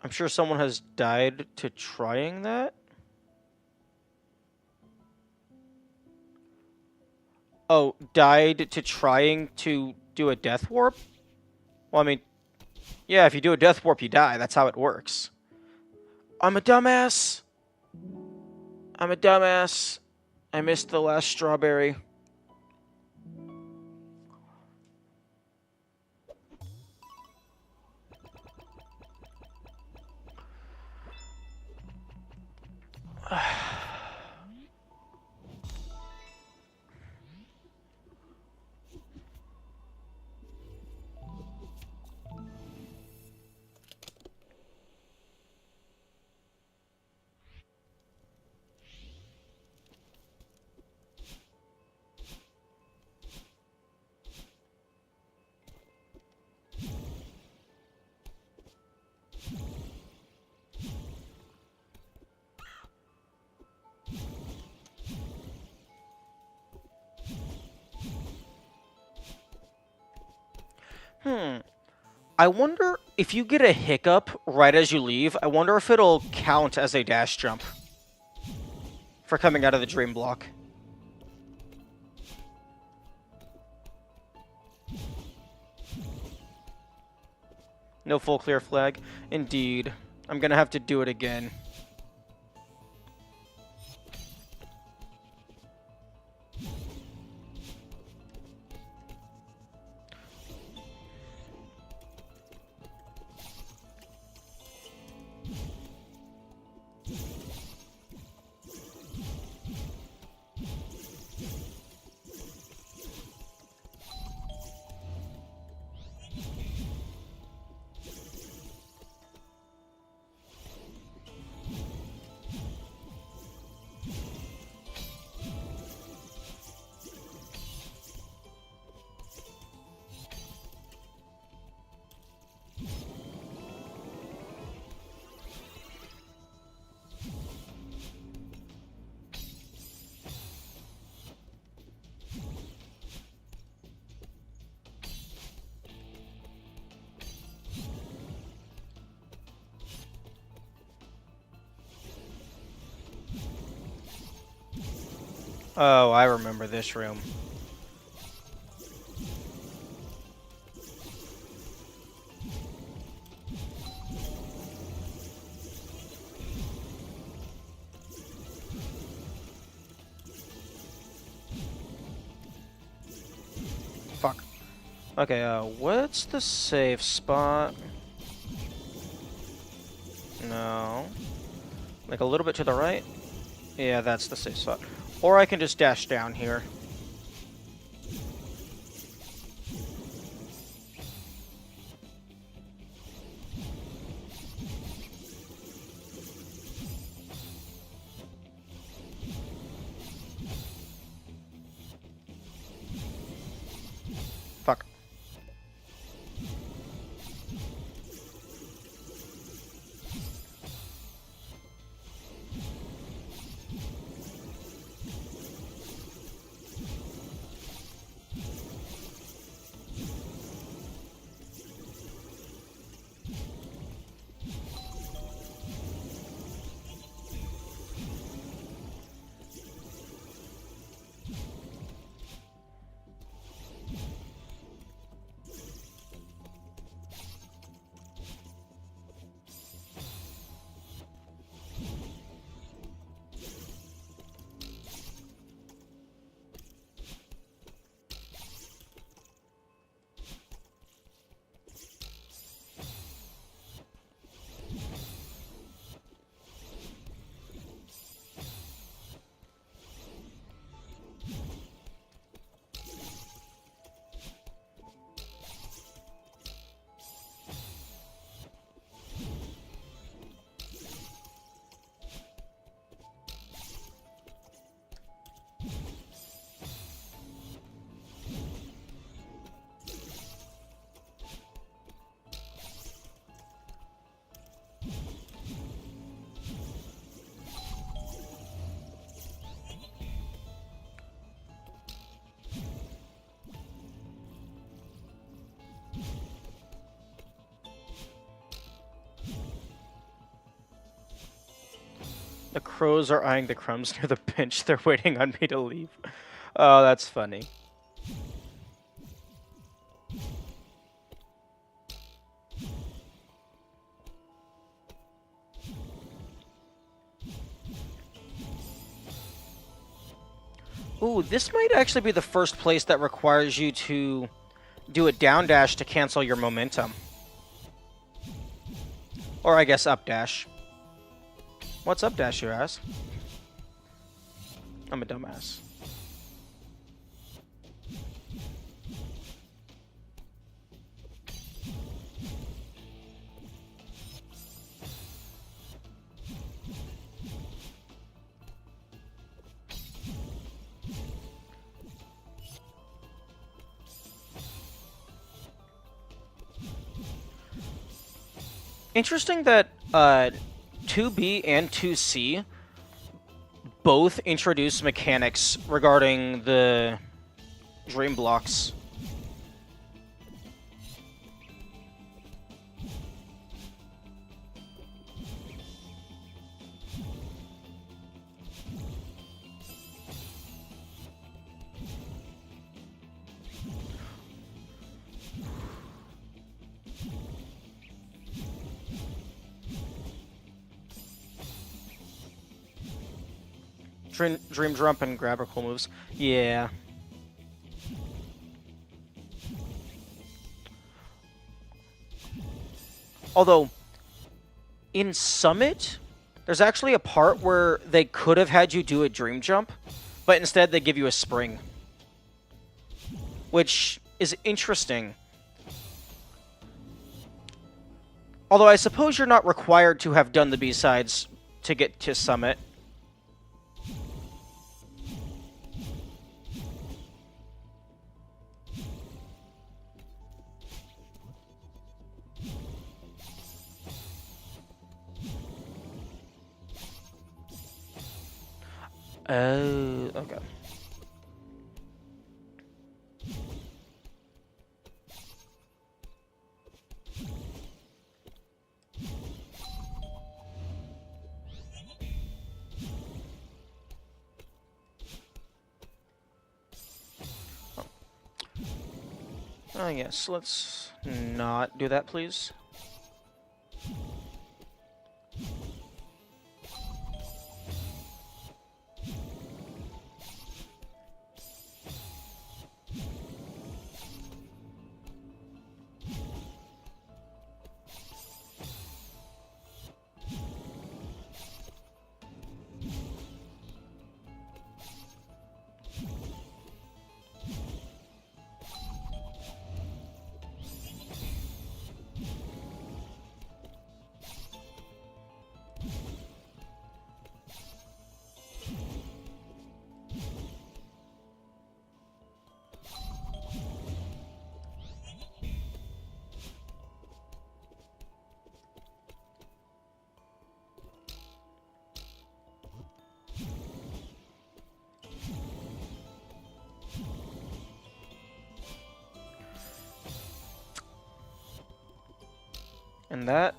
I'm sure someone has died to trying that. Oh, died to trying to do a death warp? Well, I mean, yeah, if you do a death warp, you die. That's how it works. I'm a dumbass. I'm a dumbass. I missed the last strawberry. I wonder if you get a hiccup right as you leave, I wonder if it'll count as a dash jump for coming out of the dream block. No full clear flag. Indeed. I'm gonna have to do it again. Oh, I remember this room. Fuck. Okay, what's the safe spot? No. Like a little bit to the right? Yeah, that's the safe spot. Or I can just dash down here. Fuck. The crows are eyeing the crumbs near the bench. They're waiting on me to leave. Oh, that's funny. Ooh, this might actually be the first place that requires you to do a down dash to cancel your momentum. Or I guess up dash. What's up dash, you ask? I'm a dumbass. Interesting that 2B and 2C both introduce mechanics regarding the dream blocks. Dream jump and grab are cool moves. Yeah. Although, in Summit, there's actually a part where they could have had you do a dream jump, but instead they give you a spring. Which is interesting. Although I suppose you're not required to have done the B-sides to get to Summit. Oh, okay. Yes, let's not do that, please. And that,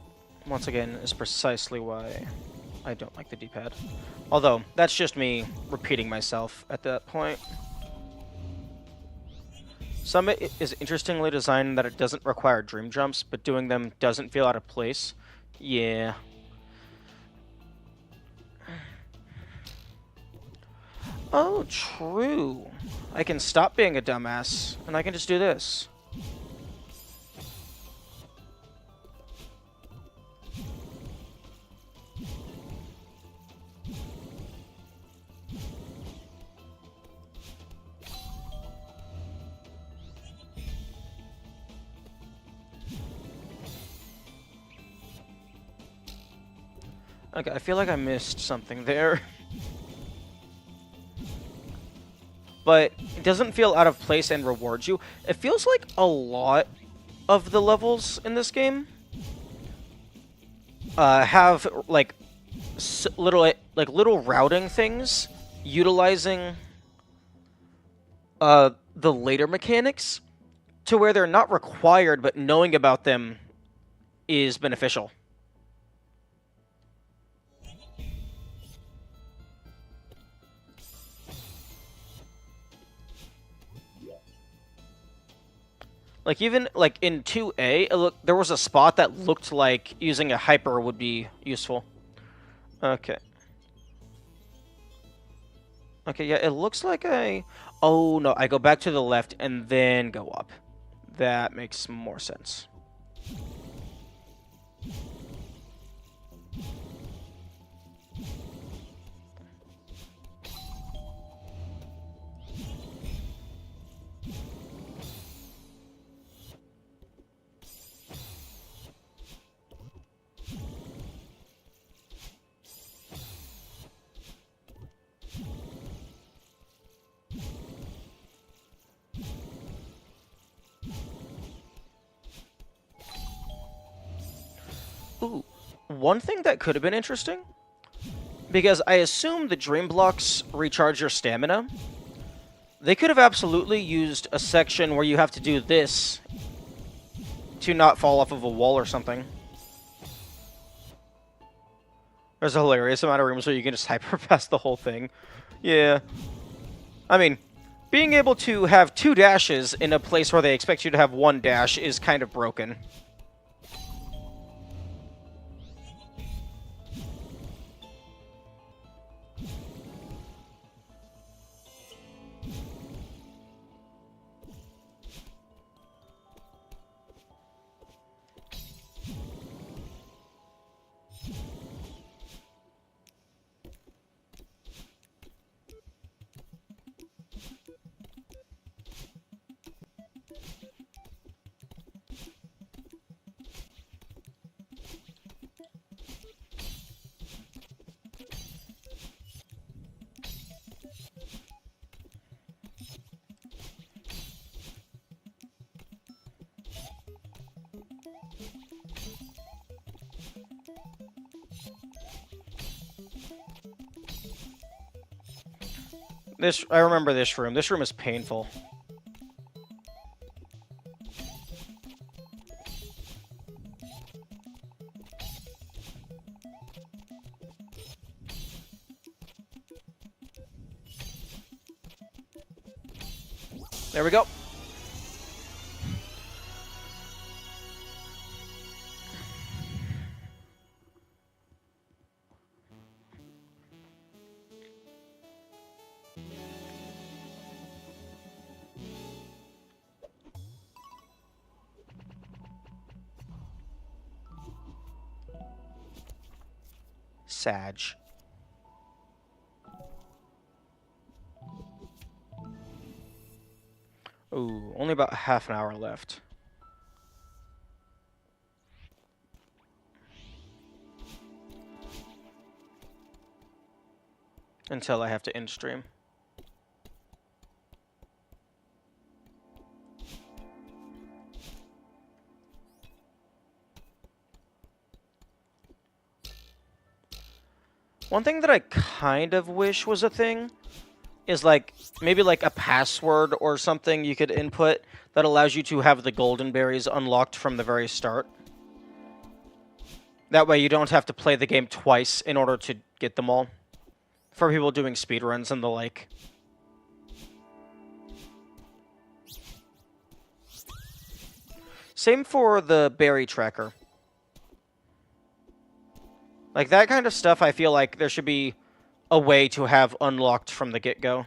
once again, is precisely why I don't like the D-pad. Although, that's just me repeating myself at that point. Summit is interestingly designed in that it doesn't require dream jumps, but doing them doesn't feel out of place. Yeah. Oh, true. I can stop being a dumbass, and I can just do this. Okay, I feel like I missed something there. But it doesn't feel out of place and rewards you. It feels like a lot of the levels in this game have like little routing things utilizing the later mechanics to where they're not required, but knowing about them is beneficial. Like, even, like, in 2A, there was a spot that looked like using a hyper would be useful. Okay. Okay, yeah, it looks like I... Oh, no, I go back to the left and then go up. That makes more sense. Ooh, one thing that could have been interesting, because I assume the Dream Blocks recharge your stamina, they could have absolutely used a section where you have to do this to not fall off of a wall or something. There's a hilarious amount of rooms where you can just hyper pass the whole thing. Yeah. I mean, being able to have 2 dashes in a place where they expect you to have 1 dash is kind of broken. I remember this room. This room is painful. There we go. Sag. Ooh, only about half an hour left. Until I have to end stream. One thing that I kind of wish was a thing is like maybe like a password or something you could input that allows you to have the golden berries unlocked from the very start. That way you don't have to play the game twice in order to get them all. For people doing speedruns and the like. Same for the berry tracker. Like, that kind of stuff, I feel like there should be a way to have unlocked from the get-go.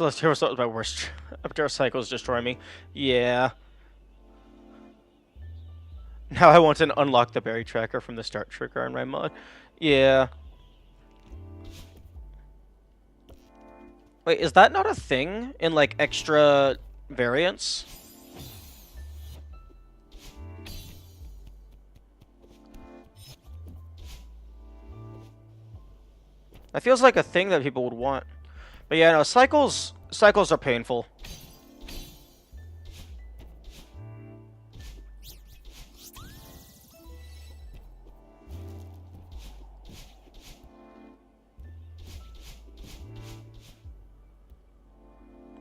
Celeste was my worst. After cycles destroy me. Yeah. Now I want to unlock the berry tracker from the start trigger in my mod. Yeah. Wait, is that not a thing in, like, extra variants? That feels like a thing that people would want. But yeah, no, cycles are painful.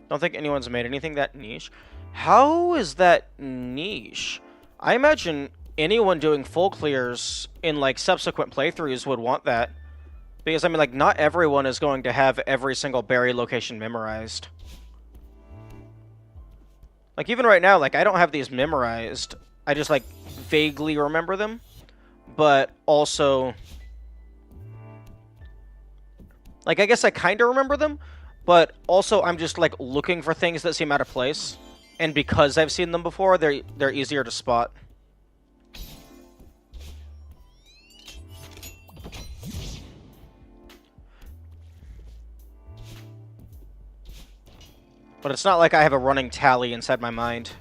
Don't think anyone's made anything that niche. How is that niche? I imagine anyone doing full clears in, like, subsequent playthroughs would want that. Because, I mean, like, not everyone is going to have every single berry location memorized. Like, even right now, like, I don't have these memorized. I just, like, vaguely remember them. But also... Like, I guess I kind of remember them. But also, I'm just, like, looking for things that seem out of place. And because I've seen them before, they're easier to spot. But it's not like I have a running tally inside my mind.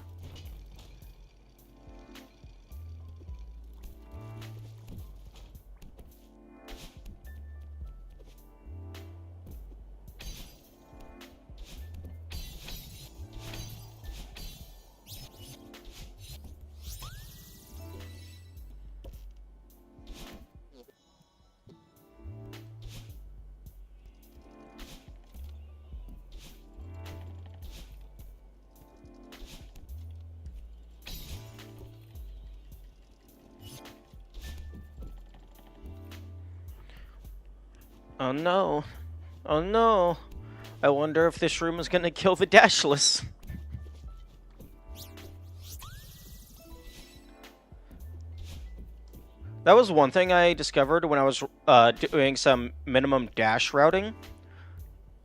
Oh no. Oh no. I wonder if this room is gonna kill the dashless. That was one thing I discovered when I was doing some minimum dash routing.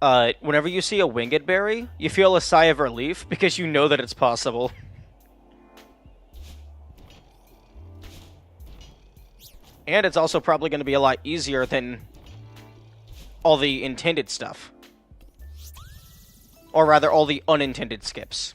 Whenever you see a winged berry, you feel a sigh of relief because you know that it's possible. And it's also probably going to be a lot easier than all the intended stuff. Or rather, all the unintended skips.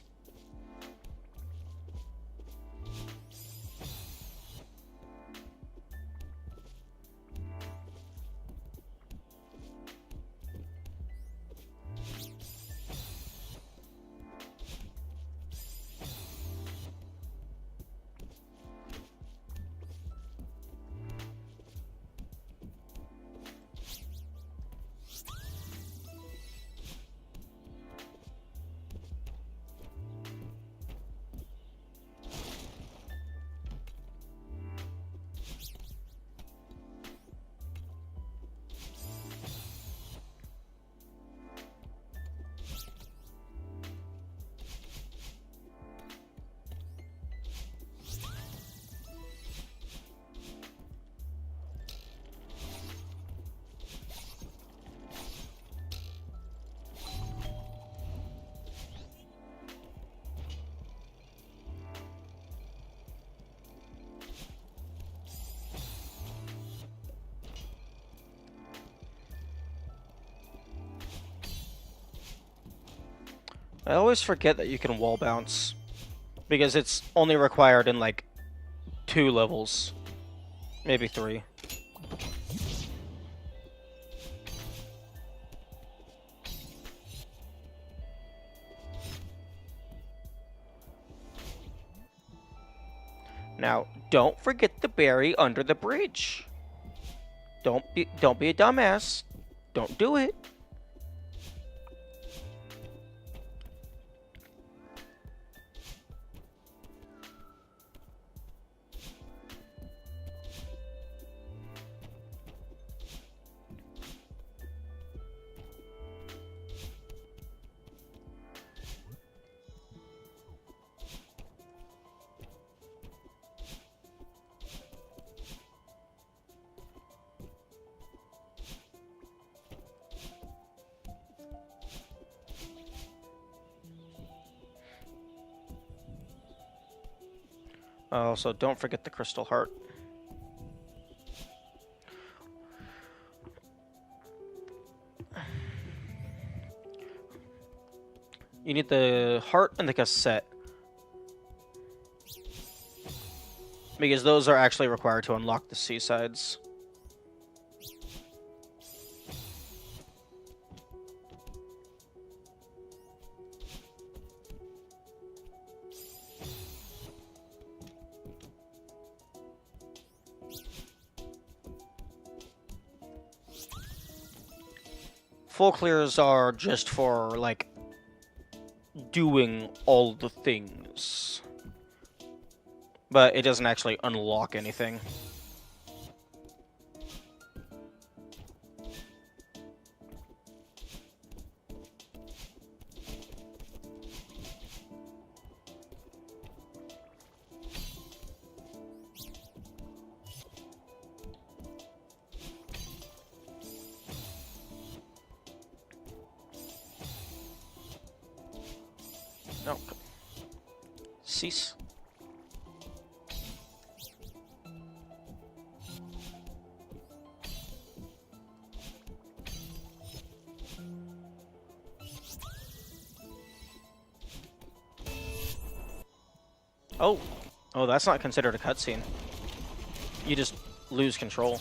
I always forget that you can wall bounce. Because it's only required in, like, 2 levels. Maybe 3. Now, don't forget the berry under the bridge. Don't be a dumbass. Don't do it. Also, don't forget the crystal heart. You need the heart and the cassette. Because those are actually required to unlock the seasides. Full clears are just for, like, doing all the things. But it doesn't actually unlock anything. No. Cease. Oh. Oh, that's not considered a cutscene. You just lose control.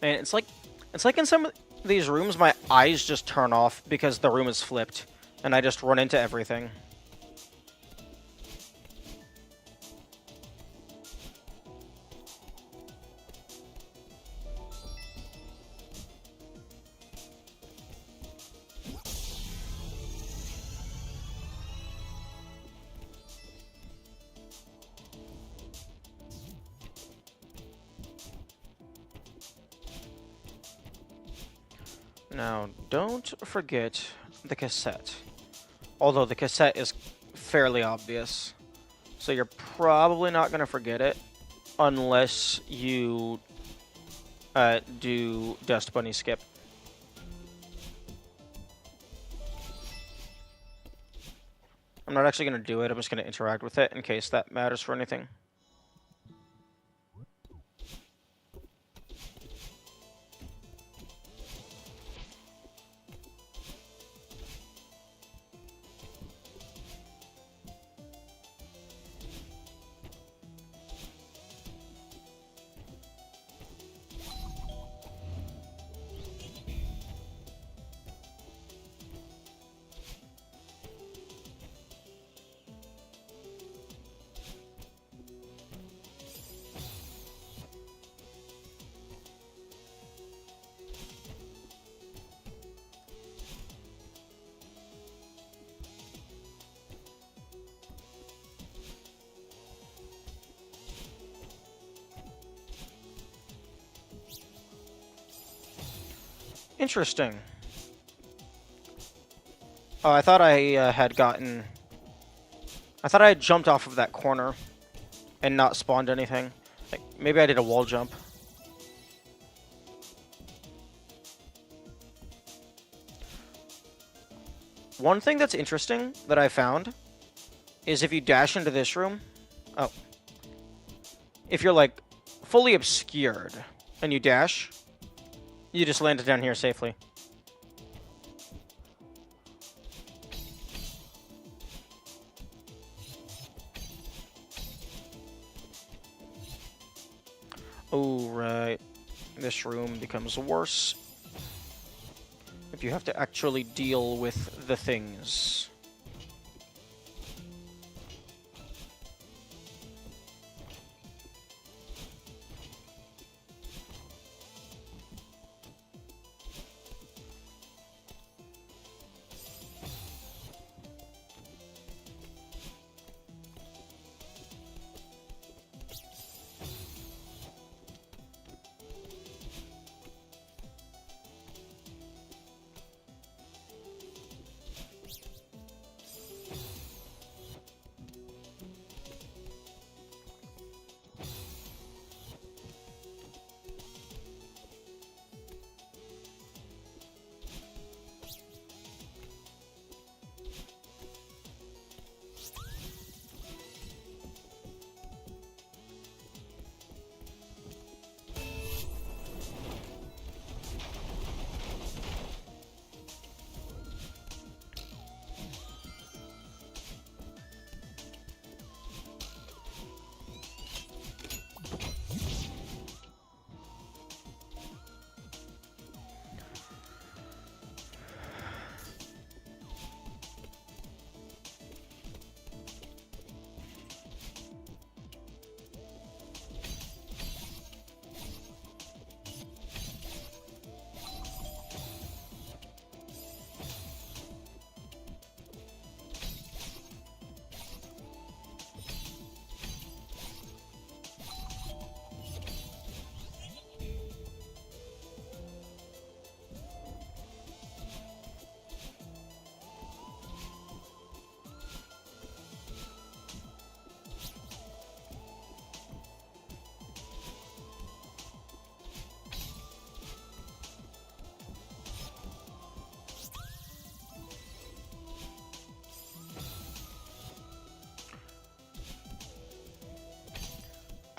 Man, it's like in some of these rooms, my eyes just turn off because the room is flipped, and I just run into everything. Now, don't forget the cassette. Although the cassette is fairly obvious. So you're probably not going to forget it unless you do Dust Bunny skip. I'm not actually going to do it, I'm just going to interact with it in case that matters for anything. Interesting. Oh, I thought I had gotten... I thought I had jumped off of that corner and not spawned anything. Like, maybe I did a wall jump. One thing that's interesting that I found is if you dash into this room... Oh. If you're, like, fully obscured and you dash, you just land down here safely. Oh, right. This room becomes worse if you have to actually deal with the things.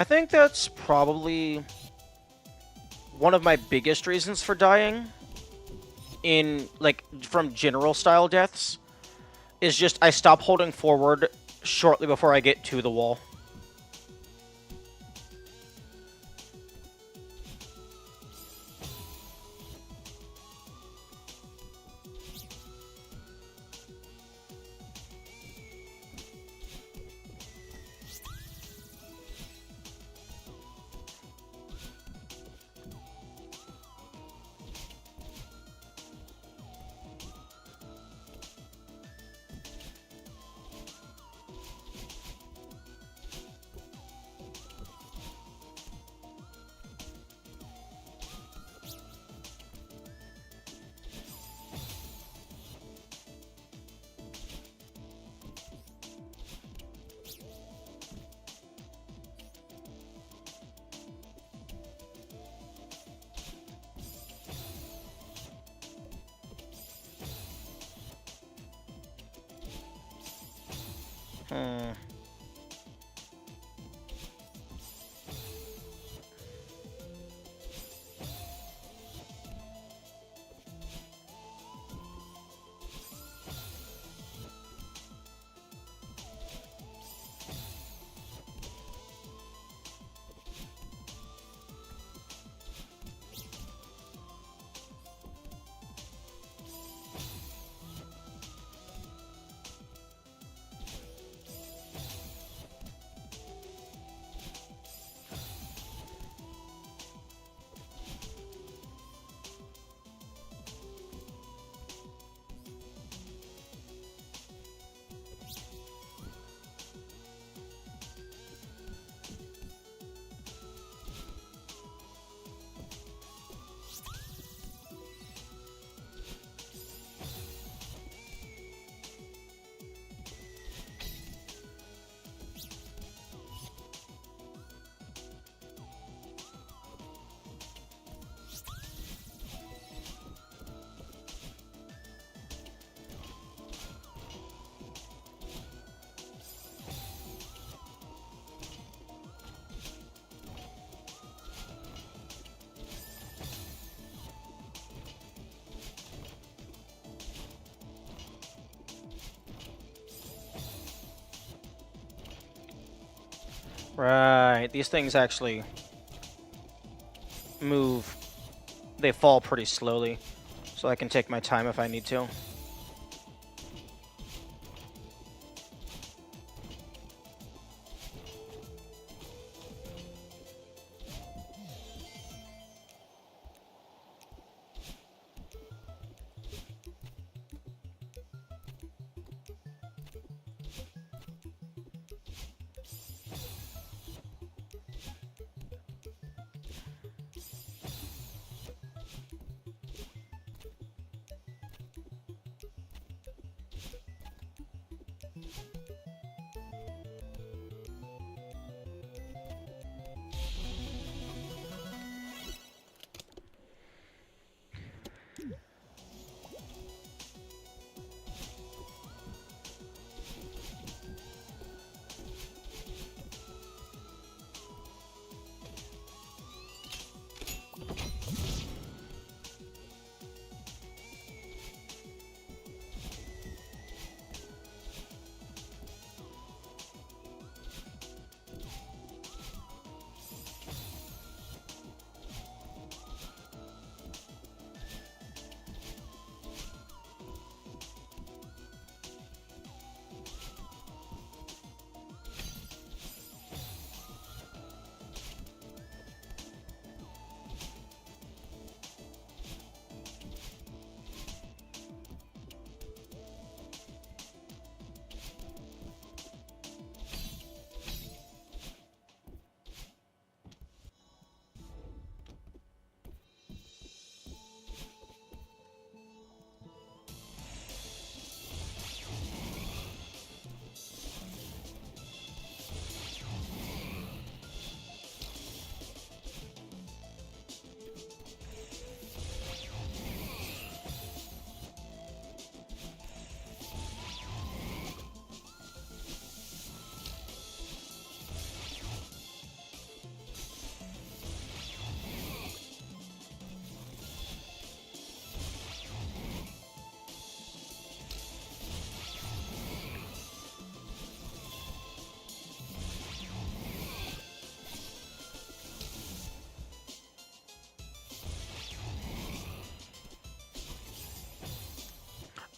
I think that's probably one of my biggest reasons for dying in, like, from general style deaths, is just I stop holding forward shortly before I get to the wall. Right, these things actually move. They fall pretty slowly, so I can take my time if I need to.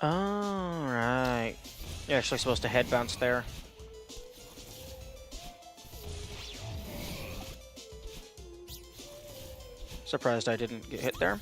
Alright. You're actually supposed to head bounce there. Surprised I didn't get hit there.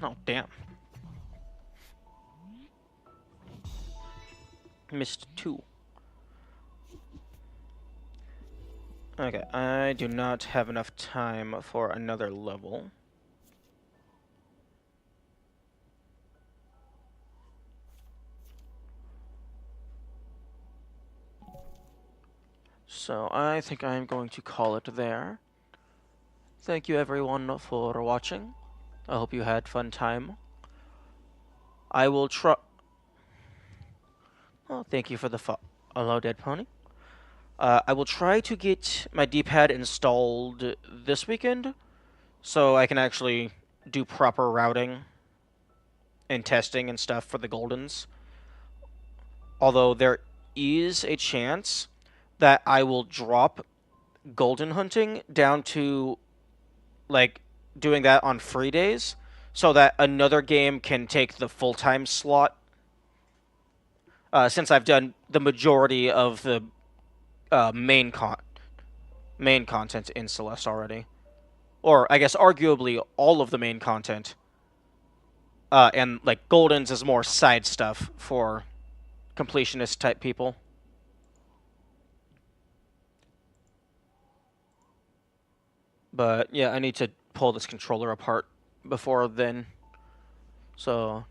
Oh, damn. Missed 2. Okay, I do not have enough time for another level. So I think I'm going to call it there. Thank you everyone for watching. I hope you had fun time. I will try... Oh, thank you for the follow, Dead Pony. I will try to get my D-pad installed this weekend so I can actually do proper routing and testing and stuff for the Goldens. Although there is a chance that I will drop Golden hunting down to like doing that on free days so that another game can take the full-time slot since I've done the majority of the uh, main con main content in Celeste already, or I guess arguably all of the main content. And like Golden's is more side stuff for completionist type people. But yeah, I need to pull this controller apart before then. So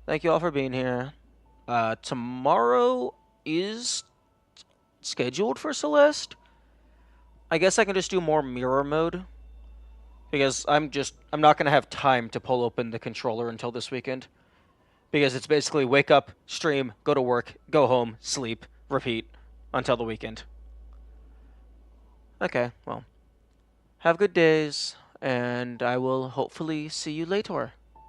thank you all for being here. Tomorrow is scheduled for Celeste. I guess I can just do more mirror mode because I'm not gonna have time to pull open the controller until this weekend because it's basically wake up, stream, go to work, go home, sleep, repeat until the weekend. Okay, well, have good days, and I will hopefully see you later.